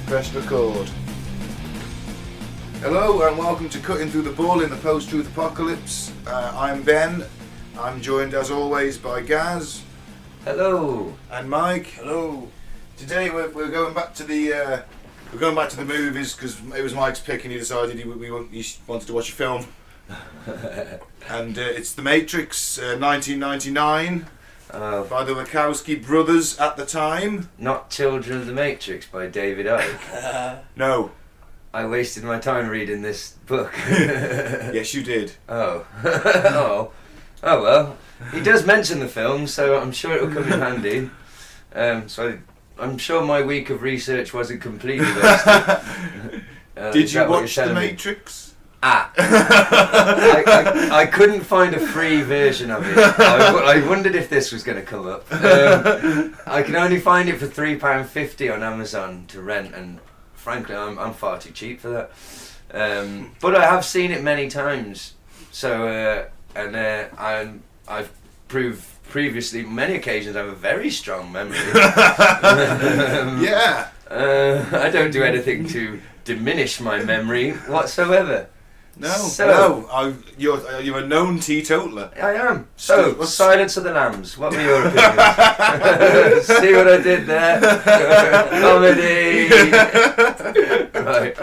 Press record. Hello and welcome to Cutting Through the Bull in the Post-Truth Apocalypse. I'm Ben. I'm joined as always by Gaz. Hello. And Mike. Hello. Today we're going back to the movies because it was Mike's pick and he decided he wanted to watch a film. And it's The Matrix, 1999. By the Wachowski brothers at the time. Not Children of the Matrix by David Icke. No. I wasted my time reading this book. Yes, you did. Oh. Oh well. He does mention the film, so I'm sure it'll come in handy. So I'm sure my week of research wasn't completely wasted. Did you watch The Matrix? I couldn't find a free version of it. I wondered if this was going to come up. I can only find it for £3.50 on Amazon to rent, and frankly, I'm far too cheap for that. But I have seen it many times. So, I've proved previously, many occasions, I have a very strong memory. Yeah. I don't do anything to diminish my memory whatsoever. You're a known teetotaler. I am. So, Silence of the Lambs. What were your opinions? See what I did there? Comedy. Right.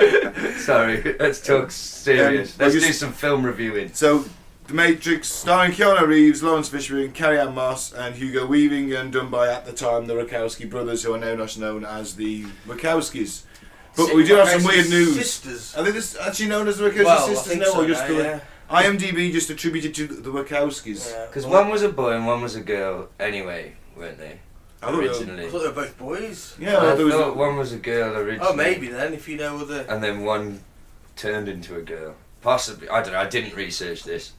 Sorry. Let's talk serious. Let's do some film reviewing. So, The Matrix, starring Keanu Reeves, Lawrence Fishburne, Carrie-Anne Moss, and Hugo Weaving, and done by at the time the Wachowski brothers, who are now not known as the Wachowskis. But we do have some weird news. Sisters. Are they actually known as the Wachowski sisters now, or just IMDb just attributed to the Wachowskis? Because one was a boy and one was a girl anyway, weren't they? Originally. I thought they were both boys. Yeah, I thought one was a girl originally. Oh, maybe then, if you know other. And then one turned into a girl. Possibly. I don't know. I didn't research this.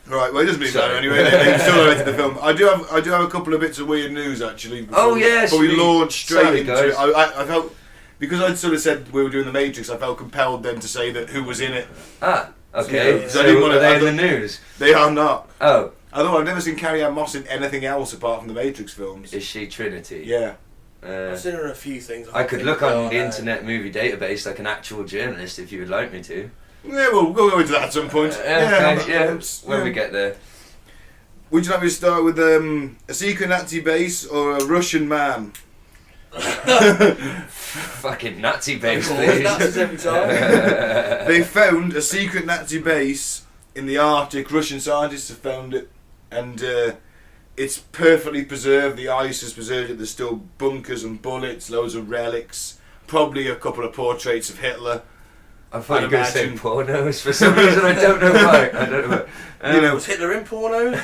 Right, well, it doesn't really matter anyway. They still related to the film. I do have a couple of bits of weird news actually. Before we launch straight into it. I felt. Because I'd sort of said we were doing The Matrix, I felt compelled then to say that who was in it. Ah, okay. So are they in the news? They are not. Oh. Although I've never seen Carrie-Anne Moss in anything else apart from The Matrix films. Is she Trinity? Yeah. I've seen her in a few things. I could look on the Internet Movie Database like an actual journalist if you would like me to. Yeah, we'll go into that at some point. When we get there. Would you like me to start with a secret Nazi base or a Russian man? Fucking Nazi base, please. Nazis every time. They found a secret Nazi base in the Arctic. Russian scientists have found it, and it's perfectly preserved. The ice is preserved it. There's still bunkers and bullets, loads of relics, probably a couple of portraits of Hitler. I thought you were going to say pornos for some reason. I don't know why. Was Hitler in pornos?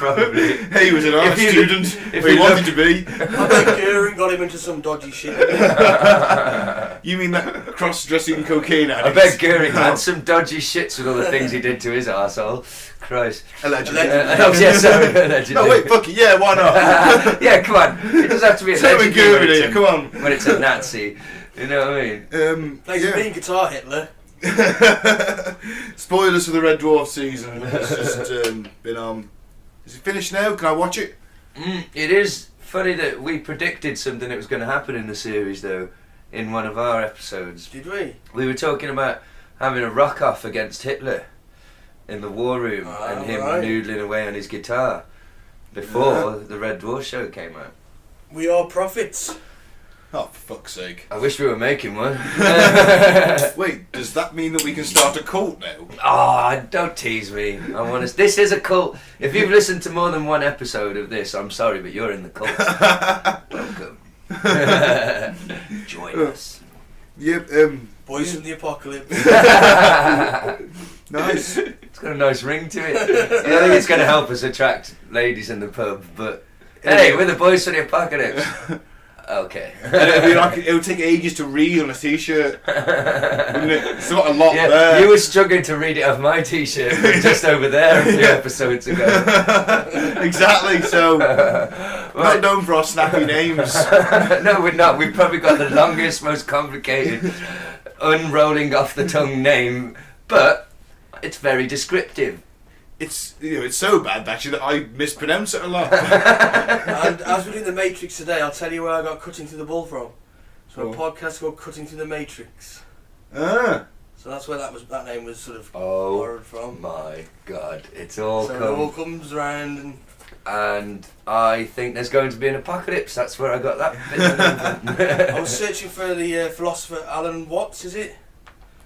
Probably. He was an art student. If he wanted to be. I bet Goering got him into some dodgy shit. You mean that cross-dressing cocaine addict? I bet Goering had some dodgy shits with all the things he did to his arsehole. Christ. Allegedly. Allegedly. No, wait, fuck it. Yeah, why not? Yeah, come on. It doesn't have to be allegedly. Come on. When it's a Nazi. You know what I mean? Thanks for being guitar Hitler. Spoilers for the Red Dwarf season. It's just been on. Is it finished now? Can I watch it? It is funny that we predicted something that was going to happen in the series, though, in one of our episodes. Did we? We were talking about having a rock-off against Hitler in the war room and him noodling away on his guitar before the Red Dwarf show came out. We are prophets. Oh, for fuck's sake. I wish we were making one. Wait, does that mean that we can start a cult now? Oh, don't tease me. I'm honest. This is a cult. If you've listened to more than one episode of this, I'm sorry, but you're in the cult. Welcome. Join us. Yep, Boys from the Apocalypse. Nice. It's got a nice ring to it. Yeah, I think it's going to help us attract ladies in the pub, but hey, we're the Boys from the Apocalypse. Okay. And it'd be like, it would take ages to read on a t-shirt, wouldn't it? It's not a lot there. You were struggling to read it off my t-shirt from just over there a few episodes ago. Exactly, so not known for our snappy names. No, we're not. We've probably got the longest, most complicated, unrolling off the tongue name, but it's very descriptive. It's it's so bad actually that I mispronounce it a lot. And as we're doing the Matrix today, I'll tell you where I got Cutting Through the Bull from. So a podcast called Cutting Through the Matrix. Ah. So that's where that name was sort of Oh borrowed from. my God, it's all So it come. all comes round And I think there's going to be an apocalypse. That's where I got that bit. I was searching for the philosopher Alan Watts, is it?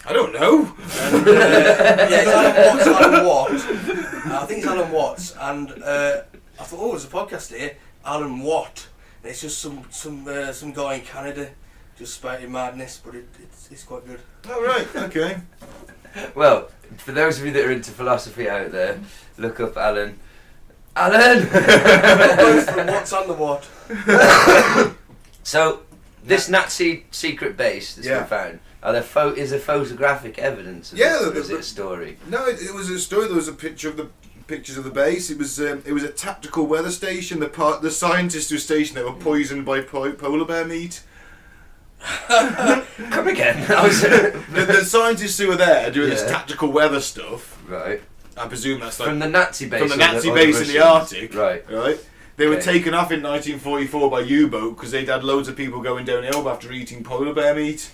I don't know. And, yeah, it's Alan Watts. I think it's Alan Watts. And I thought, oh, there's a podcast here, Alan Watt. And it's just some guy in Canada just spouting madness, but it's quite good. Oh right, okay. Well, for those of you that are into philosophy out there, look up Alan. Alan! Both from What's on the What. So, this Nazi secret base that's Yeah. been found, is there photographic evidence of Yeah, this, or is it a story? No, it was a story. There was a picture of the pictures of the base. It was a tactical weather station. The scientists who were stationed there were poisoned by polar bear meat. Come again. The scientists who were there doing this Yeah. tactical weather stuff. Right. I presume that's like From the Nazi base. from the or Nazi or base in the Russians? Arctic. Right. Right. They were Okay. taken off in 1944 by U-boat because they'd had loads of people going downhill after eating polar bear meat.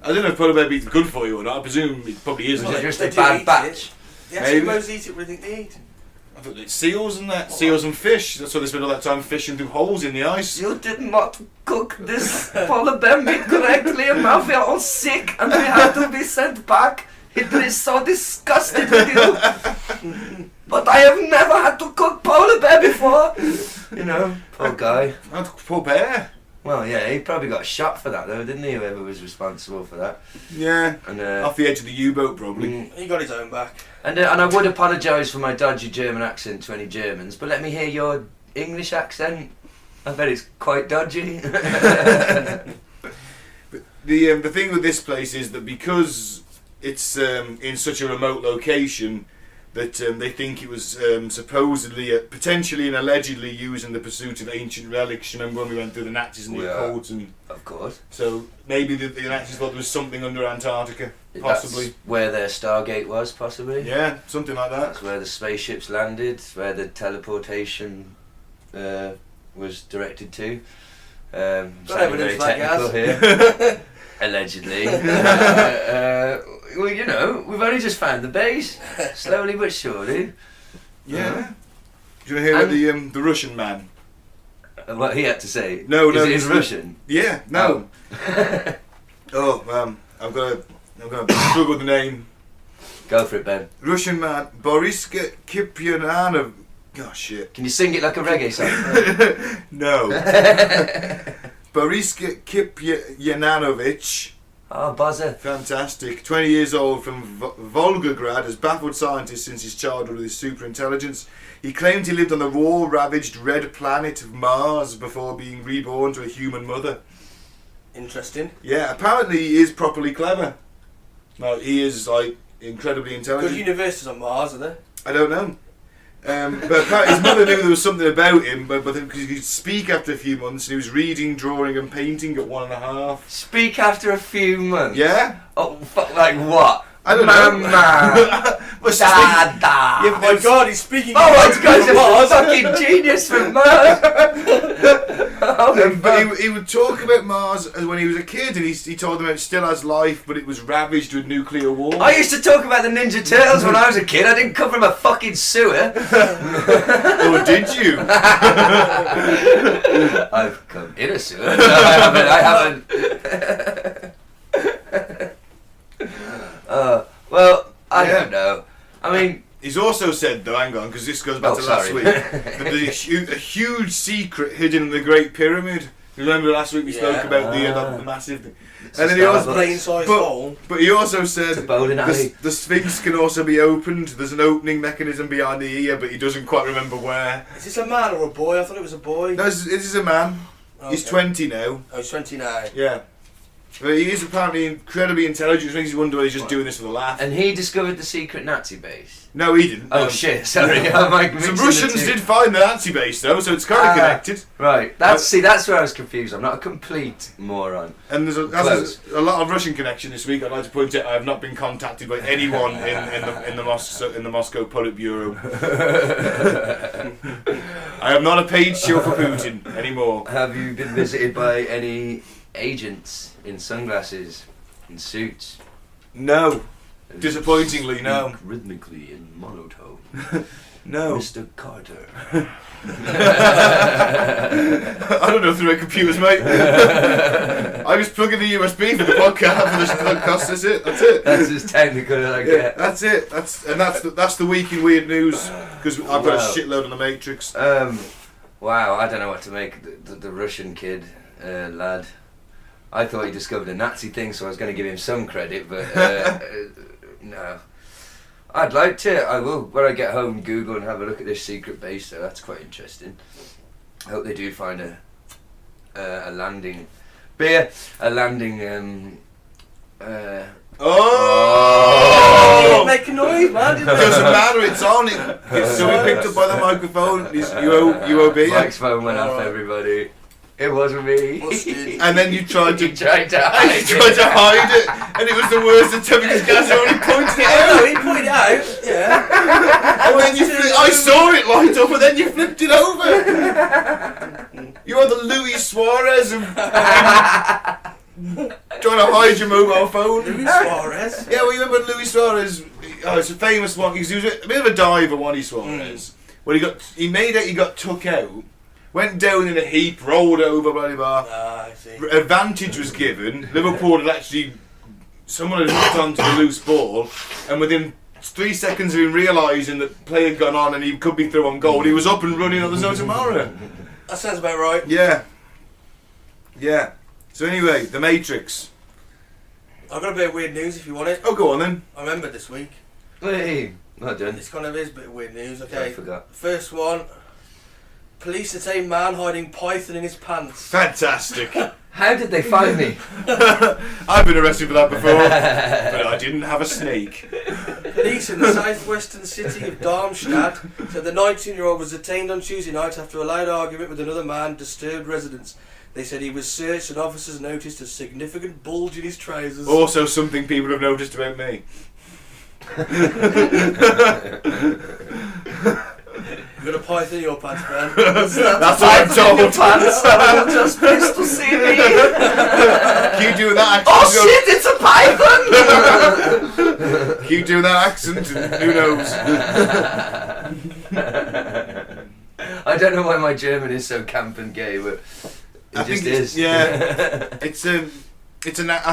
I don't know if polar bear meat's good for you or not. I presume it probably is. Was it just They a do bad eat batch? The Maybe. Eskimos eat it, what do you think they eat? I thought it's seals and that. Seals and fish. That's why they spend all that time fishing through holes in the ice. You did not cook this polar bear meat correctly, and now we are all sick and we have to be sent back. Hitler is so disgusted with you. But I have never had to cook polar bear before. You know, poor guy. Poor bear. Well, yeah, he probably got shot for that though, didn't he? Whoever was responsible for that. Yeah. And Off the edge of the U-boat, probably. He got his own back. and I would apologise for my dodgy German accent to any Germans, but let me hear your English accent. I bet it's quite dodgy. But the thing with this place is that because it's in such a remote location, that they think it was supposedly, potentially and allegedly used in the pursuit of ancient relics. Remember when we went through the Nazis and the Yeah. occults, and Of course. so maybe the Nazis thought there was something under Antarctica, possibly. That's where their Stargate was, possibly. Yeah, something like that. That's where the spaceships landed, where the teleportation was directed to. Sounding very evidence for that, technical Gaz. here. Allegedly. Well, you know, we've only just found the base, slowly but surely. Yeah. Do you want to hear about the Russian man? What he had to say. No, Is no, it in it's- Russian? Yeah, no. I'm gonna struggle with the name. Go for it, Ben. Russian man Boris Kipyanov. Oh shit. Can you sing it like a reggae song? No. Boris Kipyanovich. Oh, buzzer. Fantastic. 20 years old from Volgograd, has baffled scientists since his childhood with his super intelligence. He claimed he lived on the war-ravaged red planet of Mars before being reborn to a human mother. Interesting. Yeah, apparently he is properly clever. No, he is like incredibly Good intelligent. universities on Mars, are there? I don't know. But apparently his mother knew there was something about him, but because he could speak after a few months, and he was reading, drawing, and painting at 1.5. Speak after a few months. Yeah? Oh, fuck, like what? I don't know. Mama. Well, it's just like- Dada. Yeah, Oh my god, he's speaking. Oh, this guy's a Mars. fucking genius from Mars. Oh, but he would talk about Mars as when he was a kid, and he told them it still has life, but it was ravaged with nuclear war. I used to talk about the Ninja Turtles when I was a kid. I didn't come from a fucking sewer. Oh, did you? I've come in a sewer. No, I haven't. Well, I Yeah. don't know. I mean, He's also said, though, hang on, because this goes back Oh, to last sorry. week, that there's a huge secret hidden in the Great Pyramid. Remember last week we spoke Yeah. about the massive thing. It's And a then he also, Plain size but, hole. but he also said It's a bowling alley. the Sphinx can also be opened. There's an opening mechanism behind the ear, but he doesn't quite remember where. Is this a man or a boy? I thought it was a boy. No, this is a man. He's 20 now. Oh, he's 29. Yeah. But he is apparently incredibly intelligent, which makes you wonder whether he's just doing this for the laugh. And he discovered the secret Nazi base. No, he didn't. Oh shit! Sorry, I'm like Some mixing the Russians two. did find the Nazi base though, so it's kind of connected. Right. That's where I was confused. I'm not a complete moron. And there's a lot of Russian connection this week. I'd like to point out I have not been contacted by anyone in the Moscow Politburo. I am not a paid shill for Putin anymore. Have you been visited by any agents in sunglasses, in suits? No. Disappointingly, no. Speak rhythmically in monotone. No. Mr. Carter. I don't know through computers, mate. I just plug in the USB for the podcast. For this podcast. That's it. That's as technical as I get. That's it. That's the week in weird news because I've got a shitload on the Matrix. Wow, I don't know what to make the Russian kid, lad. I thought he discovered a Nazi thing, so I was going to give him some credit, but no. I'd like to. I will, when I get home, Google and have a look at this secret base, so that's quite interesting. I hope they do find a landing. Oh! Make a noise, man. It doesn't matter, it's on. It's so we picked up by the microphone. It's UOB. Mike's phone went off, everybody. It wasn't me. And then you tried to You tried to hide it. And it was the worst attempt because Gaz only pointed it out. Oh, he pointed it out. Yeah. And then I saw it light up, and then you flipped it over. You are the Luis Suarez of trying to hide your mobile phone. Luis Suarez. Yeah, well, you remember Luis Suarez? Oh, it's a famous one because he was a bit of a diver, Luis Suarez. Well, he made it. He got took out. Went down in a heap, rolled over, blah, blah, blah. I see. Advantage was given. Liverpool had actually... Someone had hooked onto the loose ball, and within 3 seconds of him realising that play had gone on and he could be through on goal, he was up and running on the no tomorrow. That sounds about right. Yeah. Yeah. So anyway, The Matrix. I've got a bit of weird news if you want it. Oh, go on then. I remembered this week. Hey, not done. It's kind of is a bit of weird news, I okay? forgot. First one. Police detain man hiding python in his pants. Fantastic. How did they find me? I've been arrested for that before, but I didn't have a snake. Police in the southwestern city of Darmstadt said the 19-year-old was detained on Tuesday night after a loud argument with another man disturbed residents. They said he was searched and officers noticed a significant bulge in his trousers. Also something people have noticed about me. You've got a python in your pants, man. That's what I'm told. Just pistol see me. Keep doing that accent. Oh shit, it's a python! Keep doing that accent and who knows. I don't know why my German is so camp and gay, but it just is. Yeah. I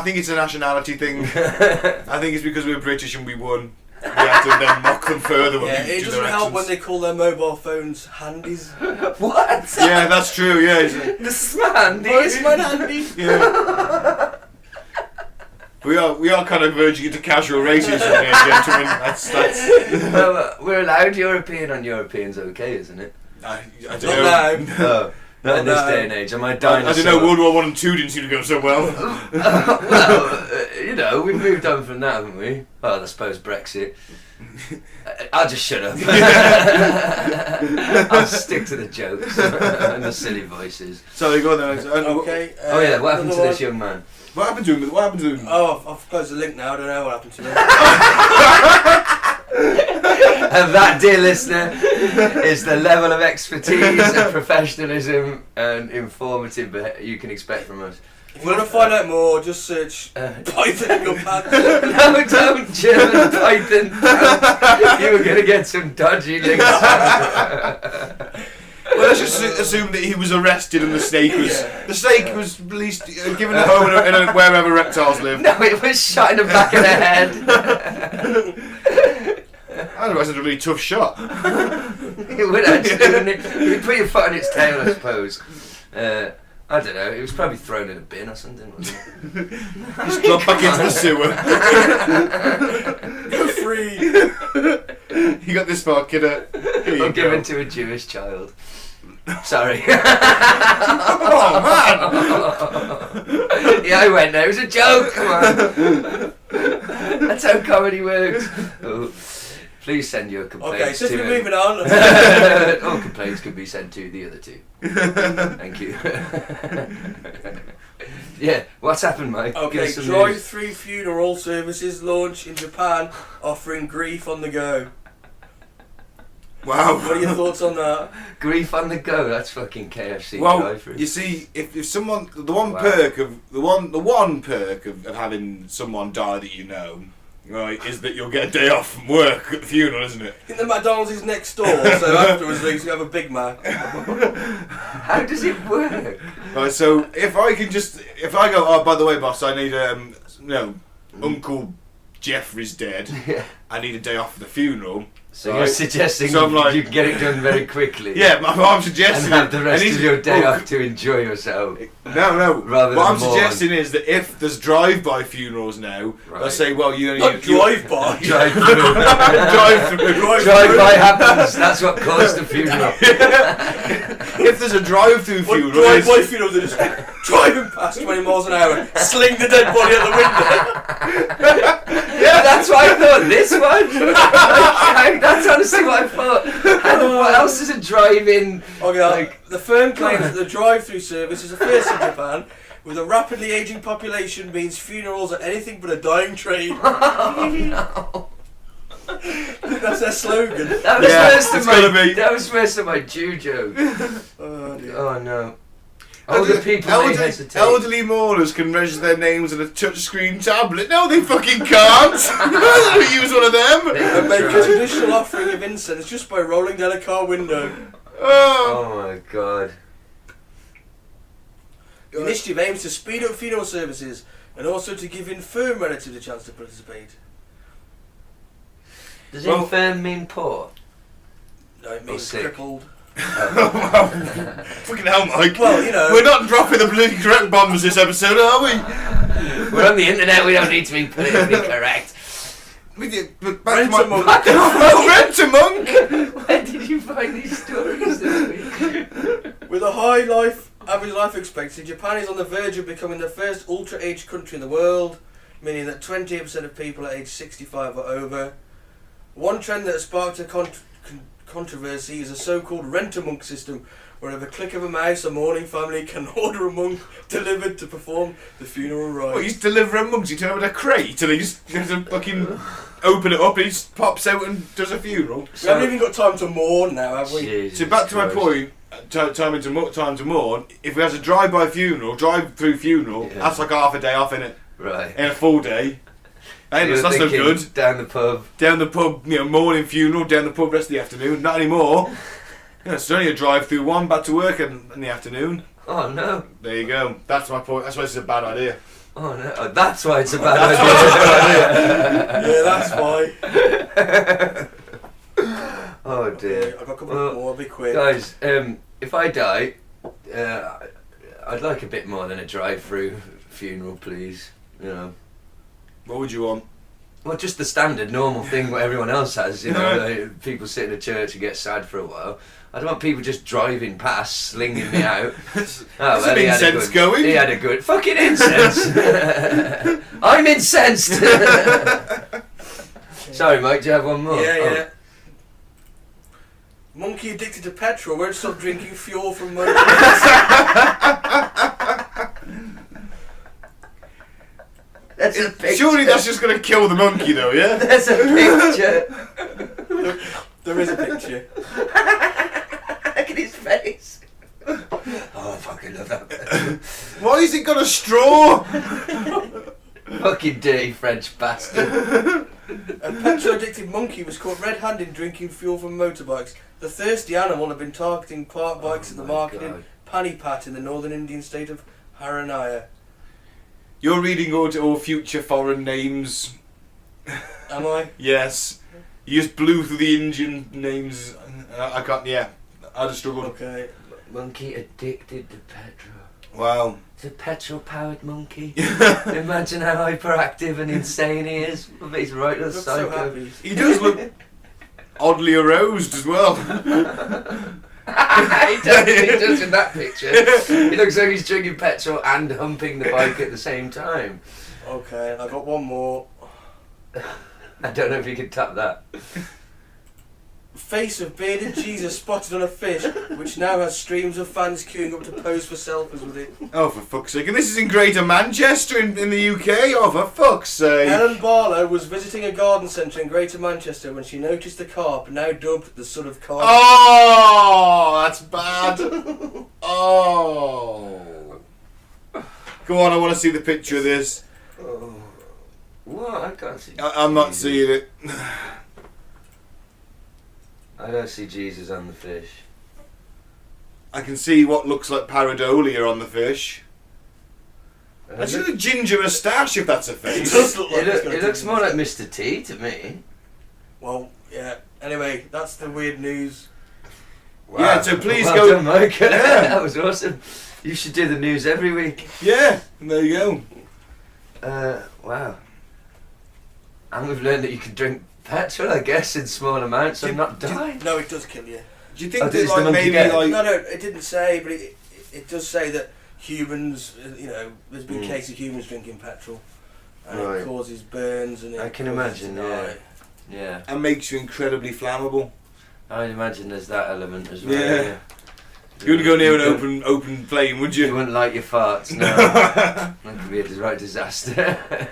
think it's a nationality thing. I think it's because we're British and we won. We have to then mock them further when Yeah, we it do doesn't their help accents. when they call their mobile phones handies. What? Yeah, that's true, yeah. This is my handy. Where's my handy? Yeah. We are kind of verging into casual racism here, gentlemen. That's Well, we're allowed European on Europeans, okay, isn't it? I don't Not know. now. Oh, not in this day and age. Am I dinosaur? I don't know, World War 1 and 2 didn't seem to go so well. Well, we've moved on from that, haven't we? Well, I suppose Brexit. I'll just shut up. I'll stick to the jokes and the silly voices. Sorry, go on then. Okay. Oh yeah, what happened to another this young man? What happened to him? What happened to him? Oh, I've closed the link now. I don't know what happened to him. And that, dear listener, is the level of expertise and professionalism and informative you can expect from us. If you want to find out more, just search python in your pants. No, don't, German Python. You were going to get some dodgy links. Well, let's just assume that he was arrested and the snake was released, given a home in wherever reptiles live. No, it was shot in the back of the head. Otherwise, it's a really tough shot. It would actually, wouldn't it? You put your foot on its tail, I suppose. I don't know, it was probably thrown in a bin or something, wasn't it? Just drop back into the sewer. Go free. You got this far, kiddo. Here you I'm go. given to a Jewish child. Sorry. Oh man! Yeah, I went there. It was a joke. Come on. That's how comedy works. Oh, please send your complaints. Okay, since to we're him. moving on. All complaints can be sent to the other two. Thank you. Yeah, what's happened, Mike? Give Okay, us some news. drive-through funeral services launch in Japan, offering grief on the go. Wow. What are your thoughts on that? Grief on the go. That's fucking KFC Well, drive-through. you see, if someone the one Wow. perk of the one perk of having someone die that you know, right, is that you'll get a day off from work at the funeral, isn't it? I think the McDonald's is next door, so afterwards they have a Big Mac. How does it work? Right, so if I go, oh, by the way, boss, I need Uncle Jeffrey's dead. Yeah. I need a day off for the funeral. So right? you're suggesting So I'm like- you can get it done very quickly. Yeah, I'm suggesting And have the rest and of your day oh, off to enjoy yourself. No. Rather what than I'm mourn. suggesting is that if there's drive-by funerals now, Right. they'll say, well, you only Not need drive-by. Drive-through. drive-through. Drive-by happens. That's what caused the funeral. If there's a drive-through What funeral, drive-by funeral, they're just driving past 20 miles an hour, sling the dead body out the window. Yeah, that's why I thought this one. That's honestly what I thought. What else is a drive-in? Okay, the firm claims that the drive-through service is a first in Japan, with a rapidly ageing population means funerals are anything but a dying trade. Oh no. That's their slogan. That was Yeah, worse than it's gotta my. be. That was worse than my Jew joke. Oh dear. Oh no. Older people may hesitate. Elderly mourners can register their names on a touchscreen tablet. No, they fucking can't. We use one of them. And make a traditional offering of incense just by rolling down a car window. Oh. Oh my god. The initiative aims to speed up funeral services and also to give infirm relatives a chance to participate. Does Well- infirm mean poor? No, it means sick. crippled. Fucking hell, Mike. Well, you know. We're not dropping the politically correct bombs this episode, are we? We're on the internet. We don't need to be politically correct. But back to Rent-a-monk. my Rent-a-monk. Where did you find these stories this week? With a high average life expectancy, Japan is on the verge of becoming the first ultra-aged country in the world, meaning that 28% of people at age 65 or over. One trend that has sparked a controversy is a so-called rent-a-monk system, where with a click of a mouse, a mourning family can order a monk delivered to perform the funeral rites. What, you just deliver a monk, you turn up with a crate and he just fucking open it up and he just pops out and does a funeral. We haven't even got time to mourn now, have we? Jesus So back to my Christ. point, time to mourn, if we had a drive-through funeral, Yeah. that's like half a day off, innit? Right. In a full day. Ain't You're that's no thinking good. Down the pub. Down the pub, morning funeral, down the pub rest of the afternoon. Not anymore. It's only a drive-through one, back to work in the afternoon. Oh no. There you go. That's my point. That's why it's a bad idea. Oh no. Oh, that's why it's a bad idea. Yeah, that's why. Oh dear. I've got a couple Well, more, I'll be quick. Guys, if I die, I'd like a bit more than a drive-through funeral, please. You know. What would you want? Well, just the standard, normal thing what everyone else has. You know, like, people sit in a church and get sad for a while. I don't want people just driving past, slinging me out. There's some he had a incense good- going. He had a good fucking incense. I'm incensed. Sorry, Mike. Do you have one more? Yeah. Monkey addicted to petrol won't stop drinking fuel from motorbikes. That's a picture. Surely that's just going to kill the monkey, though, yeah? There's a picture. There is a picture. Look at his face. Oh, I fucking love that. Why has it got a straw? Fucking dirty French bastard. A petrol-addicted monkey was caught red-handed drinking fuel from motorbikes. The thirsty animal had been targeting park bikes at the my market God. in Panipat in the northern Indian state of Haryana. You're reading all future foreign names. Am I? Yes. You just blew through the Indian names. I can't, yeah. I just struggled. Okay. Monkey addicted to petrol. Wow. It's a petrol-powered monkey. Imagine how hyperactive and insane he is. He's right He as looks so psycho. happy. He does look... oddly aroused as well. He does in that picture. He looks like he's drinking petrol and humping the bike at the same time. Okay, I got one more. I don't know if you can tap that. Face of bearded Jesus spotted on a fish, which now has streams of fans queuing up to pose for selfies with it. Oh, for fuck's sake. And this is in Greater Manchester in the UK? Oh, for fuck's sake. Helen Barlow was visiting a garden centre in Greater Manchester when she noticed the carp, now dubbed the son of Carp. Oh, that's bad. Oh. Come on, I want to see the picture of this. Oh. What? I can't see. I'm not seeing it. I don't see Jesus on the fish. I can see what looks like pareidolia on the fish. That's just a ginger moustache if that's a face. It does look like it's got a It looks ginger more like Mr. T to me. Well, yeah. Anyway, that's the weird news. Wow. Yeah, so please Well go. done, Mike. Yeah. That was awesome. You should do the news every week. Yeah, there you go. Wow. And we've learned that you can drink petrol, I guess, in small amounts and not die. No, it does kill you. Do you think Oh, that does the like monkey maybe get it? like No, it didn't say, but it does say that humans, there's been cases of humans drinking petrol, and Right. it causes burns and it I can causes imagine, to yeah. die. Yeah. and makes you incredibly flammable? I'd imagine there's that element as well. Yeah. You wouldn't go near You an open flame, would You you? wouldn't like your farts, no. That could be a right disaster.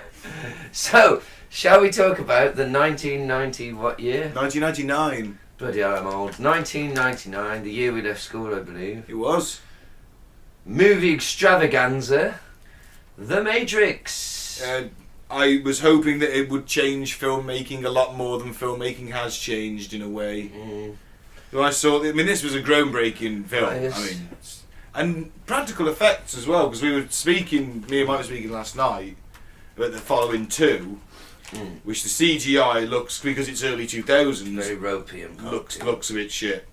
So, shall we talk about the 1990 what year? 1999. Bloody hell, I'm old. 1999, the year we left school, I believe. It was. Movie extravaganza, The Matrix. I was hoping that it would change filmmaking a lot more than filmmaking has changed in a way. When I saw, this was a groundbreaking film. Yes. I mean, and practical effects as well, because we were speaking, me and Mike were speaking last night about the following two, which the CGI looks, because it's early 2000s, Very ropey and poppy. looks a bit shit.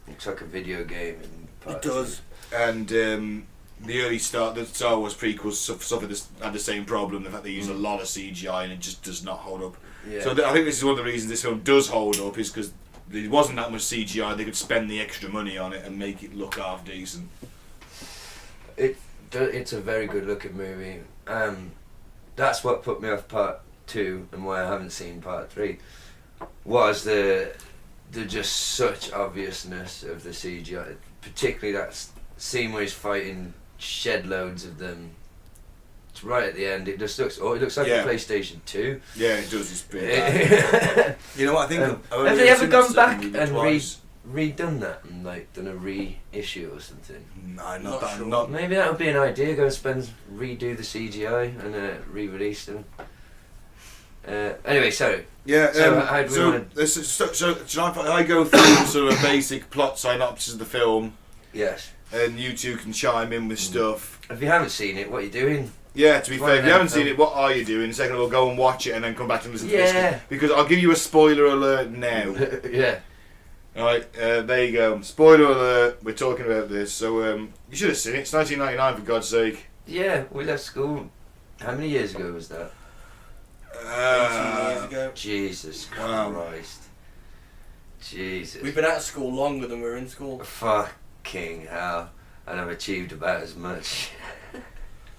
Looks like a video game. In part It does. And the early the Star Wars prequels had the same problem, the fact they use a lot of CGI and it just does not hold up. Yeah. So I think this is one of the reasons this film does hold up, is because there wasn't that much CGI, they could spend the extra money on it and make it look half decent. It's a very good looking movie. That's what put me off part 2 and why I haven't seen part 3, was the just such obviousness of the CGI, particularly that scene where he's fighting shed loads of them. It's right at the end. It just looks. Oh, it looks like Yeah. a PlayStation 2. Yeah, it does. It's bad. You know what I think? I've only Have they ever seen gone the back second movie and twice. redone that and like done a reissue or something? No, Not not that. sure. Not. Maybe that would be an idea. Go and redo the CGI and re-release them. Anyway, so Yeah. So how do we so, wanna- this is, should I go through sort of a basic plot synopsis of the film, yes. and you two can chime in with stuff. If you haven't seen it, what are you doing? Yeah, to be Well, fair, if you then, haven't seen it, what are you doing? Second of all, go and watch it and then come back and listen to Yeah. this. Because I'll give you a spoiler alert now. Yeah. Alright, there you go. Spoiler alert, we're talking about this. So, you should have seen it. It's 1999, for God's sake. Yeah, we left school. How many years ago was that? 18 years ago. Jesus Wow. Christ. Jesus. We've been out of school longer than we were in school. Fucking hell. And I've achieved about as much.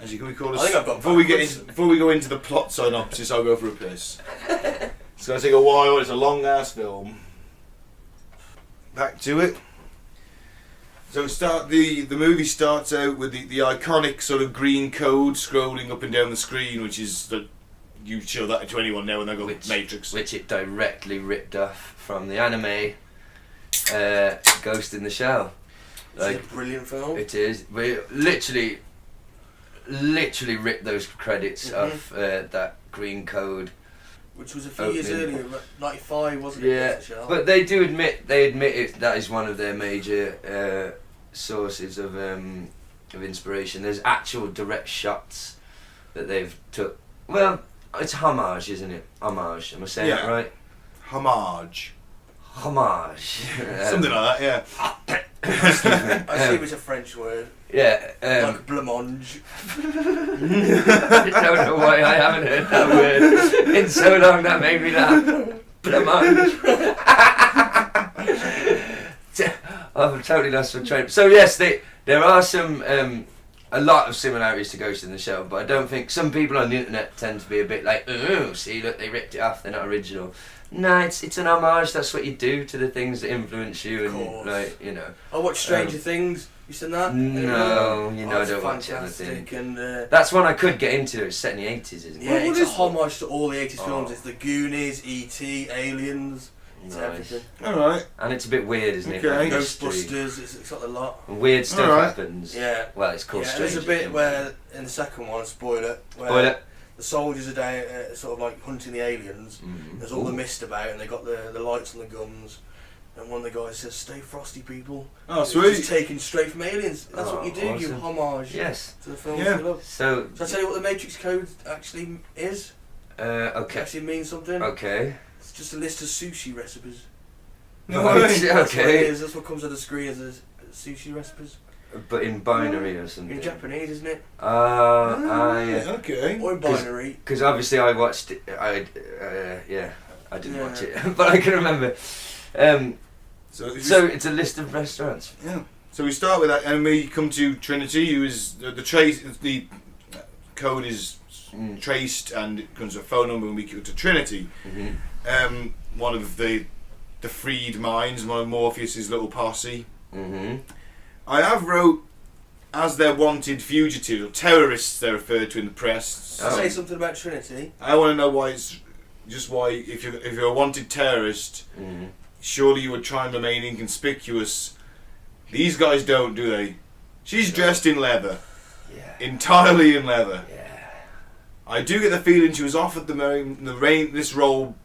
As you can call I think I've got before we backwards. go into the plot synopsis, I'll go for a piss. It's going to take a while. It's a long ass film. Back to it. So the movie starts out with the iconic sort of green code scrolling up and down the screen, which is that you show that to anyone now when they go Matrix. Which it directly ripped off from the anime Ghost in the Shell. It's a brilliant film. It is. We literally ripped those credits off that green code. Which was a few years Opening. earlier, 95, wasn't it? Yeah, Ghost in the Shell? but they admit it. That is one of their major sources of inspiration. There's actual direct shots that they've took. Well, it's homage, isn't it? Homage. Am I saying that Yeah. right? Homage. Homage. Something like that, yeah. Excuse me. I see it was a French word. Yeah. Like blancmange. I don't know why I haven't heard that word in so long. That made me laugh. Blancmange. I've totally lost my train. So yes, there are some a lot of similarities to Ghost in the Shell, but I don't think some people on the internet tend to be a bit like, oh, see, look, they ripped it off. They're not original. No, it's an homage. That's what you do to the things that influence you, and like, you know. I watched Stranger Things. You seen that? No, you know, I don't watch anything. That's one I could get into. It's set in the 80s, isn't it? Yeah, it's a homage to all the 80s films. It's the Goonies, E.T., Aliens. It's everything. Alright. And it's a bit weird, isn't it? Okay. Ghostbusters, it's got a lot. And weird stuff happens. Yeah. Well, it's called Stranger Things. There's a bit where, in the second one, spoiler, where the soldiers are down, sort of like hunting the aliens. Mm-hmm. There's all the mist about, and they got the lights on the guns. And one of the guys says, "Stay frosty, people." Oh, sweet. It's taken straight from Aliens. That's what you do. Awesome. You homage to the films you love. So I tell you what the Matrix Code actually is? Okay. It actually means something. Okay. It's just a list of sushi recipes. No, That's what it is. That's what comes on the screen as sushi recipes. But in binary or something. In Japanese, isn't it? Okay. Or in binary. Because obviously I watched it. I didn't watch it, but I can remember. So it's a list of restaurants. Yeah. So we start with that, and we come to Trinity, who is the code is traced, and it comes to a phone number, and we go to Trinity. Mm-hmm. One of the freed minds, one of Morpheus's little posse. Mm-hmm. I have wrote as their wanted fugitives or terrorists, they're referred to in the press. I'll say something about Trinity. I want to know why it's just why if you're a wanted terrorist. Mm-hmm. Surely you would try and remain inconspicuous. These guys don't, do they? She's dressed in leather. Yeah. Entirely in leather. Yeah. I do get the feeling she was offered this role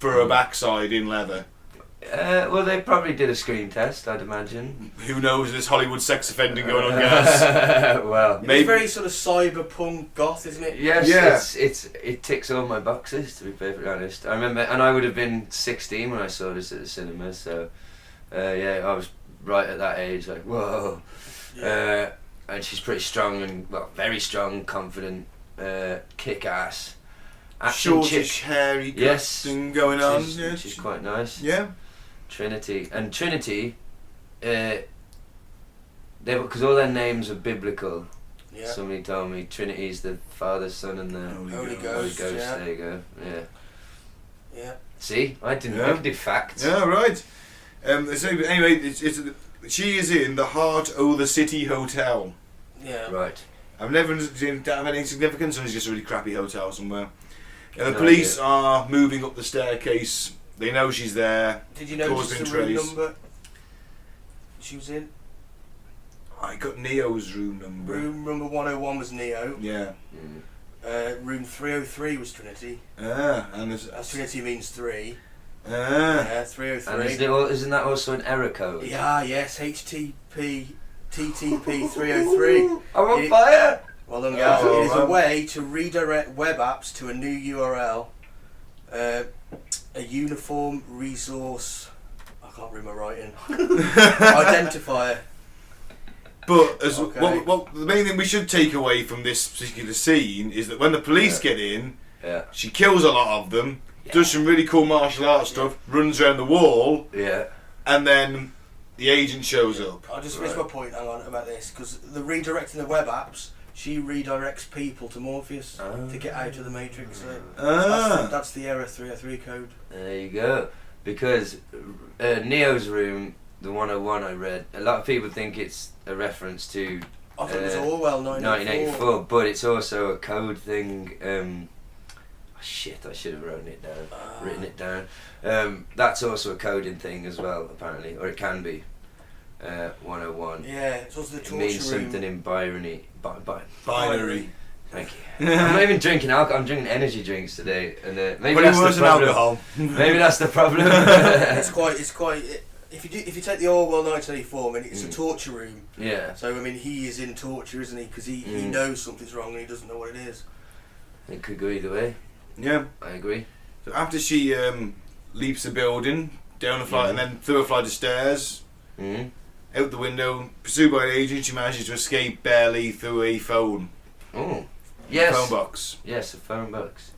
for her backside in leather. Well, they probably did a screen test, I'd imagine. Who knows? There's Hollywood sex offending going on, Gaz. Well, maybe. It's very sort of cyberpunk goth, isn't it? Yes, it ticks all my boxes, to be perfectly honest. I remember, and I would have been 16 when I saw this at the cinema, so I was right at that age, like, whoa. Yeah. And she's pretty strong and, well, very strong, confident, kick-ass. Shortish, hairy thing going on. She's quite nice. Yeah. Trinity, because all their names are biblical. Yeah. Somebody told me Trinity's the Father, Son, and the Holy Ghost. Yeah. There you go. Yeah. Yeah. See, I can do facts. Yeah, right. So anyway, she is in the heart of the City Hotel. Yeah. Right. I've never seen that have any significance, and it's just a really crappy hotel somewhere. The police are moving up the staircase. They know she's there. Did you notice the room number she was in? I got Neo's room number. Room number 101 was Neo. Yeah. Room 303 was Trinity. And as Trinity means 3. 303. And isn't that also an error code? Yeah, yes, HTTP 303. I'm on fire! Well done, guys. It is a way to redirect web apps to a new URL. A uniform resource. I can't read my writing. Identifier. But what the main thing we should take away from this particular scene is that when the police get in, she kills a lot of them, does some really cool martial arts stuff, runs around the wall, and then the agent shows up. I'll just finish my point, hang on, about this, because the redirecting the web apps, she redirects people to Morpheus to get out of the Matrix. That's the error 303 code. There you go. Because Neo's room, the 101 I read, a lot of people think it's a reference to I thought it was Orwell 1984, but it's also a code thing. Shit, I should have written it down. That's also a coding thing as well, apparently, or it can be. 101. Yeah, it's also the torture room. It means something in binary. Thank you. I'm not even drinking alcohol. I'm drinking energy drinks today, and maybe that's the problem. Alcohol. Maybe that's the problem. It's quite. If you take the Orwell 1984, I mean, it's a torture room. Yeah. So I mean, he is in torture, isn't he? Because he knows something's wrong and he doesn't know what it is. It could go either way. Yeah, I agree. So after she leaps a building, down a flight, and then through a flight of stairs, out the window, pursued by an agent, she manages to escape barely through a phone. Oh, yes. Phone box. Yes, a phone box.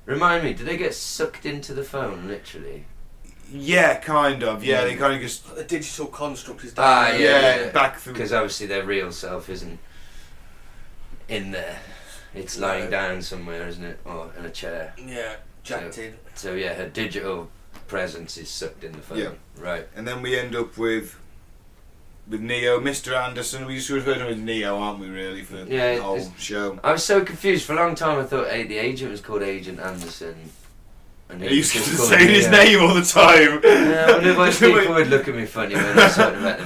Remind me, did they get sucked into the phone, literally? Yeah, kind of. Yeah, they kind of just. The digital construct is down. Back through. Because obviously their real self isn't in there. It's lying down somewhere, isn't it? Or in a chair. Yeah, jacked in. So yeah, her digital presence is sucked in the film. Yeah. Right. And then we end up with Neo, Mr. Anderson. We just refer to him as Neo, aren't we, really, for the whole show? I was so confused. For a long time I thought the agent was called Agent Anderson. And He used to was called say his Neo. name all the time. Yeah, I wonder why people would look at me funny when I was talking about the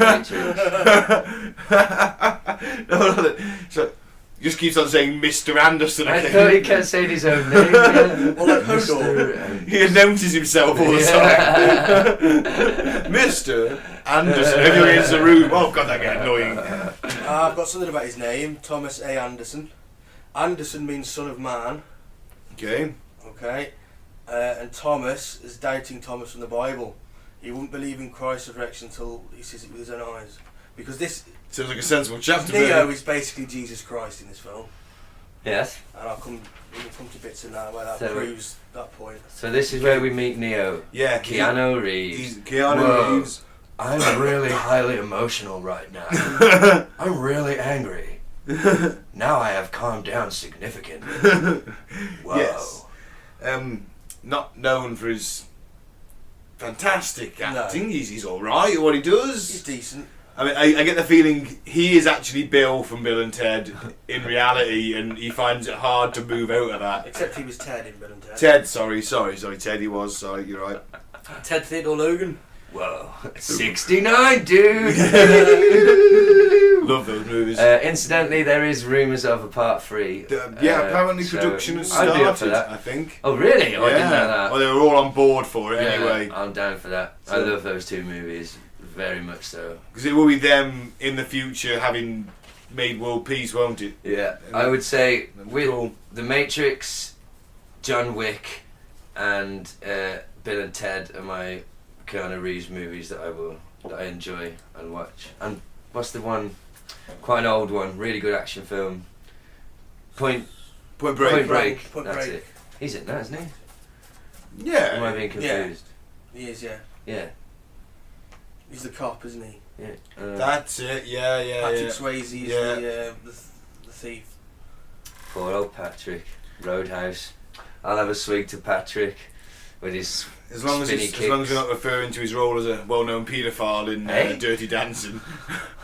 Matrix. No, so, he just keeps on saying Mr. Anderson I again. thought he kept saying his own name. Yeah. Well, like Hodor. He announces himself all the time. Mr. Anderson. Everyone is a rude. Oh, God, that get annoying. I've got something about his name. Thomas A. Anderson. Anderson means son of man. Okay. Okay. And Thomas is doubting Thomas from the Bible. He wouldn't believe in Christ's resurrection until he sees it with his own eyes. Because this Sounds like a sensible chapter. Neo is basically Jesus Christ in this film. Yes. And we can come to bits in that where that So- proves that point. So this is where we meet Neo. Yeah. Keanu Reeves. He's Keanu Whoa. Reeves. I'm really highly emotional right now. I'm really angry. Now I have calmed down significantly. Whoa. Yes. Not known for his fantastic acting. No. He's all right at what he does. He's decent. I mean, I get the feeling he is actually Bill from Bill and Ted in reality, and he finds it hard to move out of that. Except he was Ted in Bill and Ted. Ted, sorry, Ted, he was. Sorry, you're right. Ted Theodore Logan. Whoa. 69, dude! Love those movies. Incidentally, there is rumours of a part 3. Apparently so production has I'd be up for started, that. I think. Oh, really? Oh, I didn't know that. Well, they were all on board for it anyway. I'm down for that. I So- love those two movies. Very much so. Because it will be them in the future having made world peace, won't it? Yeah. I would say with Cool. The Matrix, John Wick, and Bill and Ted are my Keanu Reeves movies that I enjoy and watch. And what's the one? Quite an old one, really good action film. Point Point Break. Point That's Break. it. He's in that, isn't he? Am I Yeah. being confused? He is, yeah. Yeah. He's the cop, isn't he? Yeah. That's it. Yeah. Patrick Swayze is Yeah. the thief. Poor old Patrick. Roadhouse. I'll have a swig to Patrick with his As long as spinny we're kicks. not referring to his role as a well-known paedophile in Hey? Dirty Dancing.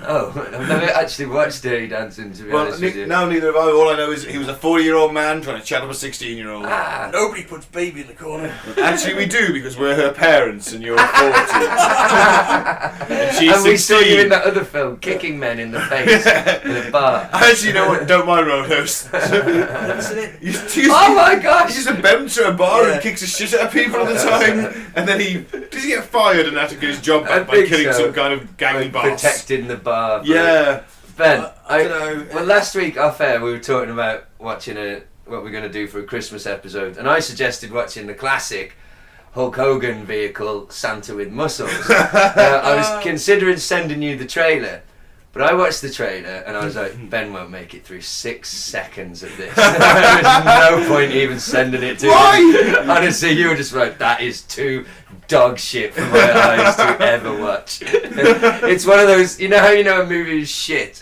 Oh, I've never actually watched Dirty Dancing, to be Well, honest with you. no, neither have I. All I know is he was a 40-year-old man trying to chat up a 16-year-old. Ah, Nobody puts baby in the corner. Actually, we do because we're her parents and you're 40. and she's and we saw 16. you in that other film, kicking men in the face in a bar. Actually, you know what? Don't mind Roadhouse. I've never seen it. Oh my gosh! He's just a bouncer at a bar Yeah. and kicks the shit out of people all the time. And then does he get fired and have to get his job I back by think killing so. some kind of gang Like boss? protecting the bar. but- Yeah. Ben, I don't know. Well, last week off air we were talking about watching what we're going to do for a Christmas episode, and I suggested watching the classic Hulk Hogan vehicle Santa with Muscles. I was considering sending you the trailer, but I watched the trailer and I was like, Ben won't make it through 6 seconds of this. There's no point even sending it to him. Honestly, you were just like, that is too dog shit for my eyes to ever watch. It's one of those, you know how you know a movie is shit?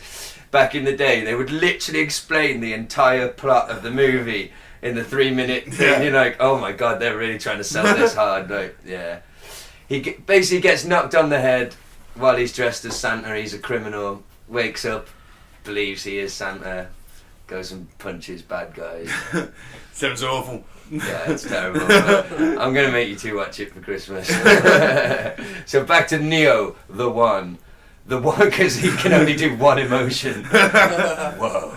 Back in the day, they would literally explain the entire plot of the movie in the 3-minute thing. Yeah. You're like, oh my god, they're really trying to sell this hard. Like, yeah. He basically gets knocked on the head while he's dressed as Santa. He's a criminal, wakes up, believes he is Santa, goes and punches bad guys. Sounds awful. Yeah, it's terrible. But I'm going to make you two watch it for Christmas. So back to Neo, the one. The one, because he can only do one emotion. Whoa.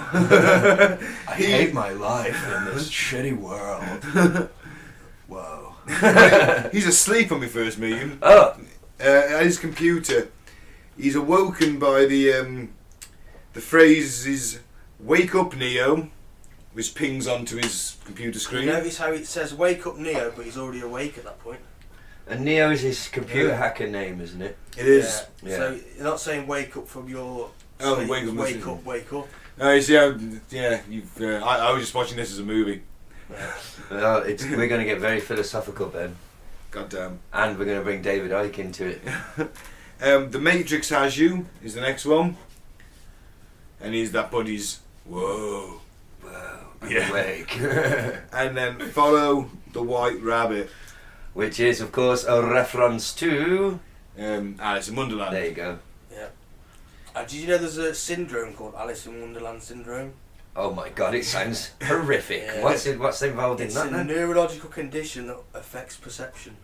I hate my life in this shitty world. Whoa. He's asleep when we first meet him. Oh, At his computer. He's awoken by the phrases "Wake up, Neo," which pings onto his computer You screen. notice how it says "Wake up, Neo," but he's already awake at that point. and Neo is his computer Yeah. hacker name, isn't it? It is. Yeah. So you're not saying "Wake up from your Oh, sleep," wake up, wake listen. up, wake up. You see how, yeah, you've. I was just watching this as a movie. Well, we're going to get very philosophical, Ben. Goddamn. And we're going to bring David Icke into it. The Matrix Has You is the next one. And he's that buddy's, whoa. Wow. Yeah. Awake. And then Follow the White Rabbit. Which is, of course, a reference to... Alice in Wonderland. There you go. Yeah. Did you know there's a syndrome called Alice in Wonderland syndrome? Oh my god, it sounds horrific. Yeah. What's involved It's in that a then? neurological condition that affects perception.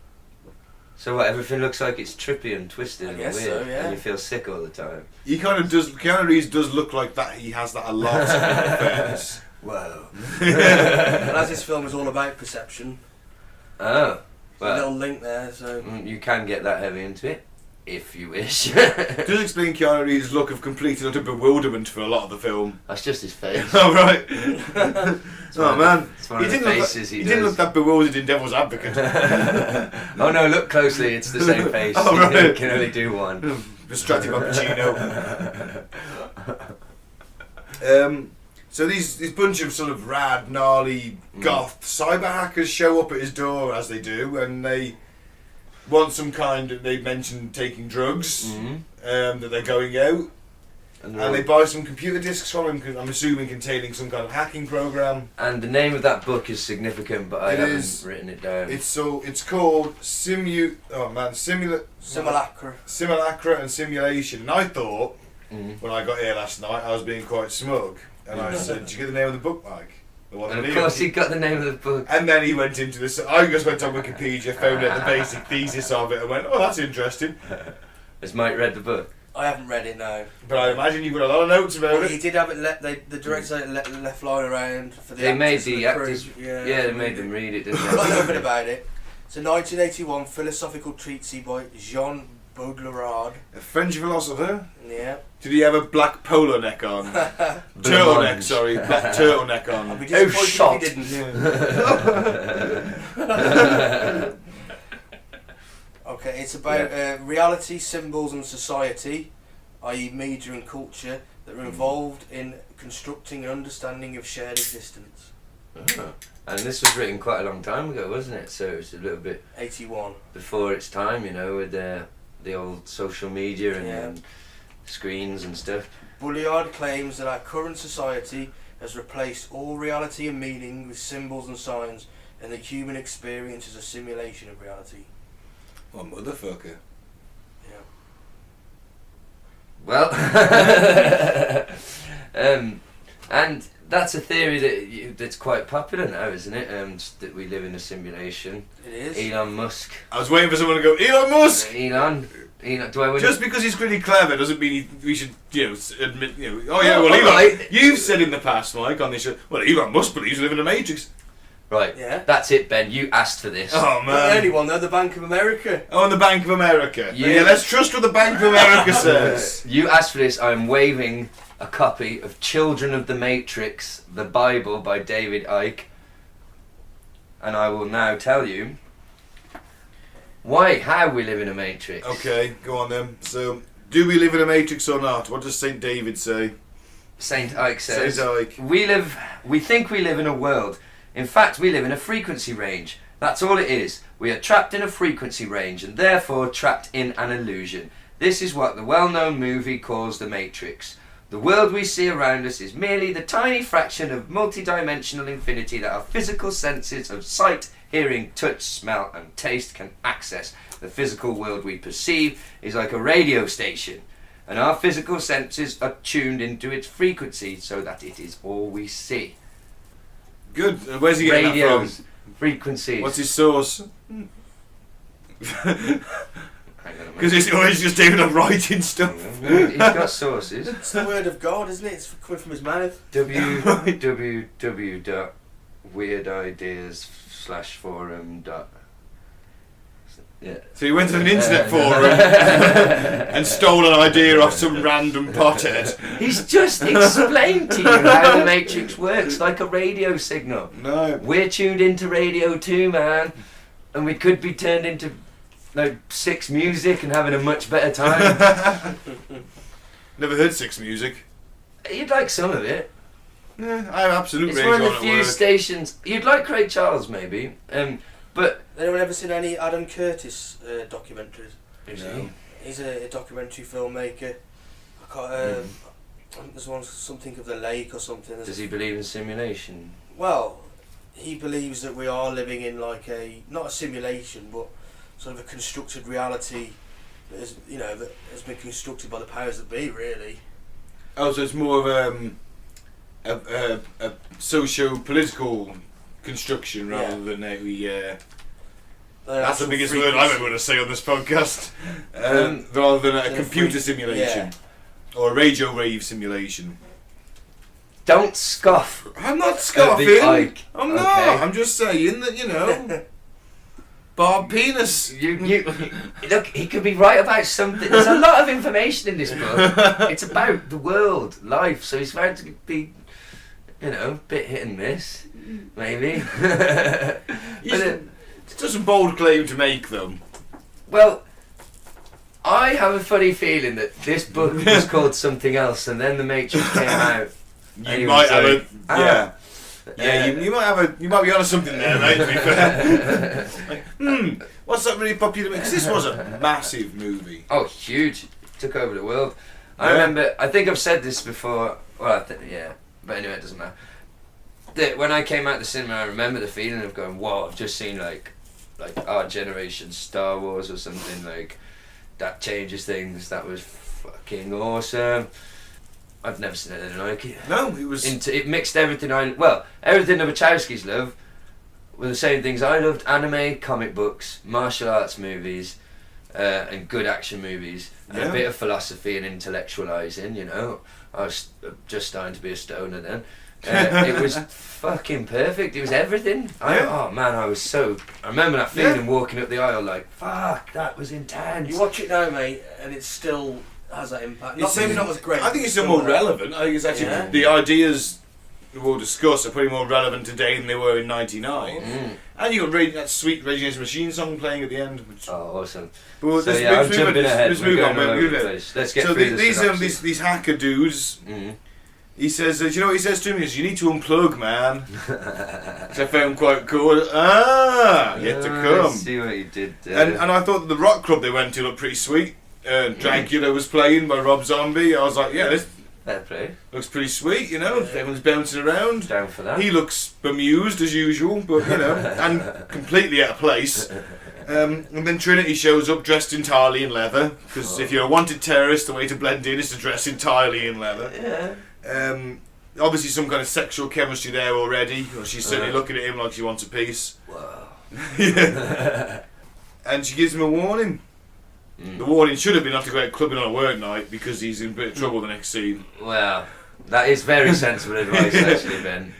So what, everything looks like it's trippy and twisted I and guess weird, so, yeah. and you feel sick all the time. He kind of does. Keanu Reeves does look like that. He has that a lot. In fairness. Whoa. And as this film is all about perception, Oh. there's a little Well, link there, so... you can get that heavy into it, if you wish. Does explain Keanu Reeves' look of complete and utter bewilderment for a lot Oh, lot of the film. That's just his face. Oh right. It's Oh one man. of the- it's one He of the didn't look. faces He he didn't does. look that bewildered in Devil's Advocate. Oh no, look closely, it's the same face. Oh, right. You can only do one. Distracted by Pacino. So these bunch of sort of rad, gnarly, goth cyber hackers show up at his door, as they do, and they want some kind of, they mention taking drugs, that they're going out, And, and they buy some computer discs from him, I'm assuming containing some kind of hacking program. and the name of that book is significant, but I It haven't is. written it down. It's called Simulacra and Simulation. And I thought, when I got here last night, I was being quite smug, and I said, "Did you get the name of the book, Mike?" There wasn't And of even. course he got the name of the book. And then he went into this. I just went on Wikipedia, found out the basic thesis of it, and went, "Oh, that's interesting." Has Mike read the book? I haven't read it now. But I imagine you've got a lot of notes about Well, it. he did have it. The director left lying around for the They made actors and the crew. actors. Yeah, They made them read it, didn't I got a little they? bit about it. It's a 1981 philosophical treatise by Jean Baudrillard. A French philosopher. Yeah. Did he have a black polo neck on? Turtleneck, sorry, black turtleneck I'd on. be disappointed shot. if he didn't. Okay, it's about reality, symbols and society, i.e. media and culture, that are involved in constructing an understanding of shared existence. Oh. And this was written quite a long time ago, wasn't it? So it's a little bit 81. before its time, you know, with the old social media and screens and stuff. Baudrillard claims that our current society has replaced all reality and meaning with symbols and signs, and that human experience is a simulation of reality. Oh, motherfucker. Yeah. Well, and that's a theory that's quite popular now, isn't it? That we live in a simulation. It is. Elon Musk. I was waiting for someone to go, Elon Musk! Elon, do I win? Just because he's really clever doesn't mean we should, admit, oh yeah, well, Elon, right. you've said in the past, Mike, on this show, well, Elon Musk believes we live in a matrix. Right. Yeah. That's it, Ben. You asked for this. Oh, Not the man. only one though, the Bank of America. Oh, and the Bank of America. Yeah. Yeah, let's trust what the Bank of America says. You asked for this. I'm waving a copy of Children of the Matrix, the Bible by David Icke, and I will now tell you how we live in a matrix. Okay, go on then. So, do we live in a matrix or not? What does St. David say? Saint Icke says, Saint Icke. we think we live in a world. In fact, we live in a frequency range. That's all it is. We are trapped in a frequency range and therefore trapped in an illusion. This is what the well-known movie calls the Matrix. The world we see around us is merely the tiny fraction of multi-dimensional infinity that our physical senses of sight, hearing, touch, smell and taste can access. The physical world we perceive is like a radio station, and our physical senses are tuned into its frequency so that it is all we see. Good. Where's he getting Radios, that frequencies. from? What's his source? Hang on a Because minute. it's always just David on writing stuff. He's got sources. It's the word of God, isn't it? It's coming from his mouth. www.weirdideas/forum. Yeah. So he went to an internet forum and stole an idea off some random pothead. He's just explained to you how the Matrix works, like a radio signal. No. We're tuned into radio too, man, and we could be turned into like 6 music and having a much better time. Never heard Six Music. You'd like some of it. Yeah, I have absolute It's rage one of on the at few work. stations. You'd like Craig Charles, maybe. But Anyone ever seen any Adam Curtis documentaries? is No. he? He's a documentary filmmaker. I can't, I think there's one, something of the lake or something. Does he believe in simulation? Well, he believes that we are living in like not a simulation, but sort of a constructed reality that is, that has been constructed by the powers that be, really. Oh, so it's more of a socio-political construction rather than that's the biggest word I'm ever going to say on this podcast. Rather than a computer simulation or a radio wave simulation. Don't scoff. I'm not at scoffing. the Ike. I'm Okay. not. I'm just saying that Bob Penis. You look. He could be right about something. There's a lot of information in this book. It's about the world, life. So he's bound to be, bit hit and miss, maybe. It's just a bold claim to make, though. Well, I have a funny feeling that this book was called something else, and then The Matrix came out. and he You might was have like, you might be onto something there, mate. To be fair. What's that really popular? Because this was a massive movie. Oh, huge! Took over the world. I Yeah. remember. I think I've said this before. Well, but anyway, it doesn't matter. When I came out the cinema, I remember the feeling of going, "Whoa! I've just seen like our generation Star Wars or something like that changes things. That was fucking awesome." I've never seen anything like it. No, it was. It mixed everything everything the Wachowskis love were the same things I loved: anime, comic books, martial arts movies, and good action movies, and a bit of philosophy and intellectualizing. I was just starting to be a stoner then. It was fucking perfect. It was everything. I remember that feeling walking up the aisle like, fuck, that was intense. You watch it now, mate, and it still has that impact. It's Maybe not as great. I think it's still more relevant. I think it's actually the ideas we'll discuss are probably more relevant today than they were in '99. And you got that sweet Rage Against the Machine song playing at the end. Which, awesome. But So I'm jumping ahead. Let's We're move on. going all over Move the it. place. Let's get So through the synopsis. these hacker dudes. He says, you know what he says to me? Is you need to unplug, man. Which I found quite cool. Yet to I come. see what you did there. And I thought the rock club they went to looked pretty sweet. Dracula was playing by Rob Zombie. I was like, yeah, this Fair play. looks pretty sweet, Everyone's bouncing around. Down for that. He looks bemused as usual, but and completely out of place. And then Trinity shows up dressed entirely in leather, because if you're a wanted terrorist, the way to blend in is to dress entirely in leather. Yeah. Obviously some kind of sexual chemistry there already. She's certainly looking at him like she wants a piece. Wow. And she gives him a warning. The warning should have been not to go out clubbing on a work night because he's in a bit of trouble the next scene. Well, that is very sensible advice, actually, Ben.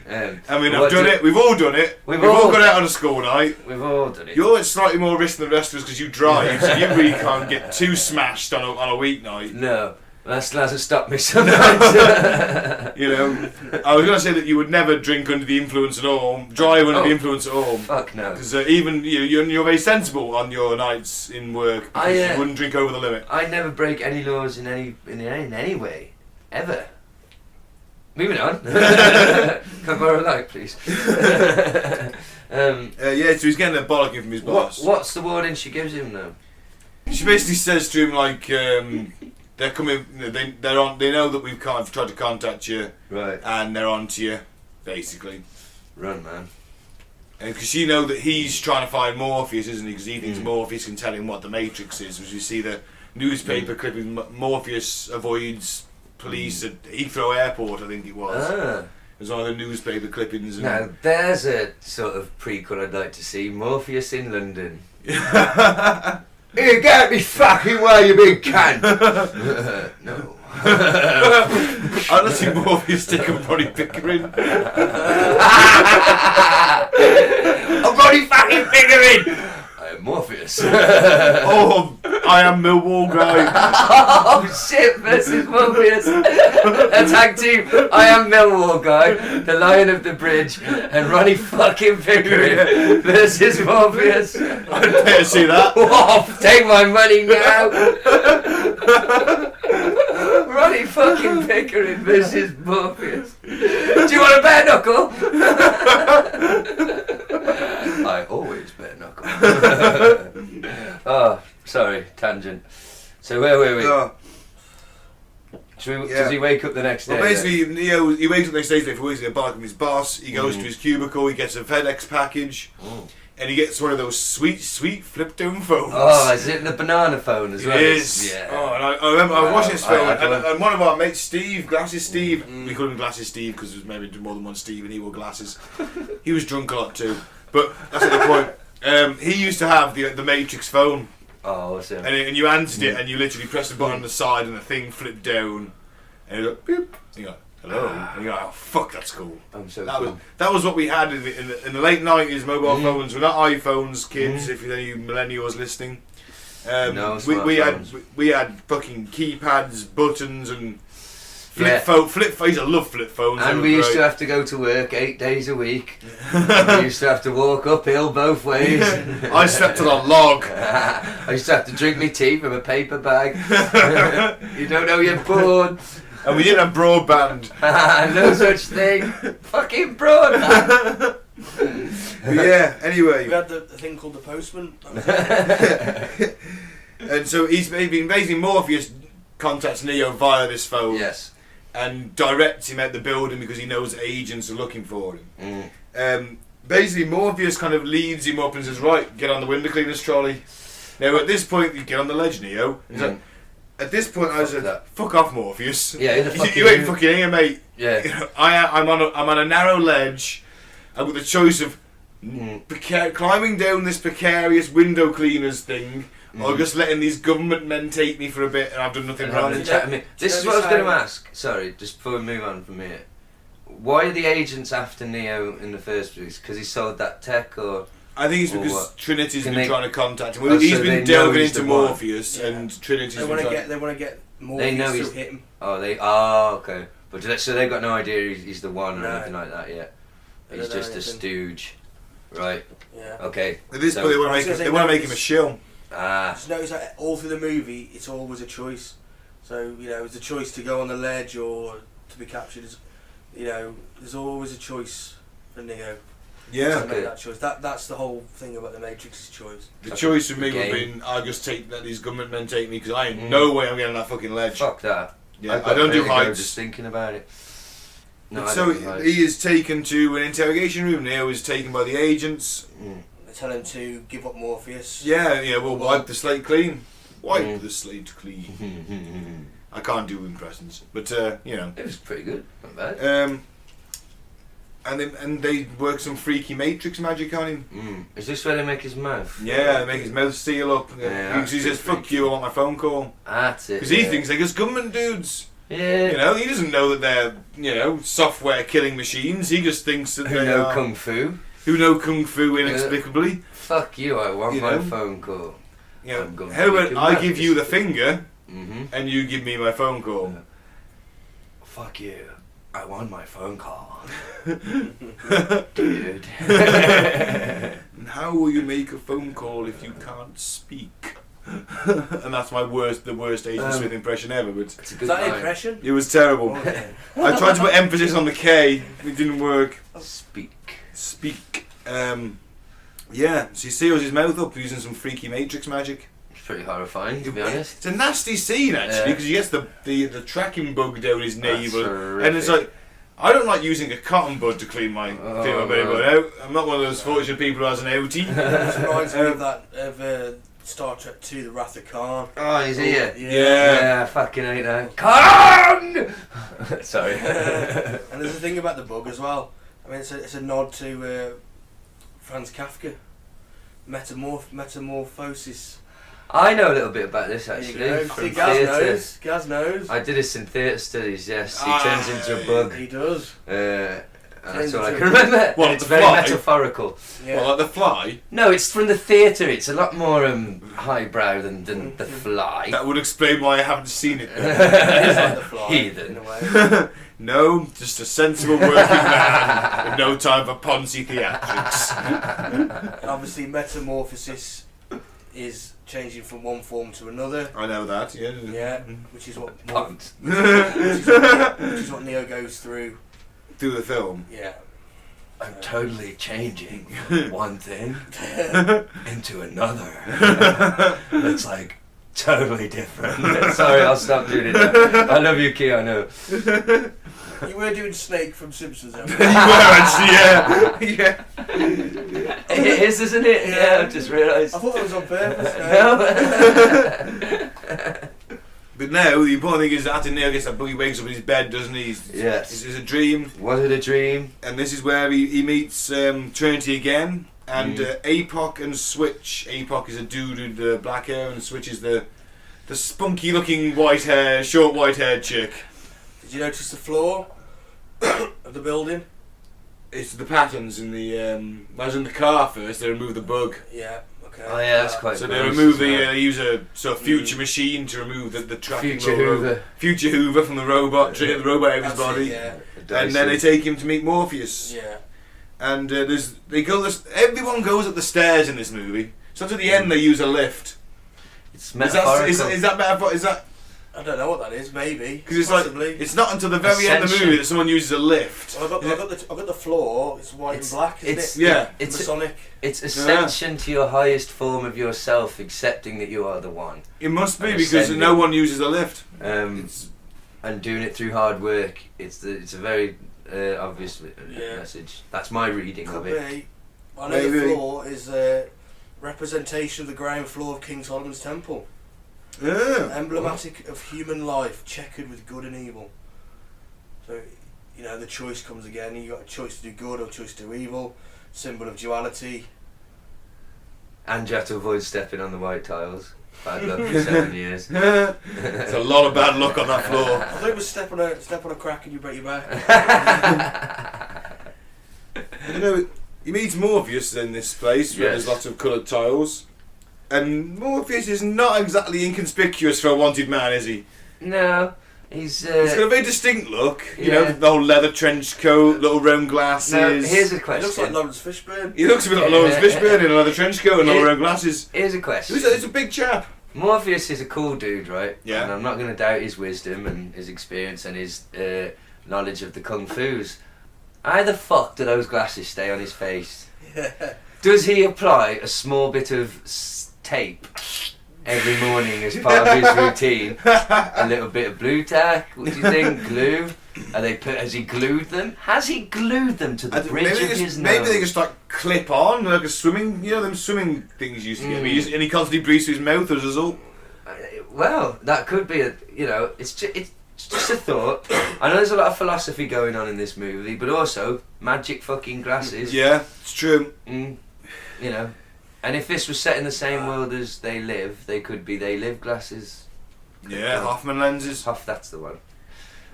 I mean, I've done it. We've all done it. We've all gone out on a school night. We've all done it. You're at slightly more risk than the rest of us because you drive, so you really can't get too smashed on a weeknight. No, that hasn't stopped me sometimes. I was going to say that you would never drink under the influence at all, drive under the influence at all. Fuck no. Because even you're very sensible on your nights in work. Because you wouldn't drink over the limit. I never break any laws in any way, ever. Moving on. Can I borrow a light, please? So he's getting a bollocking from his boss. What's the warning she gives him though? She basically says to him like, they're coming. They're on. They know that we've tried to contact you, Right. and they're on to you, basically. Run, man. Because she know that he's trying to find Morpheus, isn't he? Because he thinks Morpheus can tell him what the Matrix is. Which you see the newspaper clipping, Morpheus avoids police at Heathrow Airport, I think it was. It was one of the newspaper clippings. And Now there's a sort of prequel I'd like to see. Morpheus in London. You can't be fucking where you big cunt. No. I'd let see Morpheus stick and Roddy Pickering. I'm Roddy fucking Pickering. I am Morpheus. I am Millwall guy. Oh shit, versus Morpheus. A tag team. I am Millwall guy, the Lion of the Bridge, and Ronnie fucking Pickering versus Morpheus. I'd pay to see that. Oh, take my money now. Ronnie fucking Pickering versus Morpheus. Do you want a bare knuckle? I always bare knuckle. Oh, sorry, tangent. So where were we? Does he wake up the next day? Well, basically, Neo, he wakes up the next day for weeks, he bark from his boss, he goes to his cubicle, he gets a FedEx package, and he gets one of those sweet flip down phones. Oh, is it the banana phone as well? Yes. Yeah. Oh, and I remember I was watching this film, and one of our mates, Steve, Glasses Steve, we called him Glasses Steve because there was maybe more than one Steve and he wore glasses. He was drunk a lot too, but that's not the point. He used to have the Matrix phone. Oh, awesome. And you answered it, and you literally pressed the button on the side, and the thing flipped down, and you're like, beep, and you're like, hello, and you're like, oh fuck, that's cool. I'm so that cool. that was what we had in the late 90s. Mobile phones were not iPhones, kids. If you're any millennials listening, No, we had fucking keypads, buttons, and flip phones. I used to love flip phones. And we used to have to go to work 8 days a week. We used to have to walk uphill both ways. I slept on a log. I used to have to drink my tea from a paper bag. You don't know you're born. And we didn't have broadband. No such thing. Fucking broadband. Yeah, anyway. We had the thing called the postman. And so basically Morpheus contacts Neo via this phone. Yes. And directs him at the building because he knows agents are looking for him. Basically, Morpheus kind of leads him up and says, right, get on the window cleaner's trolley. Now, at this point, you get on the ledge, Neo. At this point, I said, fuck off, Morpheus. Yeah, who the fuck you ain't fucking here, mate. Yeah. You know, I'm on a narrow ledge. I've got the choice of climbing down this precarious window cleaners thing, or just letting these government men take me for a bit and I've done nothing wrong. This is what I was going to ask. Sorry, just before we move on from here. Why are the agents after Neo in the first place? Because he sold that tech, or? I think it's because what? Trinity's Can been they- trying to contact him. Oh, He's so been they know delving he's into the one. Morpheus, and Trinity's They been want to trying. get more They know to he's- hit him. Oh, okay. But so they've got no idea he's the one or No. anything like that yet. They He's don't know just a anything. stooge, right? Yeah. Okay. At this So- point, they I want was to gonna say, make him a shill. Just notice that all through the movie, it's always a choice. So it's a choice to go on the ledge or to be captured. There's always a choice for Neo. Yeah. To make that choice. That's the whole thing about the Matrix's choice. The choice for me would have Game. been, I'll just let these government men take me because I ain't no way I'm getting on that fucking ledge. Fuck that. Yeah, I've I don't do vertigo heights. just thinking about it. No, I So don't do heights. he is taken to an interrogation room. Neo is taken by the agents. They tell him to give up Morpheus. Yeah, we'll wipe the slate clean. Wipe the slate clean. I can't do impressions, but It was pretty good. Not bad. and they work some freaky Matrix magic on him. Is this where they make his mouth? Yeah, they make his mouth seal up. Yeah, Because he that's says, pretty "Fuck you, I want my phone call." That's it. Because he thinks they're just government dudes. Yeah. He doesn't know that they're software killing machines. He just thinks that Who they know are kung fu? who know kung fu inexplicably. Fuck you! I want You my know? phone call. I'm gonna How make about you I mad. give you the finger Mm-hmm. and you give me my phone call? Fuck you! I want my phone call, dude. And how will you make a phone call if you can't speak? And that's the worst Agent Smith impression ever. But It's a Is good that line. impression? it was terrible. Okay. I tried to put emphasis on the K. It didn't work. Speak. Speak. Yeah. So he seals his mouth up using some freaky Matrix magic. It's pretty horrifying, to be honest. It's a nasty scene actually because he gets the tracking bug down his navel, and it's like, I don't like using a cotton bud to clean my belly button out. I'm not one of those fortunate people who has an outie. It reminds me of Star Trek 2, The Wrath of Khan. Oh, he's here. Yeah. I fucking hate that. Khan! Sorry. And there's a thing about the bug as well. I mean, it's a nod to Franz Kafka. Metamorphosis. I know a little bit about this There you actually. go. From See, Gaz theatre. knows. Gaz knows. I did this in theatre studies, yes. He turns into a bug. He does. And that's Turns all I into can a remember. What, It's the very fly? metaphorical. Yeah. Well, like the fly. No, it's from the theatre. It's a lot more highbrow than the fly. That would explain why I haven't seen it. It's like the fly, Heathen. in a way. No, just a sensible working man with no time for Ponzi theatrics. And obviously, metamorphosis is changing from one form to another. I know that. Yeah. Yeah, which is what Punt. which is what Neo goes through. Through the film. Yeah. I'm totally changing one thing into another. It's like totally different. Sorry, I'll stop doing it now. I love you, Keanu. You were doing Snake from Simpsons, You were actually, yeah. It is, isn't it? Yeah, I've just realised. I thought that was on purpose. No. But now, the important thing is that in there, I guess that he wakes up in his bed, doesn't he? Yes. It's a dream. Was it a dream? And this is where he meets Trinity again. And Apoc and Switch. Apoc is a dude with black hair, and Switch is the spunky looking short white haired chick. Did you notice the floor of the building? It's the patterns in the when I was in the car first, they remove the bug. Yeah. Okay. Oh yeah, that's quite. So nice. they remove they use a sort of future machine to remove the tracking Future Hoover. Future Hoover from the robot, the robot out of his That's body. it, yeah. And then they take him to meet Morpheus. Yeah. And everyone goes up the stairs in this movie. So to the end they use a lift. It's Is metaphorical. that metaphor? Is that? I don't know what that is. Maybe. Because it's possibly. like it's not until the very end of the movie that someone uses a lift. Well, I got the floor. It's white and black, isn't it? Yeah. It's Masonic. It's ascension to your highest form of yourself, accepting that you are the one. It must be And because ascending. no one uses a lift. And doing it through hard work. It's a very obvious message. That's my reading Could of it. be. I know the floor is a representation of the ground floor of King Solomon's temple. Yeah. Emblematic of human life, checkered with good and evil. So, the choice comes again. You got a choice to do good or a choice to do evil. Symbol of duality. And you have to avoid stepping on the white tiles. Bad luck for 7 years. There's a lot of bad luck on that floor. I thought it was step on a crack and you break your back. He meets Morpheus in this place where there's lots of coloured tiles. And Morpheus is not exactly inconspicuous for a wanted man, is he? No, he's got a very distinct look. You know, the whole leather trench coat, little round glasses. Now, here's a He question. looks like Lawrence Fishburne. He looks a bit like Lawrence Fishburne in a leather trench coat and little round glasses. Here's a question. He's a big chap. Morpheus is a cool dude, right? Yeah. And I'm not going to doubt his wisdom and his experience and his knowledge of the kung fu's. How the fuck do those glasses stay on his face? Does he apply a small bit of tape every morning as part of his routine? A little bit of blue tack? What do you think? Glue? Has he glued them? Has he glued them to the bridge of his nose? Maybe they just like clip on like a swimming. You know them swimming things used to get me. And he constantly breathes through his mouth as a result. Well, that could be it's just a thought. I know there's a lot of philosophy going on in this movie, but also magic fucking glasses. Yeah, it's true. And if this was set in the same world as They Live, they could be They Live glasses. Yeah, Hoffman lenses. That's the one.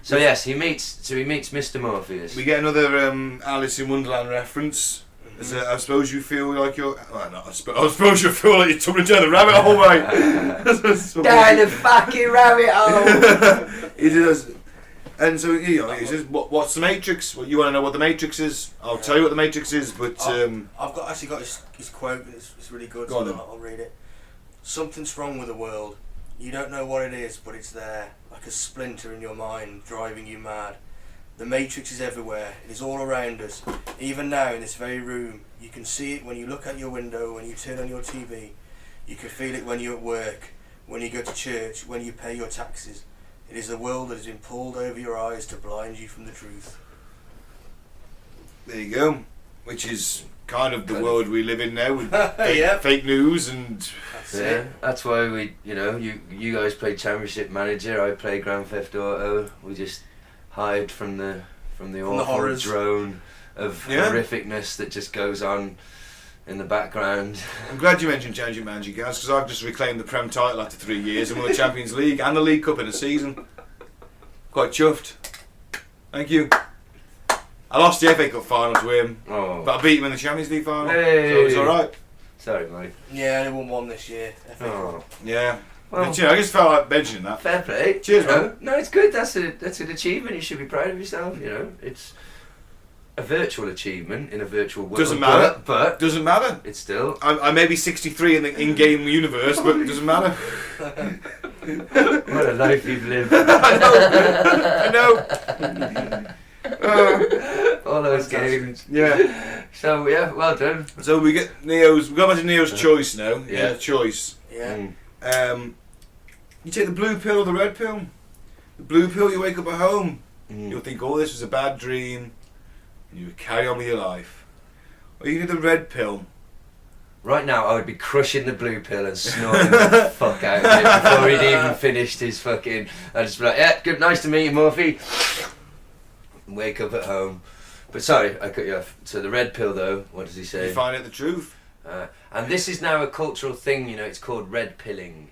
So yes, he meets Mr. Morpheus. We get another Alice in Wonderland reference. I suppose you feel like you're. Well, not I suppose you feel like you're tumbling down the rabbit hole, mate. Down the fucking rabbit hole. He does. And so he says, "What's the Matrix? Well, you want to know what the Matrix is? I'll tell you what the Matrix is." But I've actually got his quote. It's really good. Go on, so I'll read it. Something's wrong with the world. You don't know what it is, but it's there, like a splinter in your mind, driving you mad. The Matrix is everywhere. It is all around us. Even now, in this very room, you can see it when you look out your window, when you turn on your TV. You can feel it when you're at work, when you go to church, when you pay your taxes. It is the world that has been pulled over your eyes to blind you from the truth. there you go. Which is kind of the world we live in now with fake news and. That's why we, you guys play Championship Manager. I play Grand Theft Auto. We just hide from the awful drone of horrificness that just goes on in the background. I'm glad you mentioned Championship Manager, Gaz, because I've just reclaimed the Prem title after 3 years and won the Champions League and the League Cup in a season. Quite chuffed. Thank you. I lost the FA Cup final to him, but I beat him in the Champions League final, so it was alright. Sorry, mate. Yeah, they won one this year. FA Cup. Yeah. Well, But, I just felt like mentioning that. fair play. Cheers, man. No, it's good. That's an achievement. You should be proud of yourself. It's a virtual achievement in a virtual world. Doesn't matter. But Doesn't matter. it's still. I may be 63 in the in-game universe, but it doesn't matter. What a life you've lived. I know. Oh all those Fantastic. games. Yeah. So yeah, well done. So we get Neo's. We go back to Neo's choice now. Yeah. Yeah, choice. Yeah. You take the blue pill or the red pill. The blue pill, you wake up at home. Mm. You'll think, oh, this was a bad dream. And you carry on with your life. Or you do the red pill. Right now, I would be crushing the blue pill and snorting the fuck out of it before he'd even finished his fucking. I'd just be like, yeah, good, nice to meet you, Morphy. Wake up at home. But sorry, I cut you off. So the red pill, though, what does he say? You find out the truth. And this is now a cultural thing, you know, it's called red pilling.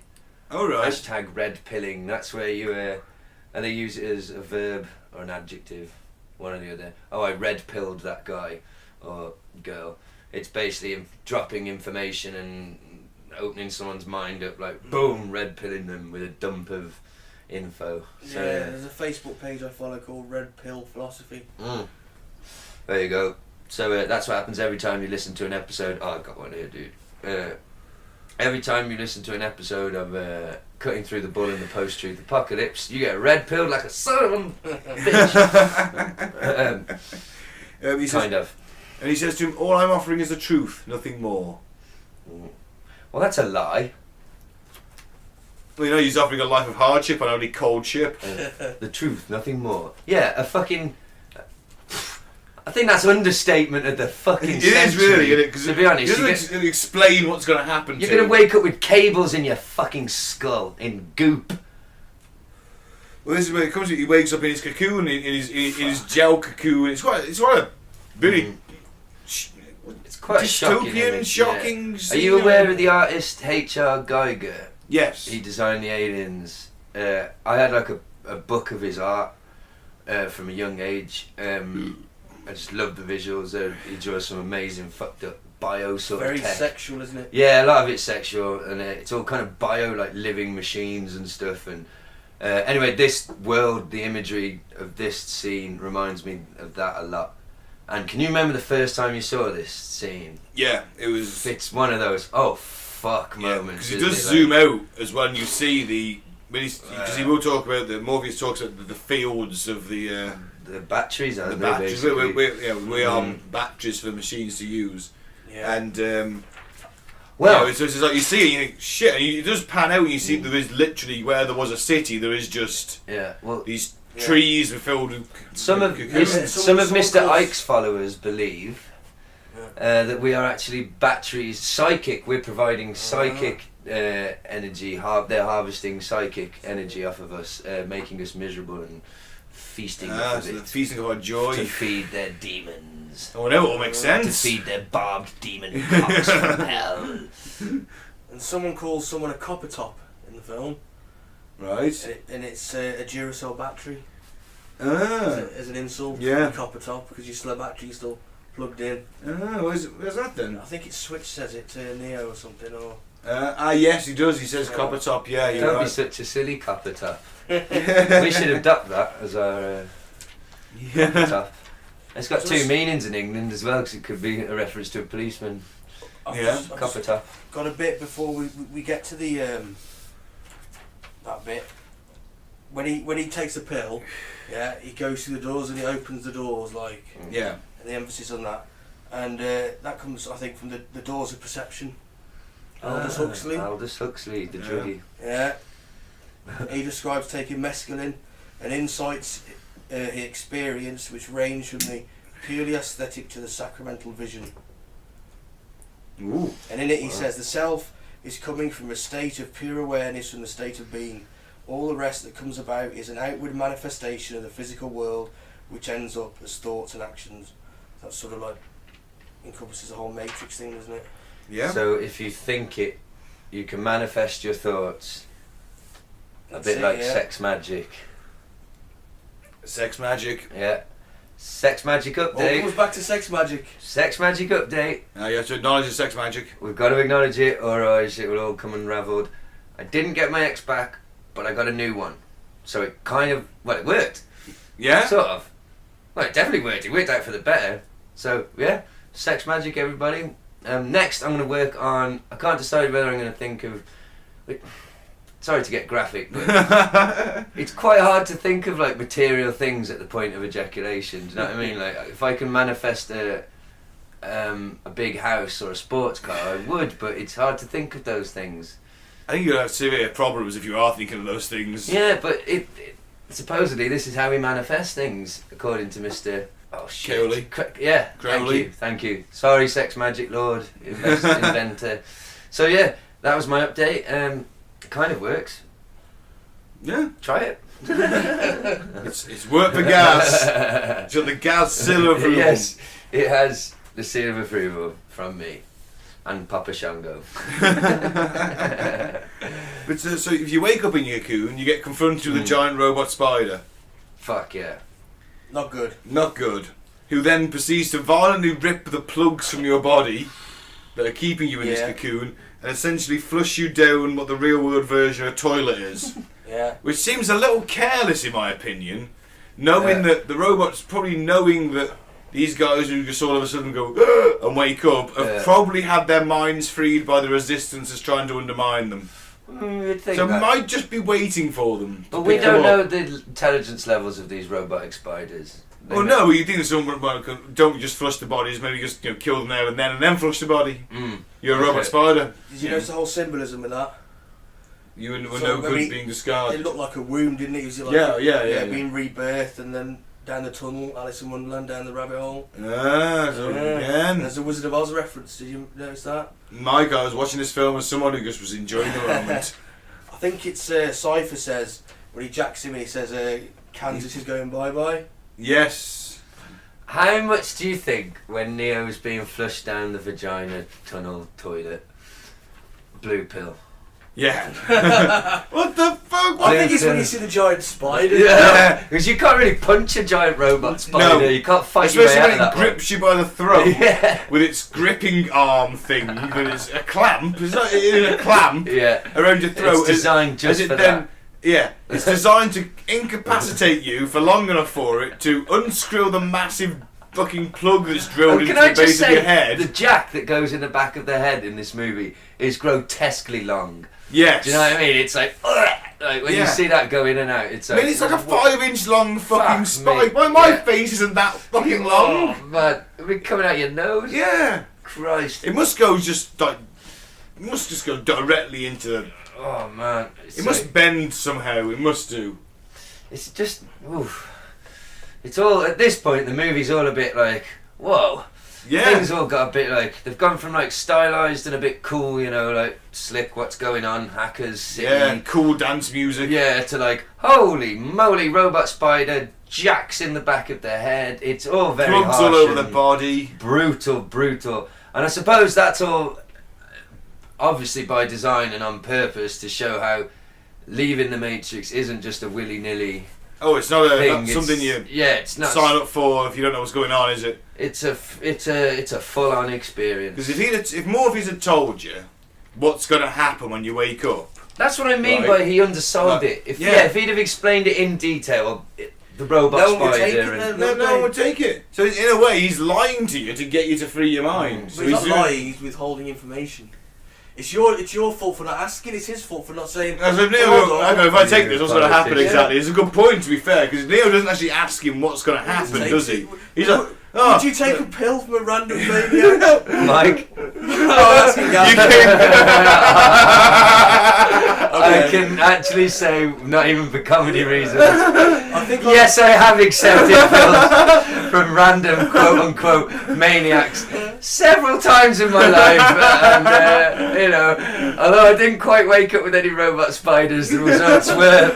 Oh, right. Hashtag red pilling. That's where you, and they use it as a verb or an adjective, one or the other. Oh, I red pilled that guy or girl. It's basically dropping information and opening someone's mind up, like boom, red pilling them with a dump of info. So, Yeah, there's a Facebook page I follow called Red Pill Philosophy. There you go. So that's what happens every time you listen to an episode. Oh, I got one here, dude. Every time you listen to an episode of Cutting Through the Bull in the Post-Truth Apocalypse, you get red pilled like a son of a bitch. Kind of. And he says to him, all I'm offering is the truth, nothing more. Well, that's a lie. Well, you know, he's offering a life of hardship on only cold ship. The truth, nothing more. Yeah, a fucking... I think that's understatement of the fucking It century. is really, isn't it? Because to be honest, it doesn't explain what's going to happen you're to going him. to wake up with cables in your fucking skull, in goop. Well, this is where it comes to. He wakes up in his cocoon, in his gel cocoon. It's quite a really It's quite a shocking dystopian, image, shocking. yeah. Are scene, you aware of the artist H.R. Geiger? Yes. He designed the aliens. I had like a book of his art from a young age. I just love the visuals. He draws some amazing fucked up bio sort Very of tech. sexual, isn't it? Yeah, a lot of it's sexual, and it's all kind of bio, like living machines and stuff. And anyway, this world, the imagery of this scene reminds me of that a lot. And can you remember the first time you saw this scene? Yeah, it was. It's one of those oh fuck Yeah, moments. because it isn't does it? zoom out as well, and you see the. Because he will talk about Morpheus talks about the fields of the batteries, aren't they, batteries. basically? We are batteries for machines to use. Yeah. And Well, it's like you see it, you think shit, and it does pan out, and you see there is literally where there was a city, there is just yeah. Well, these trees were filled with some of cocoons. some of someone Mr. calls- Ike's followers believe that we are actually batteries, psychic. We're providing psychic energy. They're harvesting psychic energy off of us, making us miserable and feasting off so of the it feasting of our joy. to feed their demons. Oh, no, it all makes To sense. feed their barbed demon cocks from hell. And someone calls someone a copper top in the film, Right. and it's a Duracell battery Ah. as an insult. Yeah. Copper top because you still have battery still plugged in. Where's that then? I think it's Switch says it to Neo or something, or Yes, he does. He says copper top. Yeah, you're Don't be right. such a silly copper top. We should adopt that as our copper top. It's got So two it's- meanings in England as well, because it could be a reference to a policeman. I've Copper top. got a bit before we get to the that bit when he takes a pill. Yeah, he goes through the doors and he opens the doors like, Yeah. and the emphasis on that, and that comes I think from the doors of perception. Aldous Huxley. Aldous Huxley, the Yeah. druggie. Yeah. He describes taking mescaline and insights he experienced which range from the purely aesthetic to the sacramental vision. Ooh. And in it he Wow. says the self is coming from a state of pure awareness from the state of being. All the rest that comes about is an outward manifestation of the physical world which ends up as thoughts and actions. That sort of like encompasses the whole matrix thing, doesn't it? Yeah. So if you think it, you can manifest your thoughts. A That's bit it, like yeah. sex magic. Sex magic. Yeah. Sex magic All update. comes back to sex magic. Sex magic update. Now you have to acknowledge the sex magic. We've got to acknowledge it, or else it will all come unravelled. I didn't get my ex back, but I got a new one. So it kind of, well, it worked. Yeah. Sort of. Well, it definitely worked. It worked out for the better. So, yeah. Sex magic, everybody. Next, I'm going to work on, I can't decide whether I'm going to think of, sorry to get graphic, but it's quite hard to think of like material things at the point of ejaculation. Do you know what I mean? Like if I can manifest a big house or a sports car, I would, but it's hard to think of those things. I think you'll have severe problems if you are thinking of those things. Yeah, but it supposedly this is how we manifest things, according to Mr. Oh shit. Crowley. Yeah, Crowley. Thank you. Sorry, sex magic lord, inventor. So yeah, that was my update. It kind of works. Yeah. Try it. It's work for Gaz. It's got the Gaz seal of approval. Yes, it has the seal of approval from me and Papa Shango. But so if you wake up in your cocoon, you get confronted with a giant robot spider. Fuck yeah. Not good. Not good. Who then proceeds to violently rip the plugs from your body that are keeping you in this cocoon and essentially flush you down what the real world version of a toilet is. Yeah. Which seems a little careless in my opinion, knowing that the robot's probably knowing that these guys who just all of a sudden go and wake up have probably had their minds freed by the resistance that's trying to undermine them. You'd think So that. might just be waiting for them. But we don't know the intelligence levels of these robotic spiders. They Well, know- no, you think someone don't just flush the bodies, maybe just kill them there and then flush the body. You're a robot Okay. spider. Did you notice the whole symbolism in that? You were So, no I good mean, being discarded. It looked like a womb, didn't it? It was like Yeah. being rebirthed and then down the tunnel, Alice in Wonderland, down the rabbit hole. So And again, there's a Wizard of Oz reference. Did you notice that? Mike, I was watching this film as someone who just was enjoying the moment. I think it's Cypher says when he jacks him and he says Kansas is going bye-bye. Yes. How much do you think when Neo's being flushed down the vagina tunnel toilet, blue pill? Yeah. What the fuck? I think it's when you see the giant spider. Yeah, because you can't really punch a giant robot spider. No. You can't fight your way Especially out when of that it grips you by the throat Yeah. with its gripping arm thing. That is a clamp. It's not a clamp Yeah. around your throat. It's designed just as it for then, that. Yeah, it's designed to incapacitate you for long enough for it to unscrew the massive fucking plug that's drilled into Can I the just base of say, your head. the jack that goes in the back of the head in this movie is grotesquely long. Yes. Do you know what I mean? It's like when you Yeah. see that go in and out, it's I like... mean, it's like a 5-inch long fucking Fuck spike. me. Well, my Yeah. face isn't that fucking long. Oh, man. It'll be coming out your nose. Yeah. Christ. It must go just like. It must just go directly into the. Oh, man. It must bend somehow. It must do. It's just... Oof. It's all... At this point, the movie's all a bit like... Whoa. Yeah. Things all got a bit like... They've gone from like stylised and a bit cool, you know, like slick, what's going on, hackers, city... Yeah. Cool dance music. Yeah, to like, holy moly, robot spider, jacks in the back of their head. It's all very Plugs harsh all over the and body. brutal. And I suppose that's all obviously by design and on purpose to show how leaving the Matrix isn't just a willy-nilly Oh, it's not thing. not something you it's not. sign up for if you don't know what's going on, is it? It's a full-on experience. Because if Morpheus had told you what's going to happen when you wake up, That's what I mean Right. by he undersold Right. it. If Yeah. if he'd have explained it in detail, the robot No one would spider take it, and no. no one would take it. So in a way, he's lying to you to get you to free your mind. So But he's not doing- lying, he's withholding information. It's your fault for not asking, it's his fault for not saying... As if Neo, "Hold on." I know, if I take this, what's going to happen Politics. exactly? It's a good point, to be fair, because Neo doesn't actually ask him what's going to happen, Takes does it. he? He's like, oh, Would you take a pill from a random maniac? Mike. Oh, asking you I can actually say, not even for comedy reasons. I think Yes, I have accepted pills from random quote-unquote maniacs several times in my life, and you know, although I didn't quite wake up with any robot spiders, the results were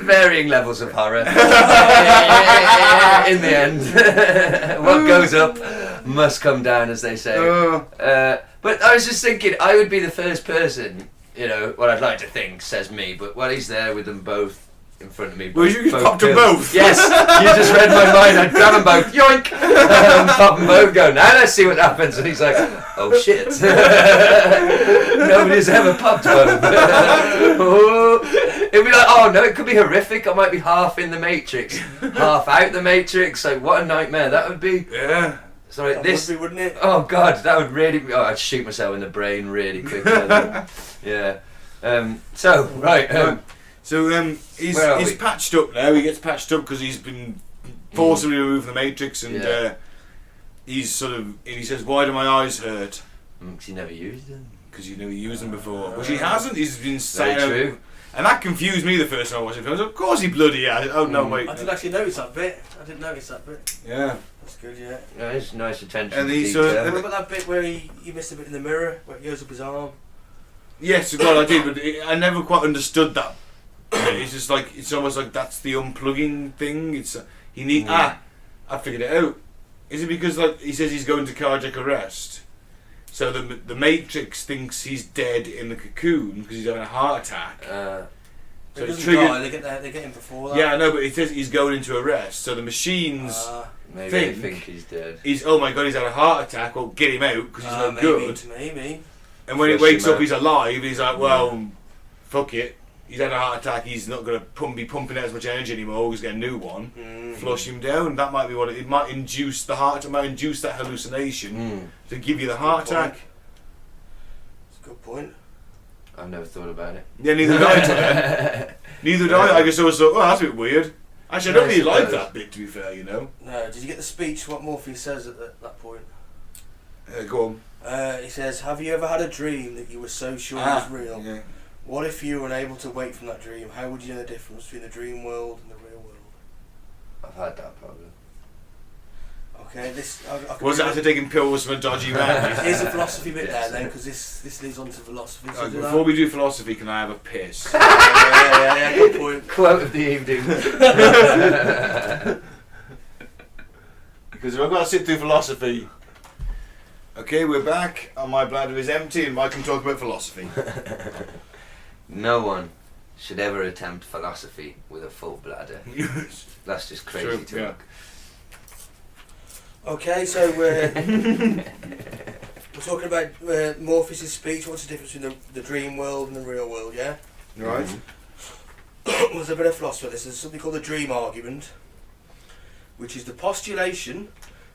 varying levels of horror. In the end, what goes up must come down, as they say. But I was just thinking, I would be the first person, you know, what I'd like to think, says me, but while he's there with them both in front of me. Well, you just both popped them pills. both. Yes, you just read my mind. I'd grab them both, yoink, pop them both, go, now let's see what happens. And he's like, oh shit. Nobody's ever popped both. It'd be like, oh no, it could be horrific. I might be half in the Matrix, half out the Matrix. Like, what a nightmare that would be. Yeah. Sorry, that this... would be, wouldn't it? Oh god, that would really... Oh, I'd shoot myself in the brain really quickly. I think. Yeah. So right. He's Where are we? patched up now. He gets patched up because he's been forcibly removed from the Matrix, and he's he says, "Why do my eyes hurt?" Because he never used them. Because you never used them before. Which he hasn't. He's been Very saying. true. And that confused me the first time I watched the film. Of course he bloody has. Oh no, wait. I didn't actually notice that bit. Yeah. That's good, yeah. Yeah, it's nice attention. And to he's, detail. Remember that bit where he missed a bit in the mirror, where he goes up his arm? Yes, well, I did, but I never quite understood that. It's just like, it's almost like that's the unplugging thing. It's I figured it out. Is it because like he says he's going to cardiac arrest, so the Matrix thinks he's dead in the cocoon because he's having a heart attack. So it doesn't triggered. die, they get him before that. Yeah, I know, but it says he's going into arrest, so the machines Maybe they think he's dead. he's oh my god, he's had a heart attack. Well, get him out because he's not good. Maybe. And when he Flush wakes him up, out. he's alive. He's like, well, fuck it. He's had a heart attack. He's not going to be pumping out as much energy anymore. He's get a new one. Flush him down. That might be what it might induce the heart. It might induce that hallucination to give you the heart attack. That's a good point. I've never thought about it. Yeah, neither did I. Till then. Neither did I. I just always thought, well, that's a bit weird. Actually, I don't really like that bit. To be fair, you know. No, did you get the speech? What Morpheus says at that point? Go on. He says, "Have you ever had a dream that you were so sure it was real? Yeah. What if you were unable to wake from that dream? How would you know the difference between the dream world and the real world?" I've had that problem. Okay, this. I Was it after taking pills from a dodgy man? Here's a philosophy bit there then, because this leads on to philosophy. So do Before we do philosophy, can I have a piss? yeah, good point. Quote of the evening. Because if I've got to sit through philosophy. Okay, we're back. My bladder is empty, and Mike can talk about philosophy. No one should ever attempt philosophy with a full bladder. That's just crazy True, talk. Okay, so we're talking about Morpheus' speech. What's the difference between the dream world and the real world, yeah? Right. There's a bit of philosophy. There's something called the dream argument, which is the postulation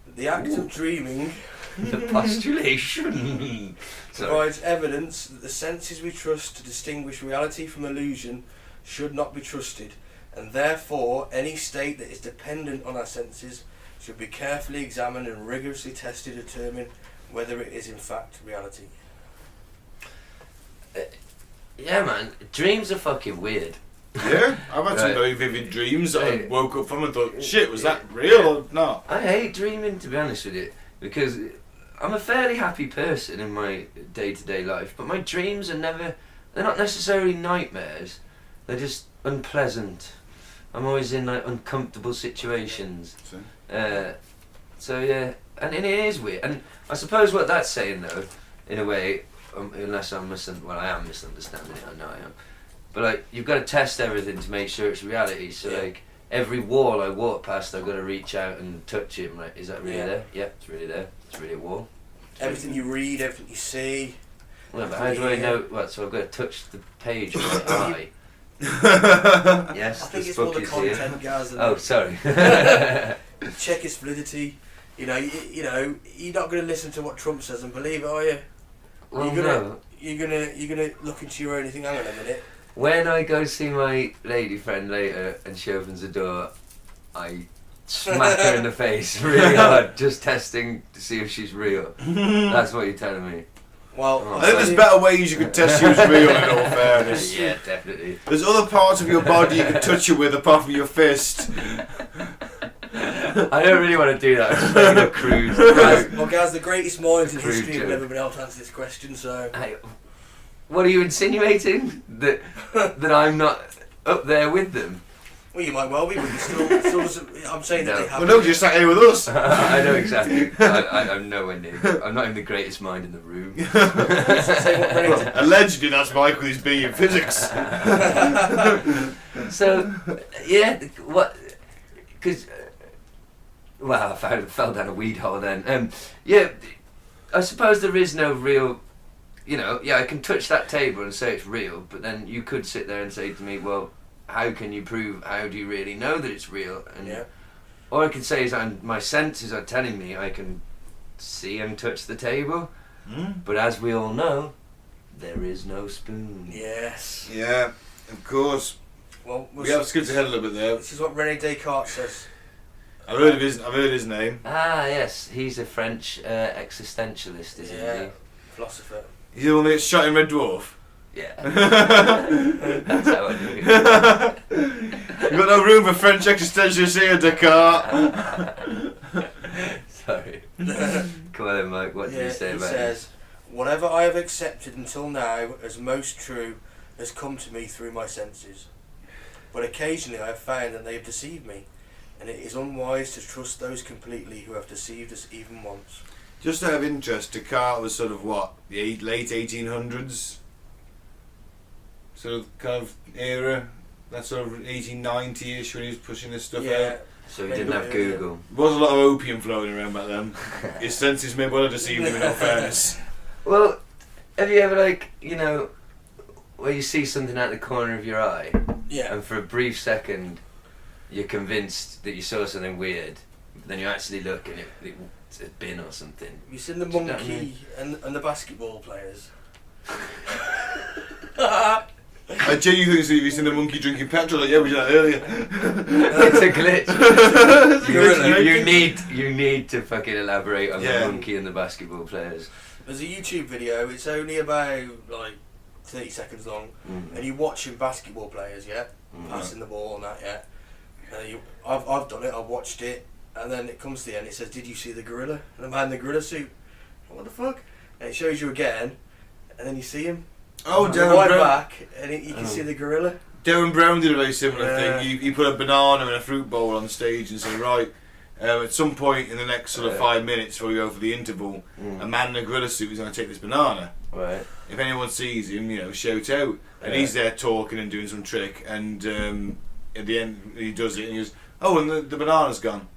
that the act of dreaming The postulation. provides evidence that the senses we trust to distinguish reality from illusion should not be trusted, and therefore any state that is dependent on our senses should be carefully examined and rigorously tested to determine whether it is in fact reality. Yeah, man. Dreams are fucking weird. Yeah, I've had some Right. very vivid dreams that I Right. woke up from and thought, shit, was that real or not? I hate dreaming, to be honest with you, because I'm a fairly happy person in my day-to-day life, but my dreams are they're not necessarily nightmares, they're just unpleasant. I'm always in like uncomfortable situations. So yeah, and it is weird. And I suppose what that's saying though, in a way, unless I am misunderstanding it, I know I am. But like, you've got to test everything to make sure it's reality. So like, every wall I walk past, I've got to reach out and touch it. I'm like, is that really there? Yeah, it's really there. It's really a wall. Everything you read, everything you see. Well, but how do I know? What? So I've got to touch the page with my eye. Yes, I think this it's more book the is here. content, Gaz. Oh, sorry. Check its validity. You know, you're not going to listen to what Trump says and believe it, are you? Well, You're gonna look into your own. Think, hang on a minute. When I go see my lady friend later and she opens the door, I smack her in the face really hard, just testing to see if she's real. That's what you're telling me. Well, Oh. I think there's better ways you could test who's real in all fairness. Yeah, definitely. There's other parts of your body you can touch it with apart from your fist. I don't really want to do that. I'm just making a crude. Well, Gaz, the greatest minds in Crude history have joke. never been able to answer this question. So, Hey, what are you insinuating? That I'm not up there with them? well, you might well be, but you still I'm saying that No. they have. Well, no, you sat here with us. I know exactly. I'm nowhere near. I'm not even the greatest mind in the room. Say what grade. Allegedly, that's Mike with his B in physics. So, yeah, what? Because, well, I fell down a weed hole then. Yeah, I suppose there is no real. You know, yeah, I can touch that table and say it's real, but then you could sit there and say to me, well, how can you prove? How do you really know that it's real? And Yeah. all I can say is my senses are telling me I can see and touch the table. But as we all know, there is no spoon. Yes. Yeah, of course. Well, We have skipped ahead a little bit there. this is what René Descartes says. I've heard his name. Ah, yes, he's a French existentialist, isn't Yeah. Philosopher. He's the one that gets shot in Red Dwarf. he? Yeah. That's how I knew it. You've got no room for French existentialists here, Descartes. Sorry. Come on then, Mike, what did he say about He says, whatever I have accepted until now as most true has come to me through my senses. But occasionally I have found that they have deceived me, and it is unwise to trust those completely who have deceived us even once. Just out of interest, Descartes was sort of what, the late 1800s? Sort of kind of era? That sort of 1890-ish when he was pushing this stuff out? So he didn't have Google. There was a lot of opium floating around back then. His senses may well have deceived him in all fairness. Well, have you ever, like, you know, where you see something out the corner of your eye, Yeah. and for a brief second you're convinced that you saw something weird, but then you actually look and it's a bin or something. Have you seen the Do you know what I monkey and the basketball players? I genuinely think you've seen the monkey drinking petrol. Like, yeah, we did that earlier. It's a glitch. glitch. You need to fucking elaborate on Yeah. the monkey and the basketball players. There's a YouTube video, it's only about like 30 seconds long, and you watching basketball players, yeah? Passing the ball and that, yeah? I've done it, I've watched it, and then it comes to the end, it says, did you see the gorilla? And the man in the gorilla suit. What the fuck? And it shows you again, and then you see him. Oh, And Darren right Brown. back, and you can see the gorilla. Darren Brown did a very similar Yeah. thing. He put a banana in a fruit bowl on stage and said, right, at some point in the next sort of 5 minutes before we go for the interval, a man in a gorilla suit is going to take this banana. Right. If anyone sees him, you know, shout out. And he's there talking and doing some trick, and at the end he does it and he goes, oh, and the banana's gone.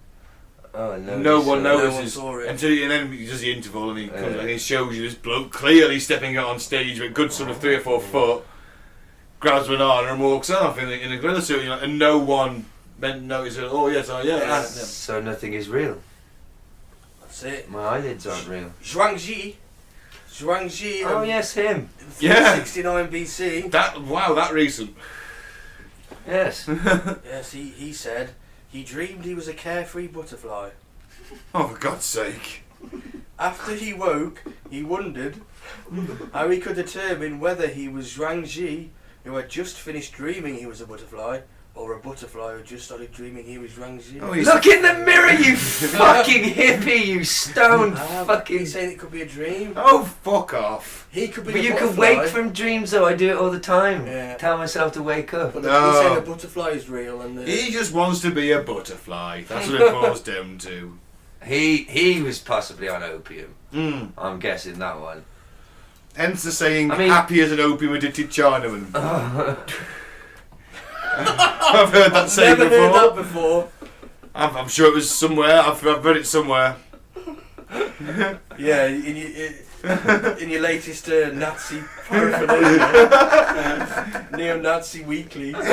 Oh, No one notices saw it. until and then he does the interval and he comes back and he shows you this bloke clearly stepping out on stage with a good sort of 3 or 4 foot, grabs a banana and walks off in a gorilla suit, and no one notices. Oh yes, oh yeah. So nothing is real. That's it. My eyelids aren't real. Zhuangzi. Oh yes, him. Yeah. 369 BC. That recent. Yes. Yes, he said he dreamed he was a carefree butterfly. Oh, for God's sake. After he woke, he wondered how he could determine whether he was Zhuangzi, who had just finished dreaming he was a butterfly, or a butterfly who just started dreaming he was Zhuangzi. Oh, Look in the mirror, you fucking hippie, you stoned fucking. He's saying it could be a dream. Oh, fuck off. He could be But a you can butterfly. wake from dreams though, I do it all the time. Yeah. Tell myself to wake up. But No. he's saying the butterfly is real and He just wants to be a butterfly. That's what it boils down to. He was possibly on opium. Mm. I'm guessing that one. Hence the saying, I mean- happy as an opium-addicted Chinaman. I've heard that saying never before. heard that before. I'm sure it was somewhere. I've read it somewhere. Yeah, in your latest Nazi paraphernalia, neo-Nazi weekly. Mike,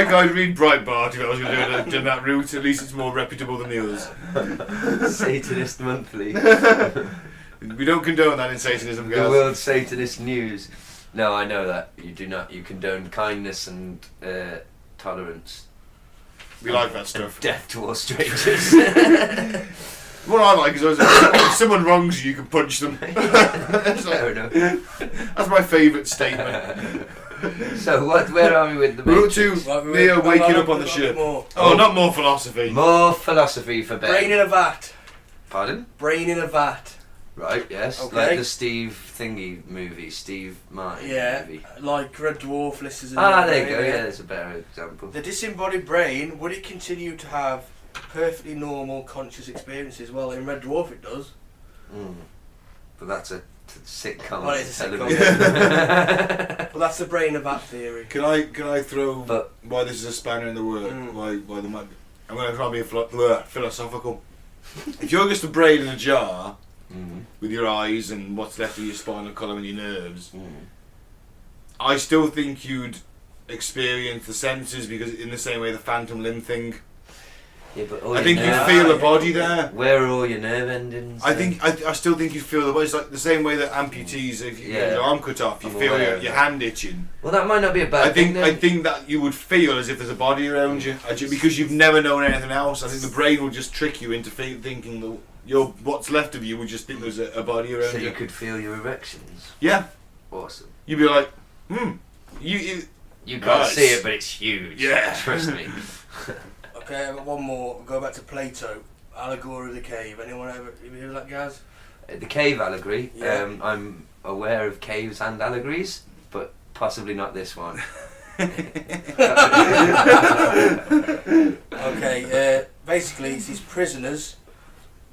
I'd read Breitbart if I was going to do that route. At least it's more reputable than the others. Satanist Monthly. We don't condone that in Satanism, The guys. World Satanist News. No, I know that. You do not. You condone kindness and tolerance. We like that And stuff. death to all strangers. What I like is if someone wrongs you, you can punch them. That's, Fair like, enough. that's my favourite statement. So where are we with the We're up to Matrix? Right, Neo waking up on the ship. More. Oh, not more philosophy. More philosophy for Ben. Brain in a vat. Pardon? Brain in a vat. Right, yes. Okay. Like the Steve Thingy movie, Steve Martin Yeah, movie. like Red Dwarf lists as a Ah, there you go. brain, Yeah, that's a better example. The disembodied brain, would it continue to have perfectly normal conscious experiences? Well, in Red Dwarf it does. Mm. But that's a sitcom. Well, it's a sitcom. television. Well, that's the brain of that theory. Can I throw But- why this is a spanner in the work? Mm. Why there might be, I'm going to try and be philosophical. If you're just a brain in a jar Mm. with your eyes and what's left of your spinal column and your nerves, Mm. I still think you'd experience the senses because in the same way the phantom limb thing. Yeah, but all I your think you nerve- feel the body there. Where are all your nerve endings? I think I still think you feel the body. It's like the same way that amputees, if you get your arm cut off, you I'm feel aware your, of your that. hand itching. Well, that might not be a bad thing. I think that you would feel as if there's a body around you, because you've never known anything else. I think the brain will just trick you into thinking that what's left of you would just think there's a body around So you. you could feel your erections. Yeah, Awesome. you'd be like, you You can't Nice. see it, but it's huge. Yeah. Trust me. Okay, I've got one more. Go back to Plato. Allegory of the cave. Anyone ever you hear of that, Gaz? The cave allegory. Yeah. I'm aware of caves and allegories, but possibly not this one. Okay, basically it's these prisoners.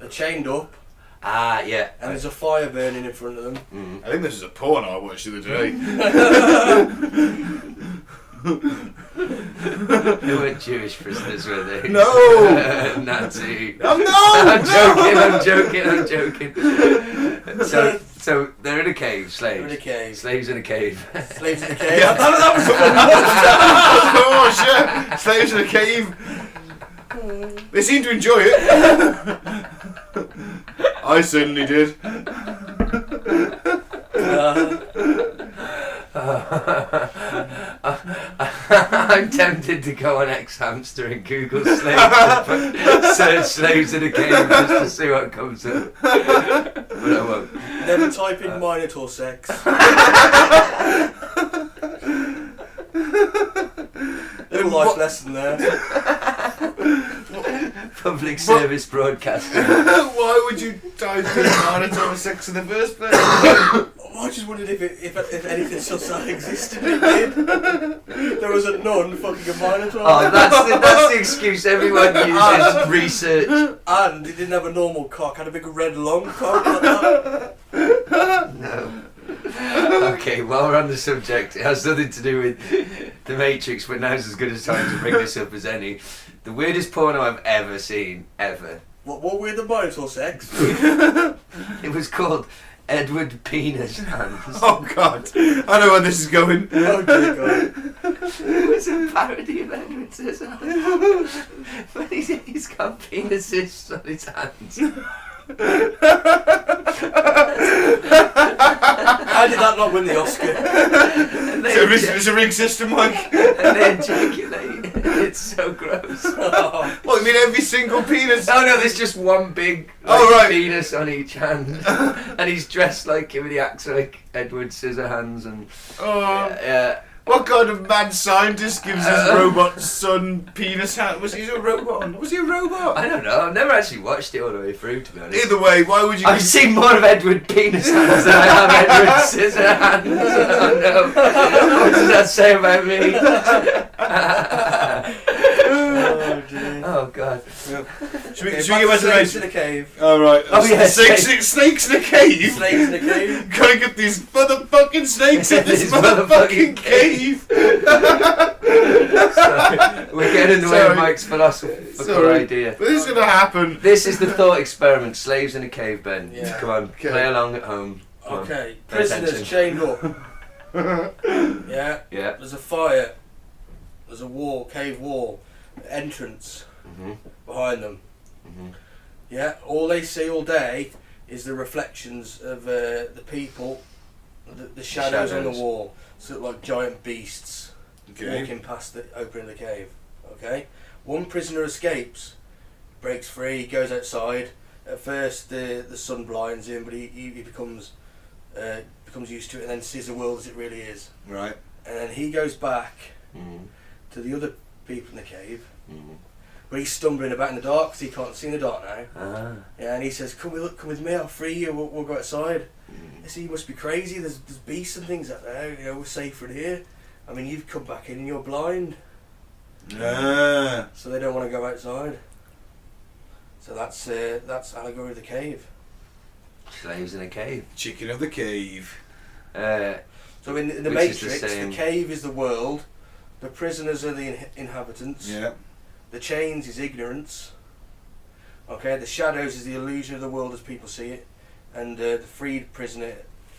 They're chained up, Ah, yeah. and there's a fire burning in front of them. Mm. I think this is a porn I watched the other day. They weren't Jewish prisoners, were they? No! Nazi. Oh no! I'm joking. So they're in a cave, slaves. They're in a cave. Slaves in a cave. Slaves in the cave. Yeah, that was oh shit! Slaves in a cave. They seem to enjoy it. I certainly did. I'm tempted to go on X-Hamster and Google slaves, search slaves in a cave just to see what comes up. But I won't. Never type in Minotaur sex. Little life lesson there. Public service broadcasting. Why would you type in Minotaur sex in the first place? I just wondered if anything such that existed. It did. There was a nun fucking a Minotaur. Oh, that's the excuse everyone uses. Research. And it didn't have a normal cock, had a big red long cock like that. No. Okay, while we're on the subject, it has nothing to do with The Matrix, but now's as good a time to bring this up as any. The weirdest porno I've ever seen, ever. What were the Minotaur sex? It was called Edward Penis Hands. Oh god, I know where this is going. Oh dear God. It was a parody of Edward Scissorhands. But he's got penises on his hands. How did that not win the Oscar? And they It's a ring system, Mike. and they ejaculate. It's so gross. What, you mean every single penis? Oh no, there's just one big right. penis on each hand. And he's dressed like him, and he acts like Edward Scissorhands and yeah. What kind of mad scientist gives his robot son penis hat? Was he a robot? Was he a robot? I don't know, I've never actually watched it all the way through, to be honest. Either way, why would you? I've seen more of Edward Penis Hands than I have Edward Scissorhands. Oh no. What does that say about me? Oh dear. Oh god. Should we Okay, get back back to to snakes in the a cave. All right. Oh, yeah, snakes in a cave. Snakes in a cave. Gotta get these motherfucking snakes in this These motherfucking cave. Sorry. We're getting in the way of Sorry. Mike's philosophical Sorry. idea. But this is gonna happen. This is the thought experiment. Slaves in a cave, Ben. Yeah. Come on, Okay. play along at home. Come on. Okay, Pay prisoners attention. chained up. Yeah, Yeah. there's a fire. There's a wall, cave wall, entrance Mhm. behind them. Mhm. Yeah, all they see all day is the reflections of the people, the shadows on the shadows. wall, sort of like giant beasts Okay. walking past the opening of the cave. Okay, one prisoner escapes, breaks free, goes outside. At first, the sun blinds him, but he becomes used to it and then sees the world as it really is. Right. And then he goes back Mhm. to the other people in the cave, Mhm. but he's stumbling about in the dark because he can't see in the dark now. Ah. Yeah, and he says, come with me, I'll free you, we'll go outside. Mhm. I say, you must be crazy, there's beasts and things out there, you know, we're safer in here. I mean, you've come back in and you're blind, Ah. so they don't want to go outside. So that's Allegory of the Cave. Slaves in a cave. Chicken of the cave. So in the Which is the Matrix, the same. cave is the world, the prisoners are the inhabitants, Yeah. the chains is ignorance, okay, the shadows is the illusion of the world as people see it, and the freed prisoner,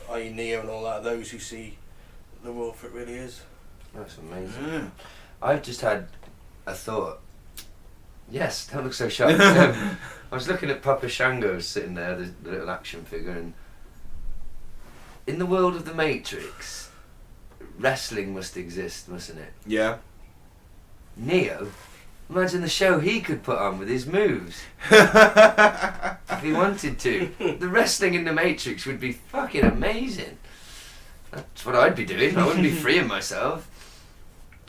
i.e. Neo and all that, are those who see the world for it really is. That's amazing. Mm. I've just had a thought. Yes, don't look so shocked. I was looking at Papa Shango sitting there, the little action figure, and in the world of the Matrix, wrestling must exist, mustn't it? Yeah. Neo, imagine the show he could put on with his moves. If he wanted to. The wrestling in the Matrix would be fucking amazing. That's what I'd be doing. I wouldn't be freeing myself.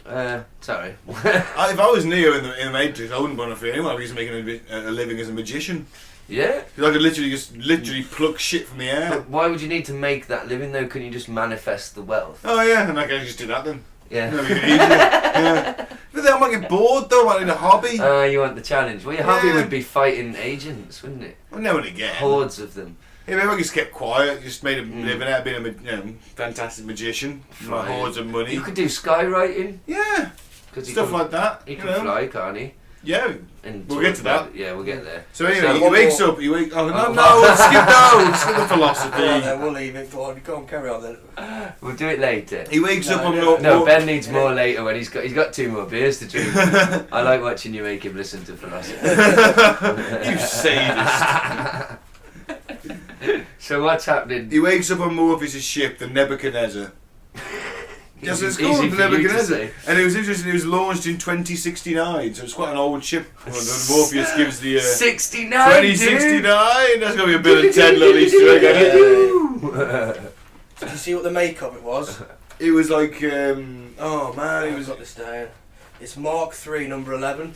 Sorry. If I was Neo in the Matrix, I wouldn't want to free anyone. I'd be just making a living as a magician. Yeah. Because I could literally pluck shit from the air. But why would you need to make that living though? Couldn't you just manifest the wealth? Oh yeah, and I can just do that then. Yeah. That'd be easier. Yeah. But then I might get bored though. I need a hobby. You want the challenge? Well, your hobby would be fighting agents, wouldn't it? Well, now and again. Hordes of them. Yeah, maybe I just kept quiet, just made a living out of being a fantastic magician, Right. hordes of money. You could do skywriting. Yeah, Cause stuff like that. He can fly, can't he? Yeah, And we'll get to that. Yeah, we'll get there. So anyway, So he wakes up. Oh no, skip the philosophy. Well, then we'll leave it. Go on, carry on then. We'll do it later. He wakes up on No, Ben needs more later when he's got 2 more beers to drink. I like watching you make him listen to philosophy. You sadist. So what's happening? He wakes up on Morpheus' ship, the Nebuchadnezzar. Yes, it's Easy called for the you to Nebuchadnezzar. say. And it was interesting, it was launched in 2069, so it's quite an old ship. When Morpheus gives the 69, 2069, that's going to be a bit of 10 little Easter egg, ain't it? Did you see what the make of it was? It was like, oh man, it I've was... got this down. It's Mark 3, number 11,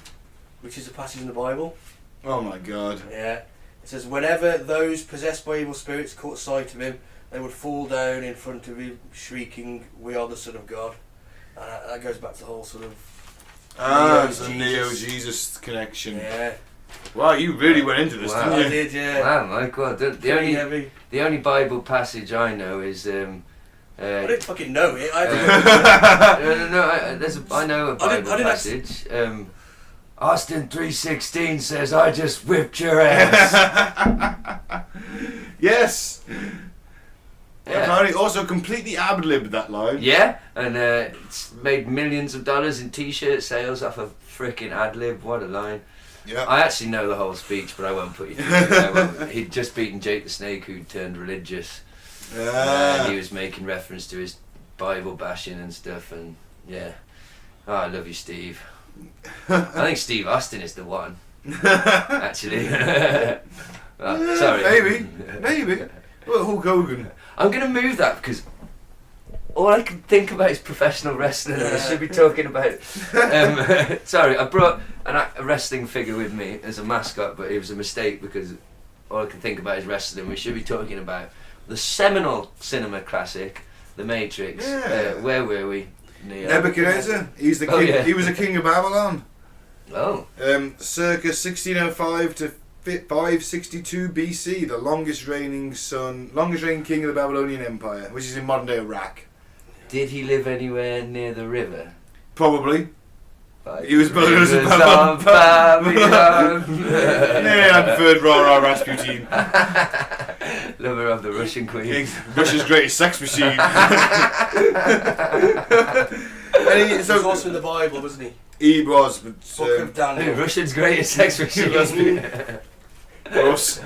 which is a passage in the Bible. Oh my god. Yeah. It says, whenever those possessed by evil spirits caught sight of him, they would fall down in front of him, shrieking, "We are the Son of God." And that goes back to the whole sort of So Neo-Jesus connection. Yeah. Wow, you really went into this, Wow. didn't you? I did, yeah. Wow, my God. The only Bible passage I know is I didn't fucking know it. I I know a Bible I didn't passage. Austin 3:16 says, "I just whipped your ass." Yes. Yeah. Apparently, also completely ad-libbed that line. Yeah, and it's made millions of dollars in T-shirt sales off a freaking ad-lib. What a line. Yeah. I actually know the whole speech, but I won't put you through it. He'd just beaten Jake the Snake, who turned religious. And he was making reference to his Bible bashing and stuff, and yeah. Oh, I love you, Steve. I think Steve Austin is the one, actually. Sorry. Maybe. Well, Hulk Hogan. I'm going to move that because all I can think about is professional wrestling, and I should be talking about... sorry, I brought a wrestling figure with me as a mascot, but it was a mistake because all I can think about is wrestling. We should be talking about the seminal cinema classic, The Matrix. Yeah. Where were we? Neo. Nebuchadnezzar. He's the king. Oh, yeah. He was a king of Babylon. Oh. Circa 1605 to 562 BC, the longest reigning king of the Babylonian Empire, which is in modern day Iraq. Did he live anywhere near the river? Probably. Like He was born as a rivers of Babylon. Yeah, I preferred Rara Rasputin. Lover of the Russian queen. Russia's greatest sex machine. And He was also in the Bible, wasn't he? he was, but Book of Daniel. Russia's greatest sex machine. gross.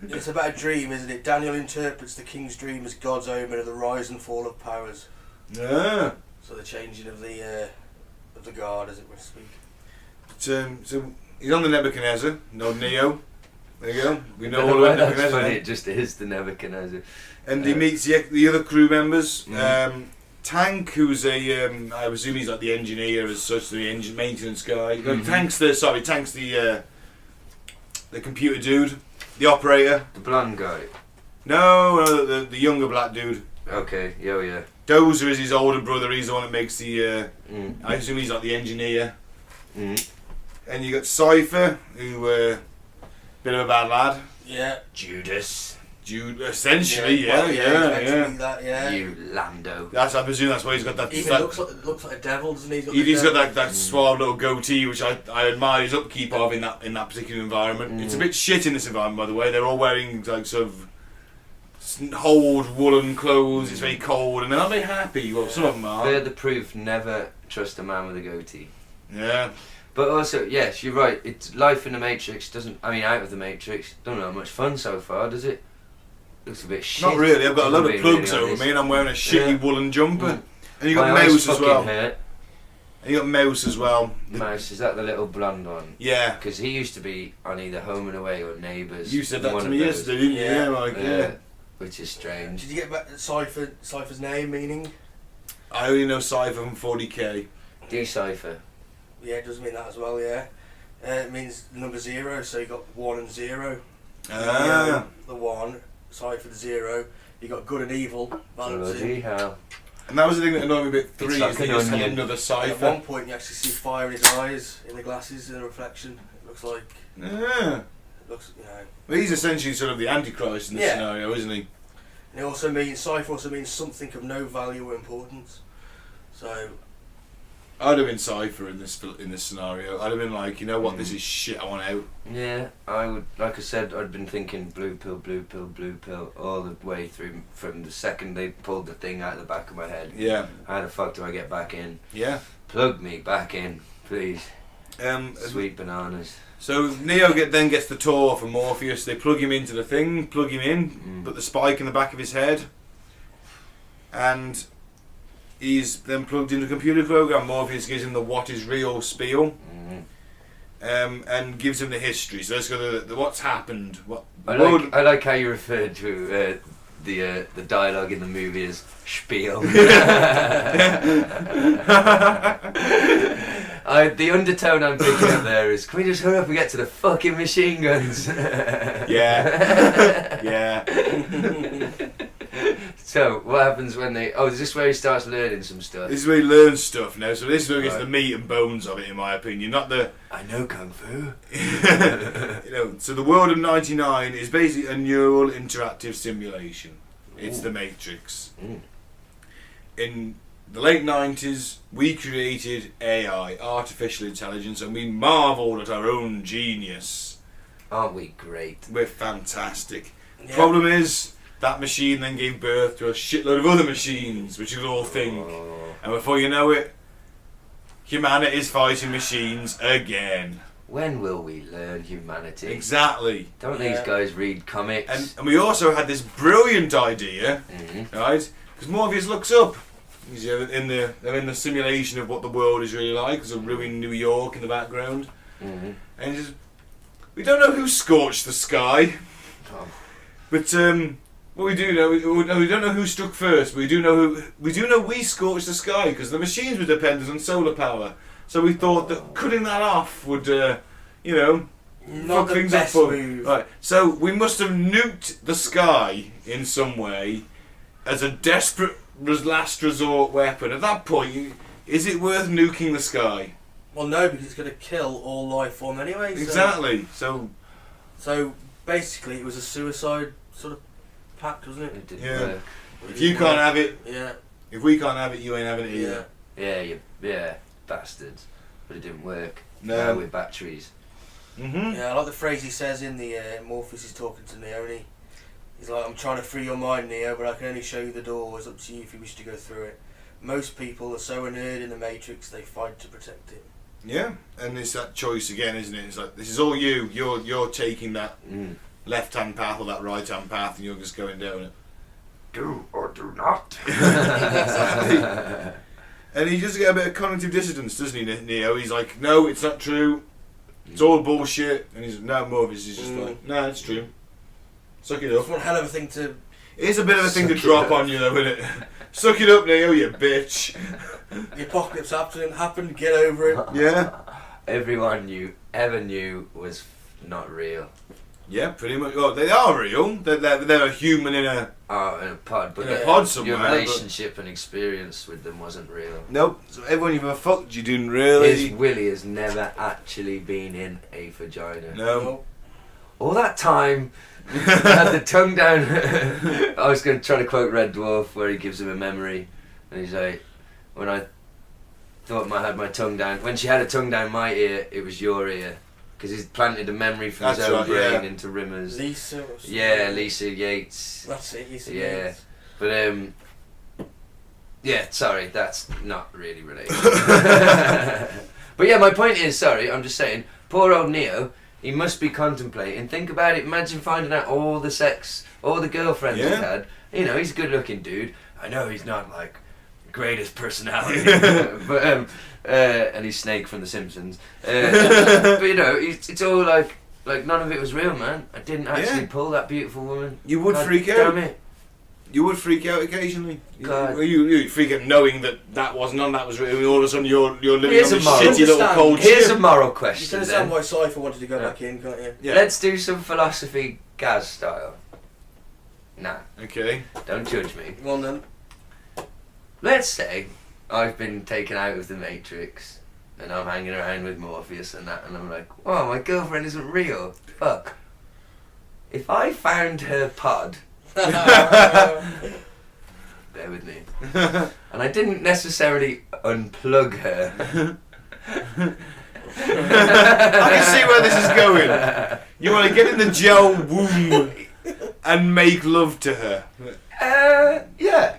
It's about a dream, isn't it? Daniel interprets the king's dream as God's omen of the rise and fall of powers. Yeah. So the changing of the guard, as it were to speak. But, so he's on the Nebuchadnezzar, no Neo. There you go. We know I all don't know why about that's Nebuchadnezzar. funny, it just is the Nebuchadnezzar. And he meets the other crew members. Mm. Tank, who's I presume he's like the engineer as such, the engine maintenance guy. Mm-hmm. Tank's the computer dude, the operator. The blonde guy. No, the younger black dude. Okay, yeah. Dozer is his older brother. He's the one that makes the. Mm. I assume he's like the engineer. Mm. And you got Cypher, who bit of a bad lad. Yeah. Judas. Jude, essentially, Well, yeah. That, yeah. You Lando. I presume that's why he's got that. Even that looks like a devil, doesn't he? he's got that suave little goatee, which I admire his upkeep of in that particular environment. Mm. It's a bit shit in this environment, by the way. They're all wearing like sort of old woolen clothes. It's very cold, and they're not very happy. Well, some of them are. Further proof: never trust a man with a goatee. Yeah. But also, yes, you're right. It's life in the Matrix doesn't. I mean, out of the Matrix, don't know how much fun so far, does it? Looks a bit shit. Not really. I've got a load of plugs really over me, and I'm wearing a shitty woolen jumper. And you got My eyes Mouse as well. fucking hurt. And you got Mouse as well. Mouse, is that the little blonde one? Yeah. Because he used to be on either Home and Away or Neighbours. You said that one to of me those. yesterday, didn't you? Yeah, like, yeah. Which is strange. Did you get back Cypher's name, meaning? I only know Cypher from 40k. Decipher. Yeah, it does mean that as well, yeah. It means the number 0, so you got 1 and 0. Ah. The 1, Cypher the 0. You got good and evil, Bloody balancing. hell. And that was the thing that annoyed me a bit. 3 like is that an you just had onion. another At Cypher. one point, you actually see fire in his eyes, in the glasses, in the reflection. It looks like. Yeah. It looks, you know. Well, he's essentially sort of the Antichrist in this Yeah. scenario, isn't he? And it also means Cypher also means something of no value or importance. So I'd have been Cypher in this scenario. I'd have been like, you know what, this is shit. I want out. Yeah, I would. Like I said, I'd been thinking blue pill, blue pill, blue pill all the way through from the second they pulled the thing out of the back of my head. Yeah. How the fuck do I get back in? Yeah. Plug me back in, please. Sweet bananas. So Neo then gets the tour from Morpheus. They plug him into the thing, plug him in, put the spike in the back of his head, and he's then plugged into a computer program. Morpheus gives him the what is real spiel, and gives him the history. So let's go to the what's happened. I like how you referred to the dialogue in the movie as spiel. The undertone I'm picking up there is, can we just hurry up and get to the fucking machine guns? Yeah. Yeah. So, what happens when they... Oh, is this where he starts learning some stuff? This is where he learns stuff now. So this is where he gets Right. the meat and bones of it, in my opinion. Not the... I know Kung Fu. You know, so the world of 99 is basically a neural interactive simulation. It's the Matrix. In the late 90s, we created AI, artificial intelligence, and we marvelled at our own genius. Aren't we great? We're fantastic. yeah. Problem is, that machine then gave birth to a shitload of other machines, which you could all think. Oh. And before you know it, humanity is fighting machines again. When will we learn humanity? Exactly. Don't these guys read comics? And we also had this brilliant idea, right? Because Morpheus looks up. He's they're in the simulation of what the world is really like. There's a ruined New York in the background, and he says, "We don't know who scorched the sky, but what we do know, we don't know who struck first. But we do know we scorched the sky because the machines were dependent on solar power. So we thought that cutting that off would, Not fuck the things best up. move. Right. So we must have nuked the sky in some way as a desperate last resort weapon. At that point, is it worth nuking the sky? Well, no, because it's going to kill all life form anyway. Exactly. So basically, it was a suicide sort of pact, wasn't it? It didn't Yeah. work. if you can't have it, Yeah. if we can't have it, you ain't having it Yeah. either. Yeah, bastards. But it didn't work. No. With batteries. Yeah, I like the phrase he says in the Morpheus is talking to Neo, and he's like, I'm trying to free your mind, Neo, but I can only show you the door. It's up to you if you wish to go through it. Most people are so inured in the Matrix, they fight to protect it. Yeah, and it's that choice again, isn't it? It's like, this is all you. You're taking that left-hand path or that right-hand path, and you're just going down it. Do or do not. Exactly. And he does get a bit of cognitive dissonance, doesn't he, Neo? He's like, no, it's not true. It's all bullshit. And he's no, Morpheus is just like, no, it's true. Suck it It's up. one hell of a thing to... It is a bit of a thing to Suck it drop up. on you, though, isn't it? Suck it up, Neo, you bitch. The apocalypse happened, get over it. Yeah? Everyone you ever knew was not real. Yeah, pretty much. Well, they are real. They're a human in a... Oh, in a pod. But In a pod somewhere, your but- relationship and experience with them wasn't real. Nope. So everyone you've ever fucked, you didn't really... His Willie has never actually been in a vagina. No. All that time, I had the tongue down. I was going to try to quote Red Dwarf, where he gives him a memory, and he's like, when I thought I had my tongue down, when she had her tongue down my ear, it was your ear, because he's planted a memory from his That's own right, brain yeah. into Rimmer's. Lisa or something. Yeah, Lisa Yates. That's it, Lisa Yeah. Yates. But yeah, sorry, that's not really related. But yeah, my point is, sorry, I'm just saying, poor old Neo, he must be contemplating. Think about it. Imagine finding out all the sex, all the girlfriends he had. You know, he's a good-looking dude. I know he's not like greatest personality, but and he's Snake from The Simpsons. But you know, it's all like none of it was real, man. I didn't actually pull that beautiful woman. You would freak out. Damn it. You would freak out occasionally. God. You freak out knowing that was none of that was real. And all of a sudden you're living Here's on a this moral. shitty little cold Here's ship. a moral You question. can understand why Cypher wanted to go back in, can't you? Yeah. Let's do some philosophy Gaz style. Nah, Okay. don't judge me. Go on then. Let's say I've been taken out of the Matrix and I'm hanging around with Morpheus and that, and I'm like, oh, my girlfriend isn't real. Fuck. If I found her pod, bear with me, and I didn't necessarily unplug her. I can see where this is going. You want to get in the gel womb and make love to her. Yeah.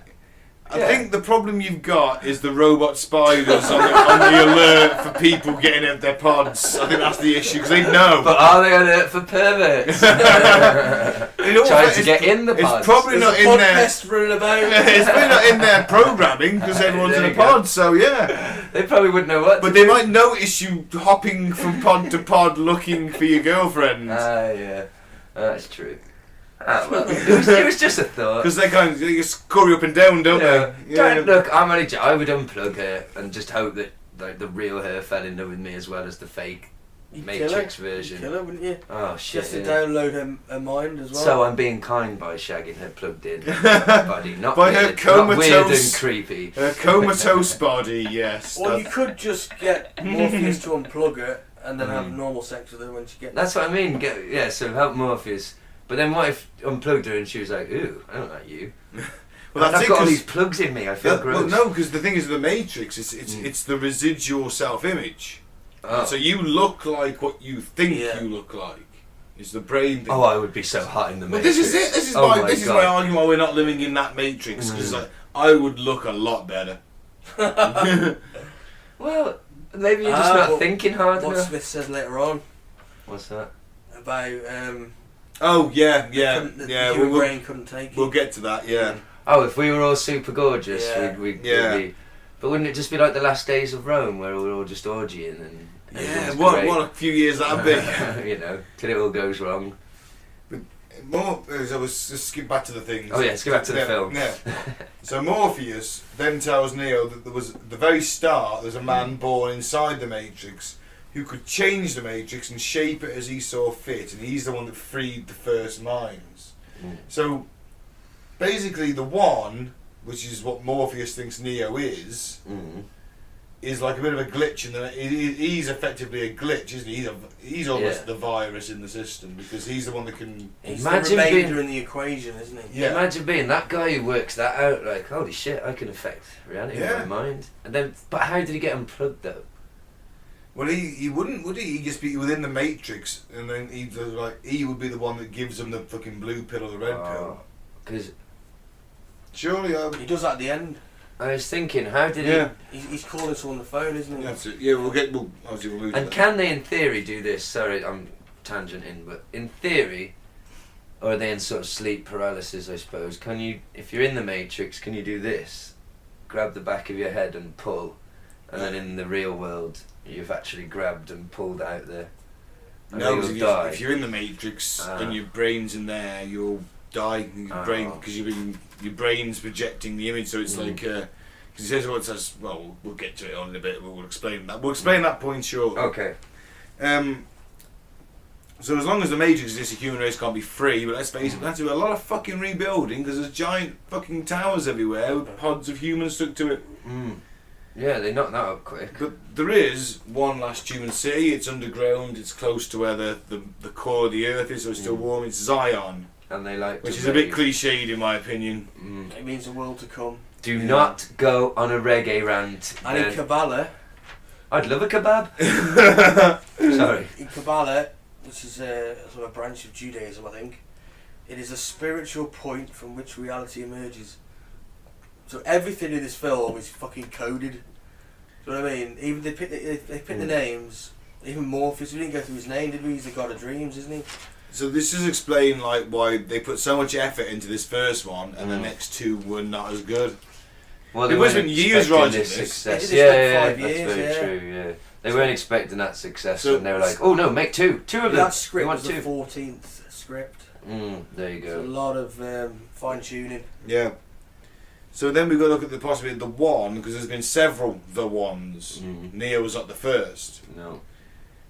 I think the problem you've got is the robot spiders on the alert for people getting out their pods. I think that's the issue, because they know. But are they alert for perverts? Trying to get in the pods. It's probably not in there. Podcast running about. It's probably not in their programming, because everyone's There in a you go. pod, so yeah. They probably wouldn't know what But to they do. might notice you hopping from pod to pod looking for your girlfriend. Yeah. That's true. Well, it was just a thought. Because they they scurry up and down, don't Yeah. they? Don't look. I would unplug her and just hope that like the real her fell in love with me as well as the fake You'd Matrix kill her. version. Kill her, wouldn't you? Oh shit! Just to yeah. download her mind as well. So I'm being kind by shagging her plugged in body, not By her weird, not weird and comatose- creepy. A comatose body, yes. Or you could just get Morpheus to unplug her and then have normal sex with her when she gets. That's what I mean. So help Morpheus. But then what if unplugged her and she was like, ooh, I don't like you. Well, that's I've it, got all 'cause these plugs in me. I feel gross. Well, no, because the thing is, the Matrix, it's the residual self-image. Oh. So you look like what you think Yeah. you look like. It's the brain thing. Oh, I would be so hot in the Well, Matrix. this is it. This is Oh my my this is God. my argument why we're not living in that Matrix, because I would look a lot better. Well, maybe you're just not thinking hard What enough. Smith says later on What's that? about Oh yeah, the human brain couldn't take it. we'll get to that. Yeah. Oh, if we were all super gorgeous, Yeah. we'd Yeah. be... But wouldn't it just be like the last days of Rome, where we're all just orgying and... Yeah. everything's What great? a few years that'd be. You know, till it all goes wrong. More. So let's just skip back to the things. Oh yeah, let's go back to the film. Yeah. So Morpheus then tells Neo that there was at the very start there's a man born inside the Matrix who could change the Matrix and shape it as he saw fit, and he's the one that freed the first minds. So basically, the one, which is what Morpheus thinks Neo is like a bit of a glitch, and he's effectively a glitch, isn't he? He's almost the virus in the system, because he's the one that can. He's Imagine the remainder being- in the equation, isn't he? Yeah. Imagine being that guy who works that out, like, holy shit, I can affect reality with my mind. And then, but how did he get unplugged though? Well, he wouldn't, would he? He'd just be within the Matrix, and then he would be the one that gives him the fucking blue pill or the red pill. Because Surely, He does that at the end. I was thinking, how did He's calling someone on the phone, isn't he? That's it. Yeah, we'll obviously we'll move he... to And that. can they, in theory, do this? Sorry, I'm tangenting, but in theory, or are they in sort of sleep paralysis, I suppose? Can you, if you're in the Matrix, can you do this? Grab the back of your head and pull, and then in the real world, you've actually grabbed and pulled out there. And No, you'll because die. if you're in the Matrix and your brain's in there, you'll die. Your brain, because your brain's projecting the image, so it's like. Because he says what it says. Well, we'll get to it on in a bit. But we'll explain that. We'll explain that point shortly. Okay. So as long as the Matrix exists, the human race can't be free. But let's face it, we have to do a lot of fucking rebuilding, because there's giant fucking towers everywhere with pods of humans stuck to it. Yeah, they knocked that up quick. But there is one last human city. It's underground. It's close to where the core of the Earth is, so it's still warm. It's Zion, And they like which to is a bit rave. cliched in my opinion. It means a world to come. Do not go on a reggae rant. And in then. Kabbalah, I'd love a kebab. Sorry. in Kabbalah, which is sort of a branch of Judaism, I think, it is a spiritual point from which reality emerges. So everything in this film is fucking coded. Do you know what I mean? Even they pick the names. Even Morpheus, we didn't go through his name, did we? He's the god of dreams, isn't he? So this is explain like why they put so much effort into this first one, and the next two were not as good. Well, it must have been years writing this. Success. They did this Yeah, for 5 years, that's very yeah. true. Yeah, they weren't expecting that success, So- and they were like, "Oh no, make two of them." That We script want was the two. 14th script. There you So a go. lot of fine tuning. Yeah. So then we've got to look at the possibility of the one, because there's been several the ones. Neo was not the first. No,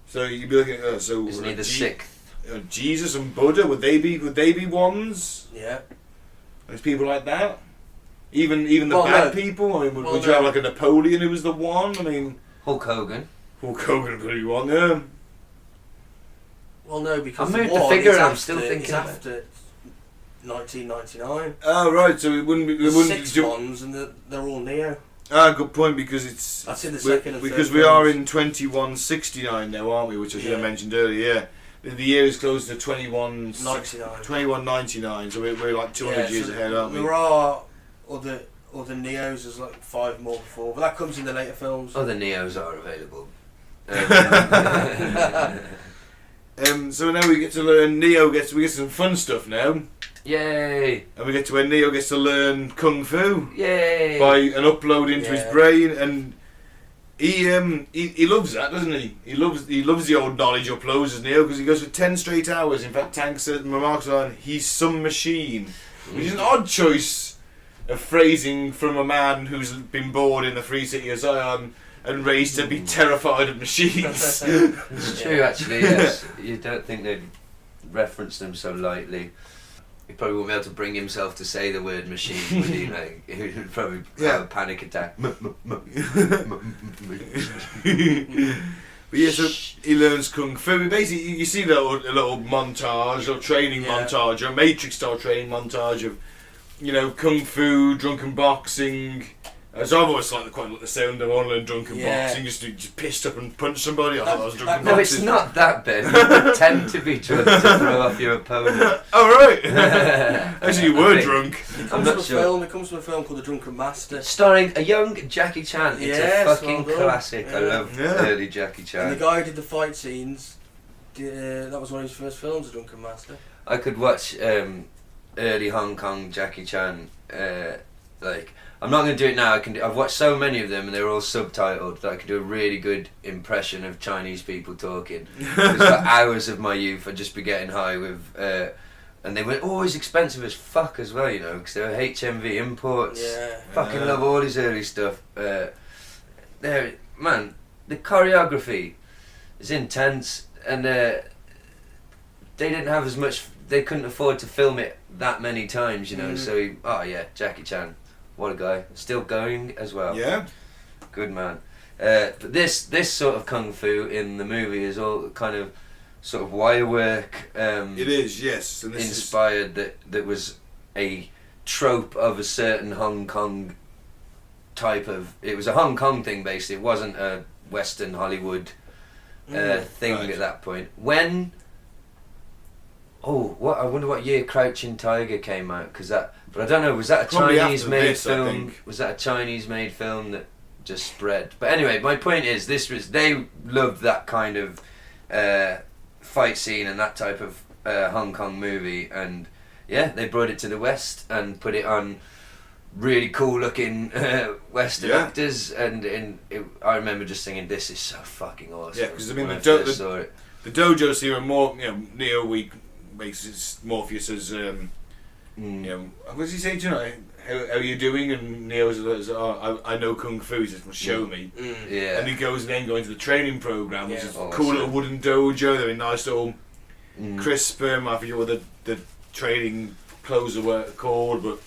So you'd be looking at so isn't he the sixth? Jesus and Buddha, would they be ones? Yeah. There's people like that. Even the Well, bad no. people. I mean, Well, would you no. have like a Napoleon who was the one? I mean, Hulk Hogan. Hulk Hogan would be one. Yeah. Well, no, because I moved the the one figure is and I'm after, still thinking it's about after 1999. Oh right, so it wouldn't be. It There's wouldn't 6 ones and they're all Neo. good point, because it's That's in the we're- second and because third we are films. in 2169 now, aren't we? Which I should have Yeah. mentioned earlier. Yeah, the year is close to 99. 2199, so we're like 200 years so ahead, aren't we? There are other Neos, there's like 5 more before, but that comes in the later films. Other Neos are available. So now we get to learn. We get some fun stuff now, Yay! and we get to where Neo gets to learn kung fu Yay! by an upload into his Yeah. brain, and he loves that, doesn't he? He loves the old knowledge uploads as Neo, because he goes for 10 straight hours. In fact, Tank said remarks on he's some machine, which is an odd choice of phrasing from a man who's been born in the free city of Zion and raised to be terrified of machines. It's true, actually. Yes, you don't think they'd reference them so lightly. He probably wouldn't be able to bring himself to say the word machine, would he? Like, he would probably have a panic attack. But yeah, so he learns kung fu. Basically, you see a little montage, or training montage, or Matrix-style training montage of, kung fu, drunken boxing. So I've always quite like the sound of one learn drunken boxing, just pissed up and punch somebody. I thought that was drunken No, boxing. it's not that bad. You pretend to be drunk to throw off your opponent. Oh right. Actually, you were drunk. It I'm comes not from sure. It comes from a film called The Drunken Master. Starring a young Jackie Chan. It's Yes, a fucking well done. classic. I Yeah. love early Jackie And the Chan. guy who did the fight scenes, that was one of his first films, The Drunken Master. I could watch early Hong Kong Jackie Chan. I'm not going to do it now. I've watched so many of them, and they're all subtitled that I could do a really good impression of Chinese people talking. Because for hours of my youth, I'd just be getting high with, and they were always expensive as fuck as well, because they were HMV imports. Yeah. Fucking love all his early stuff. Man, the choreography is intense, and they didn't have as much. They couldn't afford to film it that many times, So Jackie Chan. What a guy. Still going as well. Yeah. Good man. But this sort of kung fu in the movie is all kind of sort of wire work. It is, yes. And this inspired that was a trope of a certain Hong Kong type of. It was a Hong Kong thing basically. It wasn't a Western Hollywood thing right. at that point. When. Oh, I wonder what year Crouching Tiger came out, but I don't know, was that a Probably after Chinese-made this, I film? think. Was that a Chinese-made film that just spread? But anyway, my point is, they loved that kind of fight scene and that type of Hong Kong movie, and yeah, they brought it to the West and put it on really cool-looking Western actors, and I remember just thinking, this is so fucking awesome. Yeah, because I mean, when I first saw it. the dojos here are more, Neo Week makes it Morpheus as, what does he say tonight? How are you doing? And Neo's I know kung fu. He says, well, show me. Yeah. And he goes and then into the training program, which is Awesome. cool little wooden dojo. They're in nice little crisp. I forget what the training clothes are called, but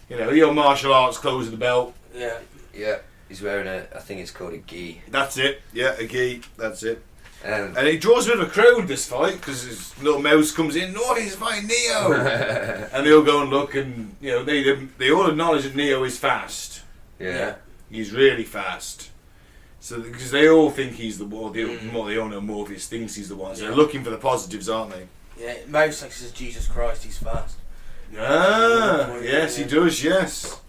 your martial arts clothes of the belt. Yeah. Yeah. He's wearing I think it's called a gi. That's it. Yeah, a gi. That's it. And he draws a bit of a crowd this fight because his little mouse comes in. Oh, he's fighting Neo, and they all go and look, and they all acknowledge that Neo is fast. yeah. He's really fast. So because they all think he's the one, they all know Morpheus thinks he's the one. So they're looking for the positives, aren't they? Yeah, Mouse actually says, Jesus Christ, he's fast. Ah, yes, he does. Yes.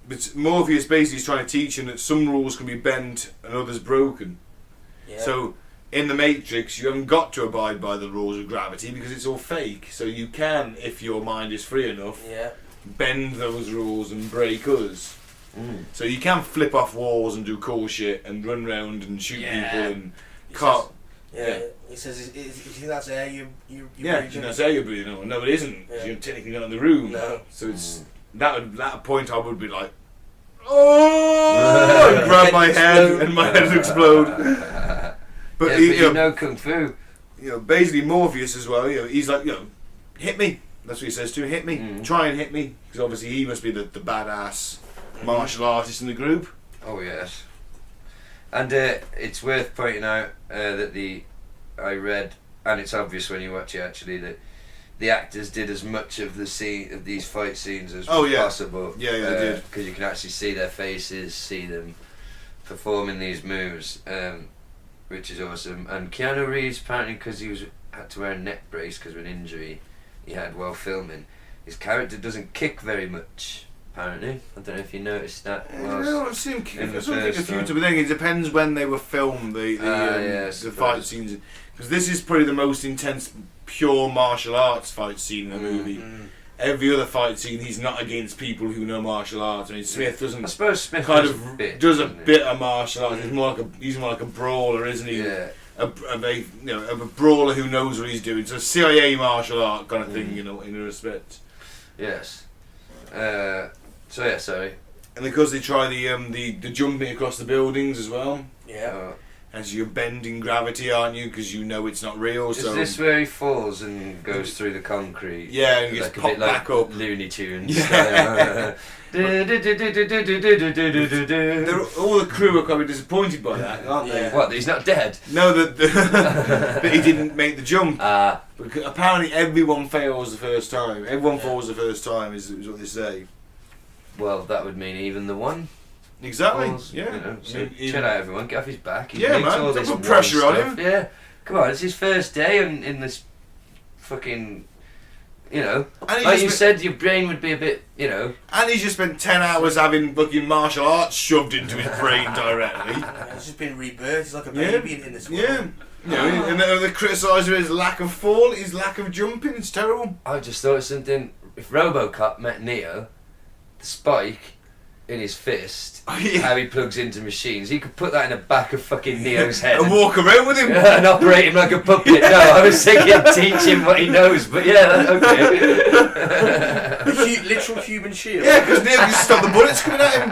But Morpheus basically is trying to teach him that some rules can be bent and others broken. Yeah. So in the Matrix, you haven't got to abide by the rules of gravity because it's all fake. So you can, if your mind is free enough, bend those rules and break others. So you can flip off walls and do cool shit and run around and shoot people and cut. He says, "You think that's air you're breathing? That's air you're breathing on." No, it isn't. You're technically not in the room. No. So it's that point I would be like, oh, and grab my head and my head would explode. But you know kung fu. Basically Morpheus as well. He's like, hit me. That's what he says to him. Hit me. Try and hit me, because obviously he must be the badass martial artist in the group. Oh yes. And it's worth pointing out that I read, and it's obvious when you watch it actually, that the actors did as much of these fight scenes as possible. Yeah, they did. Because you can actually see their faces, see them performing these moves, which is awesome. And Keanu Reeves, apparently, because he had to wear a neck brace because of an injury he had while filming, his character doesn't kick very much. Apparently, I don't know if you noticed that. I've seen him kick a few times. But then it depends when they were filmed, the fight scenes. Because this is probably the most intense, pure martial arts fight scene in the movie. Every other fight scene, he's not against people who know martial arts. I mean, Smith doesn't. I suppose Smith does a bit of martial arts. He's more like a brawler, isn't he? Yeah. A brawler who knows what he's doing. So CIA martial art kind of thing, in a respect. Yes. Sorry. And because they try the jumping across the buildings as well. Yeah. As you're bending gravity, aren't you? Because you know it's not real. Is this where he falls and goes through the concrete? Yeah, and gets popped back up. Looney Tunes. Yeah. All the crew are quite disappointed by that, aren't they? What? That he's not dead? No, that he didn't make the jump. Because apparently everyone fails the first time. Everyone falls the first time, is what they say. Well, that would mean even the one. Exactly. Falls, yeah. Chill out, everyone. Get off his back. He man. all this Don't put pressure on him. Yeah. Come on, it's his first day in this fucking. Like you said, your brain would be a bit, And he's just spent 10 hours having fucking martial arts shoved into his brain directly. He's just been rebirthed. He's like a baby in this world. Yeah. And they criticise his lack of fall, his lack of jumping. It's terrible. I just thought of something. If RoboCop met Neo, the spike in his fist, how he plugs into machines, he could put that in the back of fucking Neo's head and walk around with him and operate him like a puppet. No, I was thinking teach him what he knows, but okay. Literal human shield. Yeah, because Neo can stop the bullets coming at him.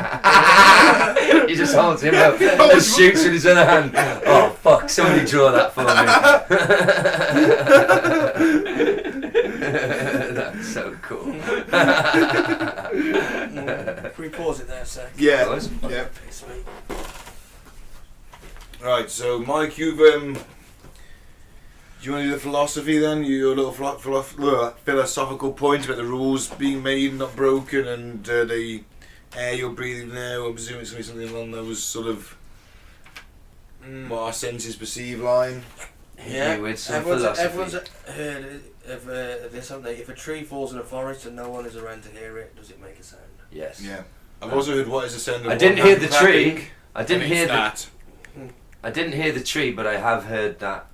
He just holds him up and shoots with his other hand. Oh fuck, somebody draw that for me. That's so cool. Can we pause it there a sec? Yeah. Right, so Mike, you've do you want to do the philosophy then? Your little philosophical point about the rules being made and not broken, and the air you're breathing now. I'm presuming it's going to be something along those sort of what our senses perceive line. Yeah, with some everyone's heard of this, haven't they? If a tree falls in a forest and no one is around to hear it, does it make a sound? Yes. Yeah. I've also heard what is the sound of I didn't hear the tree. I didn't hear the tree, but I have heard that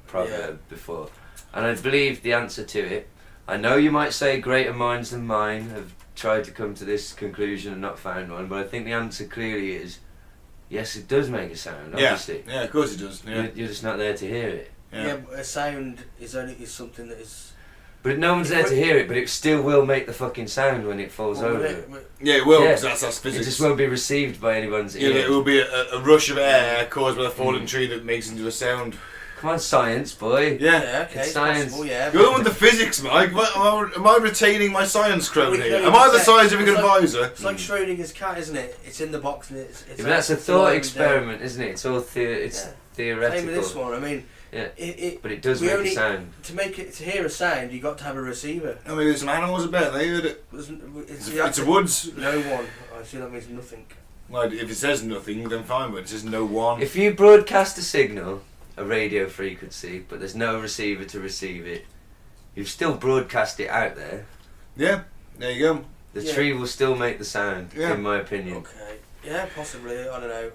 proverb before, and I believe the answer to it. I know you might say greater minds than mine have tried to come to this conclusion and not found one, but I think the answer clearly is yes, it does make a sound. Obviously. Yeah, of course it does. Yeah. You're just not there to hear it. Yeah, but a sound is something that is. But no one's there to hear it, but it still will make the fucking sound when it falls over. Yeah, it will, because that's physics. It just won't be received by anyone's ear. Yeah, it will be a rush of air caused by a falling tree that makes into a sound. Come on, science, boy. Yeah, okay, it's science. Possible, yeah. You're the one with the physics, Mike. Am I retaining my science crown here? Am I the scientific advisor? It's like Schrodinger's cat, isn't it? It's in the box and it's but that's a thought experiment, isn't it? It's all theoretical. Same with this one. I mean, but it does make a sound. To hear a sound, you got to have a receiver. I mean, there's some animals about. They heard it. It's a woods. No one. I assume that means nothing. Well, if it says nothing, then fine. But it says no one. If you broadcast a signal, a radio frequency, but there's no receiver to receive it, you've still broadcast it out there. Yeah. There you go. The Yeah. tree will still make the sound, Yeah. in my opinion. Okay. Yeah, possibly. I don't know.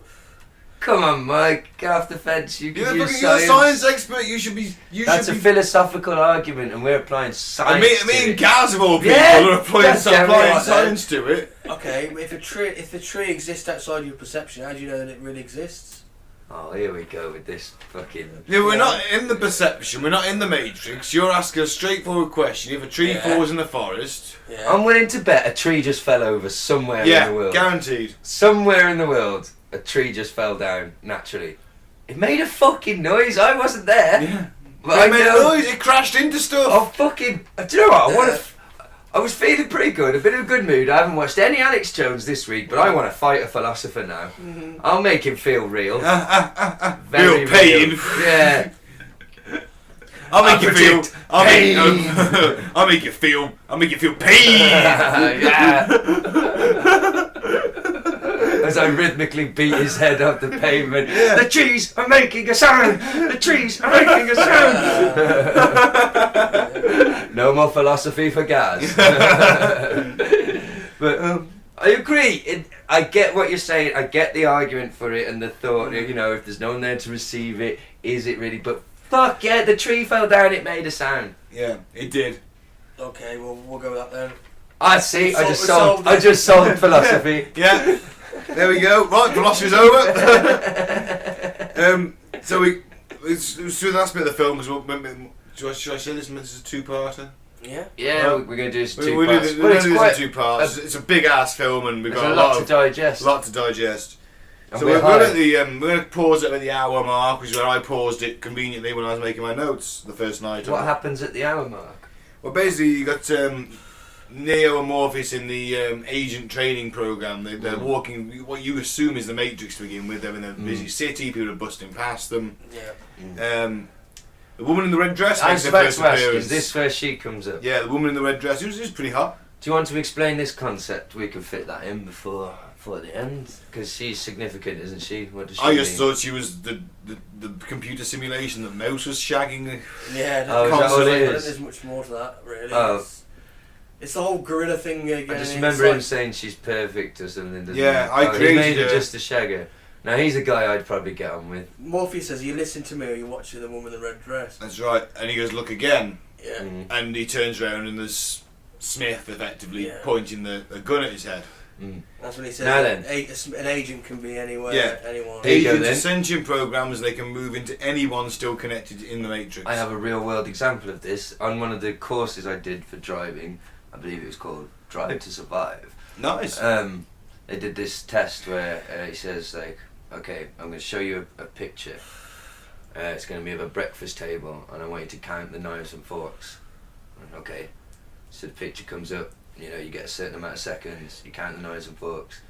Come on, Mike, get off the fence. You can You're use a science. science expert. You should be. That's a philosophical argument, and we're applying And science. me to and it. Gaz of all people Yeah, are applying that's definitely right, science to it. Okay, but if the tree exists outside your perception, how do you know that it really exists? Oh, here we go with this fucking. Yeah, we're not in the perception. We're not in the matrix. You're asking a straightforward question. If a tree falls in the forest, Yeah. I'm willing to bet a tree just fell over somewhere in the world. guaranteed. Somewhere in the world, a tree just fell down naturally. It made a fucking noise. I wasn't there. Yeah. But It I made a know. noise. It crashed into stuff. Oh fucking! Do you know what? I was feeling pretty good, a bit of a good mood. I haven't watched any Alex Jones this week, but I want to fight a philosopher now. Mhm. I'll make him feel real. Real pain. Yeah. I'll make you feel. predict I'll make, pain. I'll make you feel. I'll make you feel pain. Yeah. As I rhythmically beat his head up the pavement. The trees are making a sound. The trees are making a sound. No more philosophy for Gaz. But I agree. I get what you're saying. I get the argument for it and the thought. You know, if there's no one there to receive it, is it really? But fuck yeah, the tree fell down. It made a sound. Yeah, it did. Okay, well we'll go with that then. I see. We I just solved solved. I just solved philosophy. Yeah. There we go. Right, philosophy's over. So it's through the last bit of the film because should I say this is a two-parter? Yeah. Yeah, Well, we're going to do this We're two parts. doing But it's this quite in two parts. It's a big ass film, and we've there's got a lot to digest. lot to digest. And So we're we're high. at the we're going to pause it at the hour mark, which is where I paused it conveniently when I was making my notes the first night. What happens at the hour mark? Well, basically, you got Neo and Morpheus in the agent training program. They're walking what you assume is the Matrix to begin with. They're in a busy city. People are busting past them. Yeah. The woman in the red dress I makes was her about first to ask, appearance. is this where she comes up? Yeah, the woman in the red dress. It was pretty hot. Do you want to explain this concept? We can fit that in before the end. Because she's significant, isn't she? What does she I just mean? thought she was the computer simulation that Mouse was shagging. Yeah. Oh, is that constantly, what it I don't think is? there's much more to that really. Oh. It's the whole gorilla thing again. I just it's remember like- him saying she's perfect or something, doesn't Yeah, he? I He created made her her. just a shagger. Now he's a guy I'd probably get on with. Morpheus says, "You listen to me, or you watch the woman in the red dress." That's right. And he goes, look again. Yeah. Mm. And he turns around and there's Smith effectively Yeah. pointing the gun at his head. Mm. That's when he says Now then. an agent can be anywhere, Yeah. anyone. Here you go Agent then. ascension programs, they can move into anyone still connected in the Matrix. I have a real world example of this. On one of the courses I did for driving, I believe it was called Drive to Survive. Nice. They did this test where he says like, okay, I'm going to show you a picture. It's going to be of a breakfast table, and I want you to count the knives and forks. And, okay, so the picture comes up. You know, you get a certain amount of seconds. You count the knives and forks,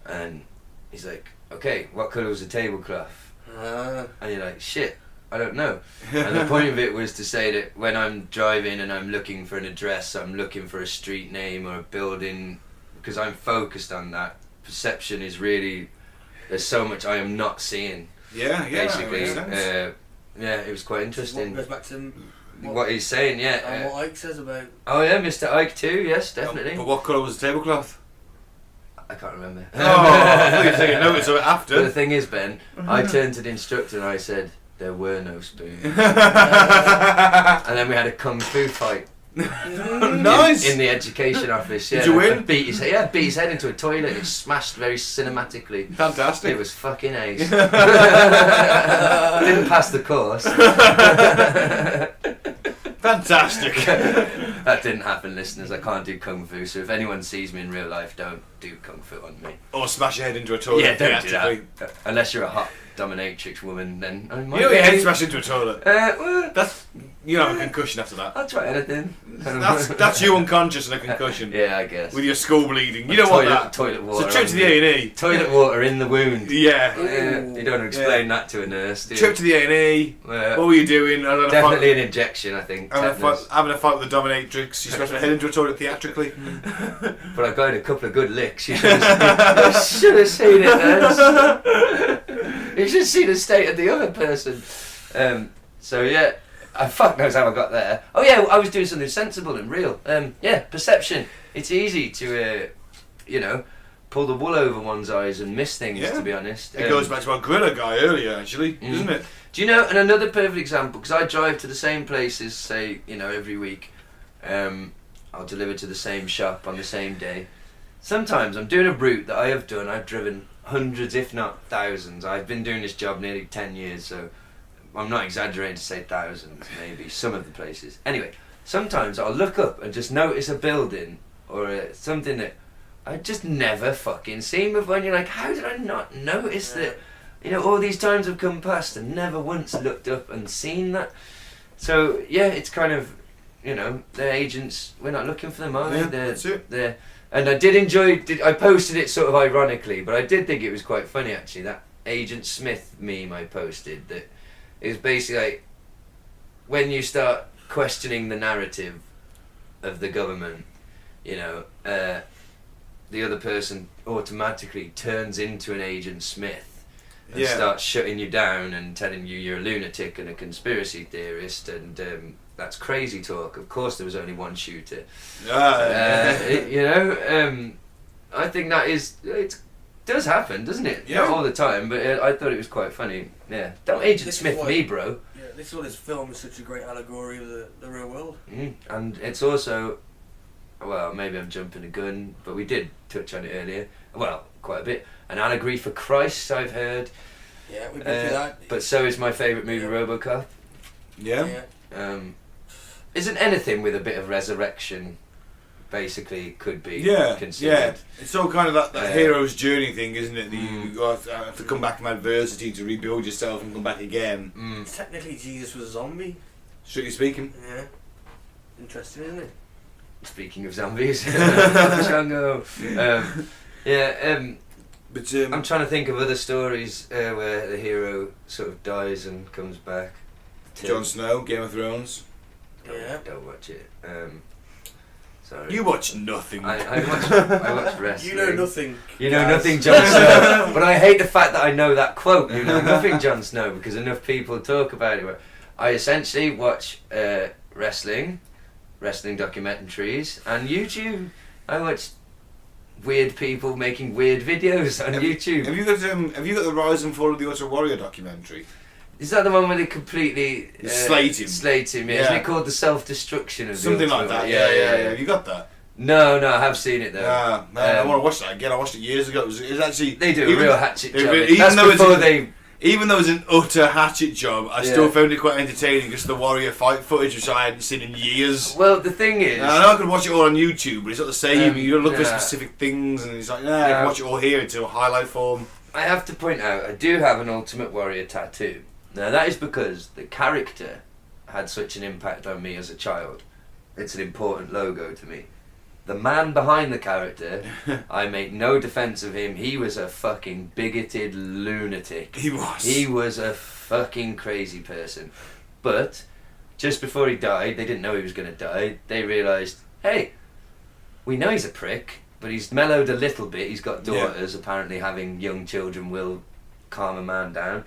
and he's like, okay, what colour was the tablecloth? And you're like, shit, I don't know. And the point of it was to say that when I'm driving and I'm looking for an address, I'm looking for a street name or a building, because I'm focused on that. Perception is really, there's so much I am not seeing, yeah, basically. makes sense. Yeah, it was quite What interesting. goes back to What he's saying, and yeah. what Ike says about. Oh yeah, Mr. Ike too, yes, definitely. But what colour was the tablecloth? I can't remember. Oh, I thought you were taking notice of it But the after. thing is, Ben, I turned to the instructor and I said, there were no spoons. And then we had a kung fu fight. Nice. In the education office, yeah. Did you win? Beat his head into a toilet. It smashed very cinematically. Fantastic. It was fucking ace. Didn't pass the course. Fantastic. That didn't happen, listeners. I can't do kung fu, so if anyone sees me in real life, don't do kung fu on me. Or smash your head into a toilet. Yeah, don't do theatrically. that. Unless you're a hot dominatrix woman, then I might You know be. your head smashed into a toilet. Well, That's you have a concussion after that. I'll try anything. That's you unconscious and a concussion. Yeah, I guess. With your skull bleeding. You don't want that. Toilet It's water. a trip on to the me. A&E. Toilet water in the wound. Yeah. You don't explain that to a nurse, do you? Trip to the A&E. Uh, What were you doing? I don't know. definitely an injection, I think. Having a, Tetanus. fight, having a fight with the dominatrix. You smashed my head into a toilet theatrically. But I got a couple of good licks. You should have seen it, nurse. You should see the state of the other person. So yeah, fuck knows how I got there. Oh yeah, I was doing something sensible and real. Yeah, perception. It's easy to, pull the wool over one's eyes and miss things, to be honest. It goes back to our gorilla guy earlier, actually, doesn't it? Do you know, and another perfect example, because I drive to the same places, say, every week. I'll deliver to the same shop on the same day. Sometimes I'm doing a route that I've driven hundreds, if not thousands. I've been doing this job nearly 10 years, so I'm not exaggerating to say thousands, maybe, some of the places. Anyway, sometimes I'll look up and just notice a building or something that I just never fucking seen before, and you're like, how did I not notice that? All these times have come past and never once looked up and seen that. So, yeah, it's kind of, they're agents, we're not looking for them, are yeah, they? That's it. And I did enjoy, I posted it sort of ironically, but I did think it was quite funny actually, that Agent Smith meme I posted, that it was basically like, when you start questioning the narrative of the government, the other person automatically turns into an Agent Smith and starts shutting you down and telling you you're a lunatic and a conspiracy theorist, and that's crazy talk. Of course there was only one shooter. I think that it does happen, doesn't it? Yeah. Not all the time, but I thought it was quite funny. Yeah. Don't Agent Smith me, bro. Yeah, this is why this film is such a great allegory of the real world. And it's also, well, maybe I'm jumping the gun, but we did touch on it earlier. Well, quite a bit. An allegory for Christ, I've heard. Yeah, we've been through that. But so is my favourite movie, RoboCop. Yeah. Isn't anything with a bit of resurrection basically could be considered? Yeah. It's all kind of that hero's journey thing, isn't it? That you have to come back from adversity to rebuild yourself and come back again. Technically, Jesus was a zombie. Strictly speaking. Yeah. Interesting, isn't it? Speaking of zombies, Shango. But I'm trying to think of other stories where the hero sort of dies and comes back. Jon Snow, Game of Thrones. Don't watch it. Sorry. You watch nothing. I watch wrestling. You know nothing. You know nothing, Jon Snow. But I hate the fact that I know that quote. You know nothing, Jon Snow, because enough people talk about it. I essentially watch wrestling documentaries, and YouTube. I watch weird people making weird videos on YouTube. Have you got the Rise and Fall of the Ultra Warrior documentary? Is that the one where they completely slate him? Yeah. Isn't it called The Self-Destruction of something the like that? Yeah. Have you got that? No, I have seen it though. I want to watch that again. I watched it years ago. It was actually they do a real hatchet job. Even though it was an utter hatchet job, I still found it quite entertaining because the Warrior fight footage, which I hadn't seen in years. Well, the thing is, I know I could watch it all on YouTube, but it's not the same. You don't look for specific things, and it's like, I can watch it all here into a highlight form. I have to point out, I do have an Ultimate Warrior tattoo. Now that is because the character had such an impact on me as a child. It's an important logo to me. The man behind the character, I make no defence of him, he was a fucking bigoted lunatic. He was. He was a fucking crazy person. But, just before he died, they didn't know he was going to die, they realised, hey, we know he's a prick, but he's mellowed a little bit, he's got daughters, apparently having young children will calm a man down.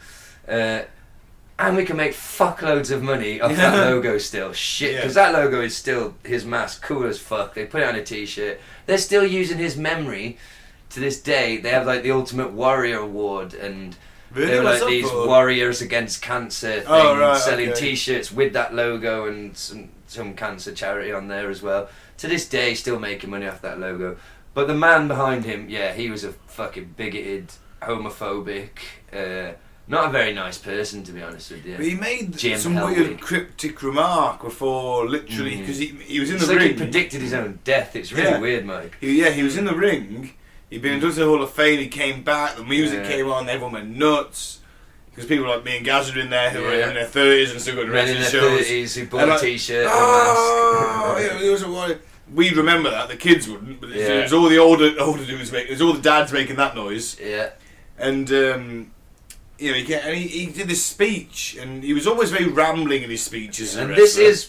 And we can make fuckloads of money off that logo still. Shit, because that logo is still his mask, cool as fuck. They put it on a t-shirt. They're still using his memory to this day. They have like the Ultimate Warrior Award, and they're like these warriors against cancer things, selling t-shirts with that logo and some cancer charity on there as well. To this day, still making money off that logo. But the man behind him, he was a fucking bigoted, homophobic, not a very nice person, to be honest with you. But he made some weird cryptic remark before, literally, because he was in the ring. Like he predicted his own death. It's really weird, Mike. He was in the ring. He'd been inducted to the Hall of Fame. He came back. The music came on. Everyone went nuts. Because people like me and Gaz were in there who were in their 30s and still got wrestling shows. Men in their 30s who bought a t-shirt and a mask. He was a warrior. We'd remember that. The kids wouldn't. But it was all the older dudes making. It was all the dads making that noise. Yeah. And he did this speech, and he was always very rambling in his speeches. And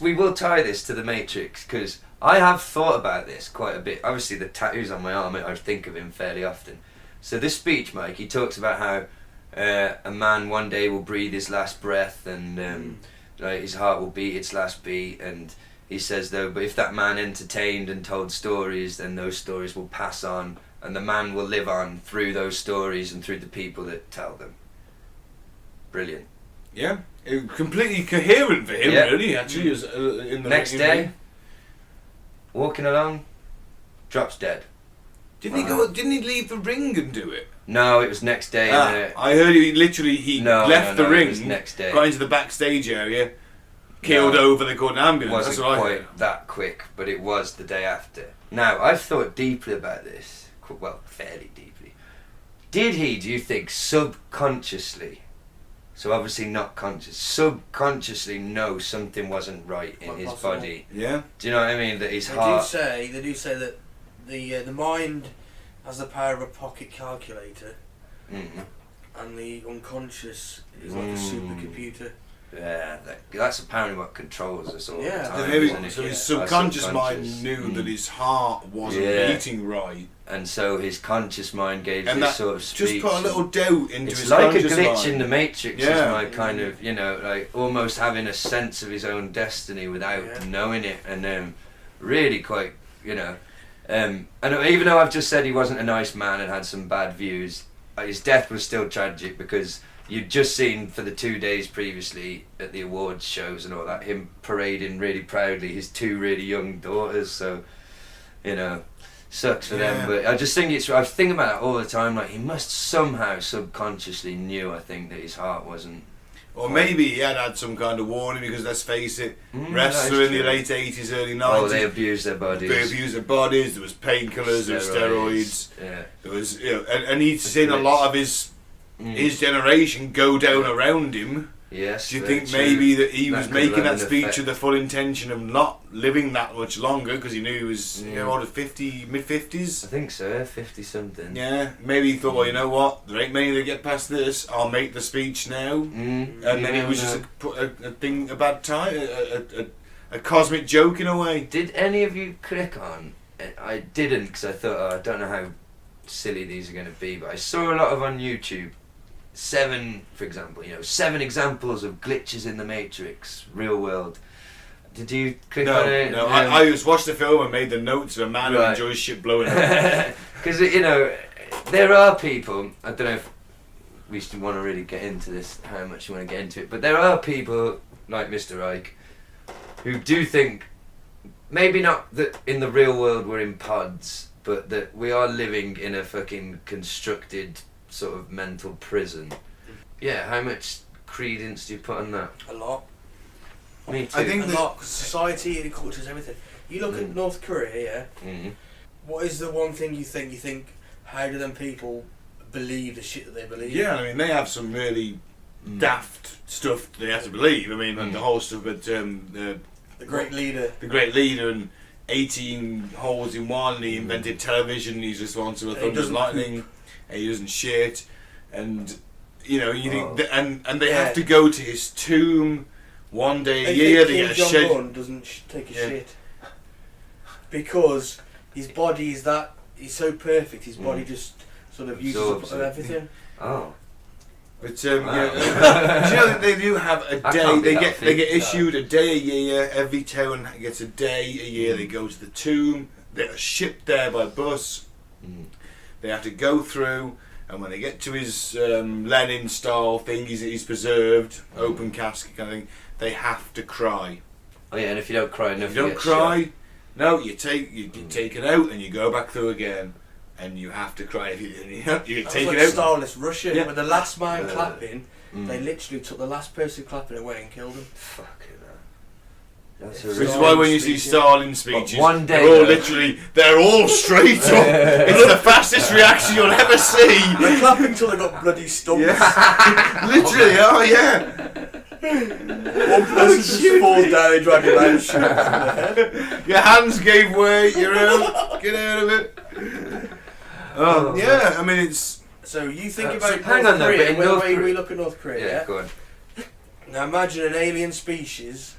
we will tie this to the Matrix, because I have thought about this quite a bit. Obviously, the tattoos on my arm, I think of him fairly often. So this speech, Mike, he talks about how a man one day will breathe his last breath, and like his heart will beat its last beat, and he says though, but if that man entertained and told stories, then those stories will pass on, and the man will live on through those stories and through the people that tell them. Brilliant. Yeah, completely coherent for him, really. Actually, was in the next day, walking along, drops dead. Didn't he go? Didn't he leave the ring and do it? No, it was next day. I heard he left the ring, it was next day. got into the backstage area, killed over, they called an ambulance. Wasn't quite that quick, but it was the day after. Now, I've thought deeply about this, well, fairly deeply. Did he, do you think, subconsciously, so obviously not conscious, subconsciously know something wasn't right in his body? Yeah. Do you know what I mean? That his heart... They do say that the mind has the power of a pocket calculator, and the unconscious is like a supercomputer. Yeah, that's apparently what controls us all the time. Maybe, isn't it? so his subconscious mind knew that his heart wasn't beating right. And so his conscious mind gave this sort of speech. Just put a little doubt into his like conscious mind. It's like a glitch in the Matrix, is my kind of, like almost having a sense of his own destiny without knowing it, and really quite, and even though I've just said he wasn't a nice man and had some bad views, his death was still tragic because you'd just seen for the 2 days previously at the awards shows and all that, him parading really proudly his 2 really young daughters, so, sucks for them. But I just think I was thinking about that all the time, like he must somehow subconsciously knew, I think, that his heart wasn't. Or maybe he had some kind of warning, because let's face it, wrestlers in the late 80s, early 90s. Oh, they abused their bodies. There was painkillers, there was steroids. Yeah. There was, and he'd seen a lot of his generation go down around him. Yes. Do you think maybe that he was making that speech effect. with the full intention of not living that much longer, because he knew he was, mid-50s? I think so, 50 something. Yeah, maybe he thought, well, you know what, there ain't many that get past this, I'll make the speech now. And then it was just a bad time, a cosmic joke in a way. Did any of you click on? I didn't, because I thought, I don't know how silly these are going to be, but I saw a lot of on YouTube. 7, for example, 7 examples of glitches in the Matrix, real world. Did you click on it? No, I just watched the film and made the notes of a man who enjoys shit blowing up. Because, there are people, I don't know if we should want to really get into this, how much you want to get into it, but there are people like Mr. Ike who do think, maybe not that in the real world we're in pods, but that we are living in a fucking constructed sort of mental prison. Yeah, how much credence do you put on that? A lot. Me too. I think a lot, because society and culture is everything. You look at North Korea, what is the one thing you think, how do them people believe the shit that they believe? Yeah, I mean, they have some really daft stuff they have to believe. I mean, and the whole stuff with the Great Leader. The Great Leader, and 18 holes in one, he invented television, he's responsible for thunder and lightning. And he doesn't shit, and you think and they have to go to his tomb one day a year. They get a Kim Jong-un doesn't take a shit because his body is he's so perfect. His body just sort of uses up everything. Oh. But do you know that they do have a day? They get issued a day a year. Every town gets a day a year. They go to the tomb. They're shipped there by bus. They have to go through, and when they get to his Lenin style thing, he's preserved, open casket kind of thing, they have to cry. Oh yeah, and if you don't cry enough, if you don't cry, no, you take it out and you go back through again, and you have to cry. If you take it out. Stalinist Russia, with the last man clapping, they literally took the last person clapping away and killed him. Fucking hell. Which is why when you see Stalin speeches, one day they're all straight up. It's the fastest reaction you'll ever see. They're clapping till they got bloody stumps. Yeah. Literally, oh yeah. One person just falls down and drag him out and shoots him in the head. Your hands gave way, you're out. Get out of it. I mean it's... So you think about North Korea, when we look at North Korea. Yeah, go on. Now imagine an alien species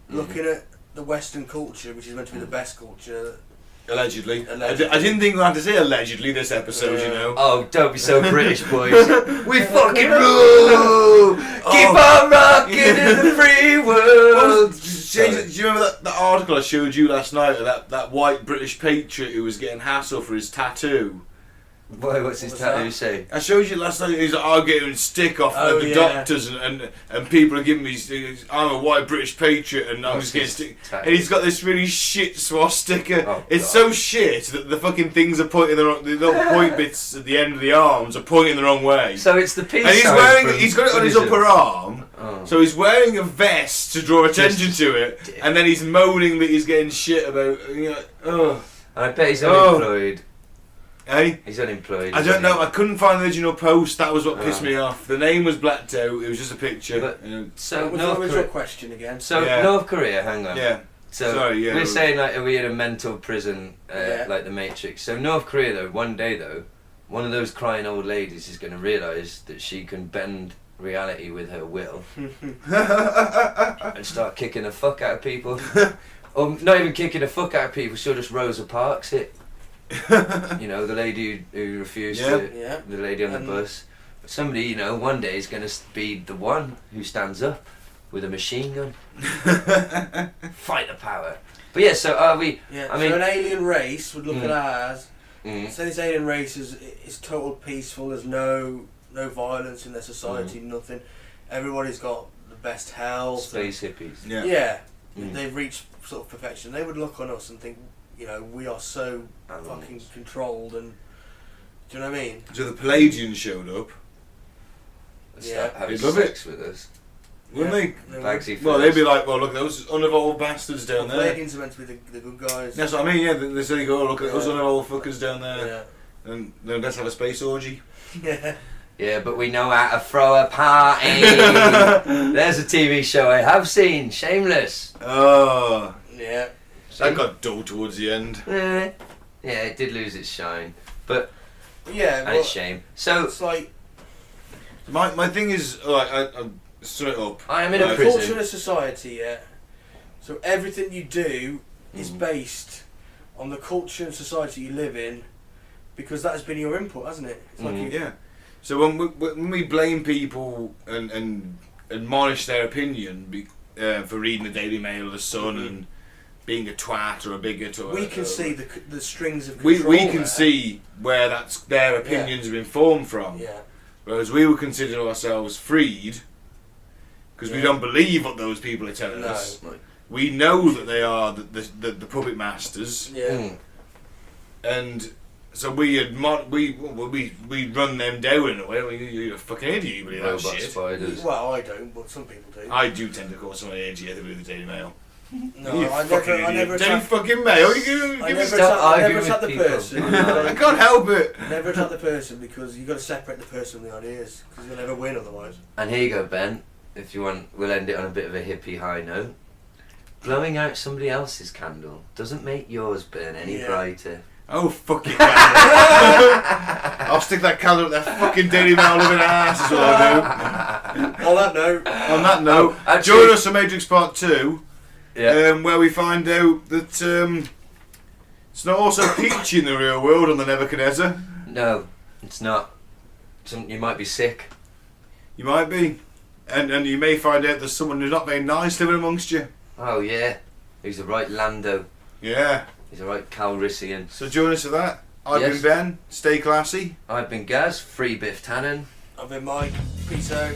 looking at the Western culture, which is meant to be the best culture, Allegedly. Allegedly. I didn't think we had to say allegedly this episode, you know. Oh, don't be so British, boys. We fucking rule! Keep on rocking in the free world! Do you remember that article I showed you last night of that white British patriot who was getting hassled for his tattoo? Boy, what's his tattoo say? I showed you last night. He's arguing stick off the doctors and people are giving me. I'm a white British patriot and I'm just getting stick. And he's got this really shit swastika. Oh, it's so shit that the fucking things are pointing the wrong. The little point bits at the end of the arms are pointing the wrong way. So it's the peace and he's sign wearing. from He's got it on his Buddhism. upper arm. Oh. So he's wearing a vest to draw attention to it, and then he's moaning that he's getting shit about. You know, oh. I bet he's unemployed. Hey? He's unemployed. I don't know. I couldn't find the original post. That was what pissed me off. The name was blacked out. It was just a picture. But, so What was North the Korea. question again? So Yeah. North Korea, hang on. Yeah. So Sorry, yeah. we're saying like, are we in a mental prison Yeah. like the Matrix? So North Korea though, one day though, one of those crying old ladies is going to realise that she can bend reality with her will and start kicking the fuck out of people. Or not even kicking the fuck out of people, she'll just Rosa Parks it. You know, the lady who refused to, Yeah. the lady on the bus. Somebody, you know, one day is going to be the one who stands up with a machine gun. Fight the power. But yeah, so are we... Yeah, I mean, so an alien race would look at ours. Mm. So this alien race is total peaceful. There's no violence in their society. Nothing. Everybody's got the best health. Space hippies. Yeah. Yeah. Mm. They've reached sort of perfection. They would look on us and think, you know, we are so fucking controlled. And do you know what I mean? So the Palladians showed up, Start having They'd love sex with us. wouldn't they? Bagsy Well, they'd first. be like, well, look, those unevolved bastards down The there. Palladians are meant to be the good guys. That's what I mean, yeah. They say, go, look at those Yeah. unevolved fuckers down there. Yeah. And then let's have a space orgy. Yeah. Yeah, but we know how to throw a party. There's a TV show I have seen, Shameless. Oh. Yeah. That got dull towards the end. Yeah, it did lose its shine, but Yeah. and Well, it's shame. So it's like My thing is, like, I straight up. I am in a Right. culture prison. and a society, yeah. So everything you do is based on the culture and society you live in, because that has been your input, hasn't it? It's like you, Yeah. So when we blame people and admonish their opinion for reading the Daily Mail or the Sun and being a twat or a bigot or we can see the strings of we control can there. see where that's their opinions have been formed from. Yeah. Whereas we would consider ourselves freed because we Yeah. don't believe what those people are telling No. us. We know that they are the puppet masters, Yeah. and so we run them down in a way. You're a fucking idiot, you believe that Robot shit. spiders. Well, I don't, but some people do. I do tend to call someone an idiot with the Daily Mail. No, You I fucking never idiot. Daily attack. fucking Mail. You give I me never Stop attack, I arguing never attack the with people. person. I can't help it. Never attack the person because you've got to separate the person from the ideas because you'll never win otherwise. And here you go, Ben. If you want, we'll end it on a bit of a hippie high note. Blowing out somebody else's candle doesn't make yours burn any Yeah. brighter. Oh, fuck it. I'll stick that candle at that fucking Daily Mail living ass is what I'll do. On that note, On that note, actually- join us for Matrix Part 2, Yeah. where we find out that it's not also peachy in the real world on the Nebuchadnezzar. No, it's not. You might be sick. You might be. And you may find out there's someone who's not very nice living amongst you. Oh yeah, he's a right Lando. Yeah. He's a right Calrissian. So join us for that. I've Yes. been Ben. Stay classy. I've been Gaz, free Biff Tannen. I've been Mike. Peace out.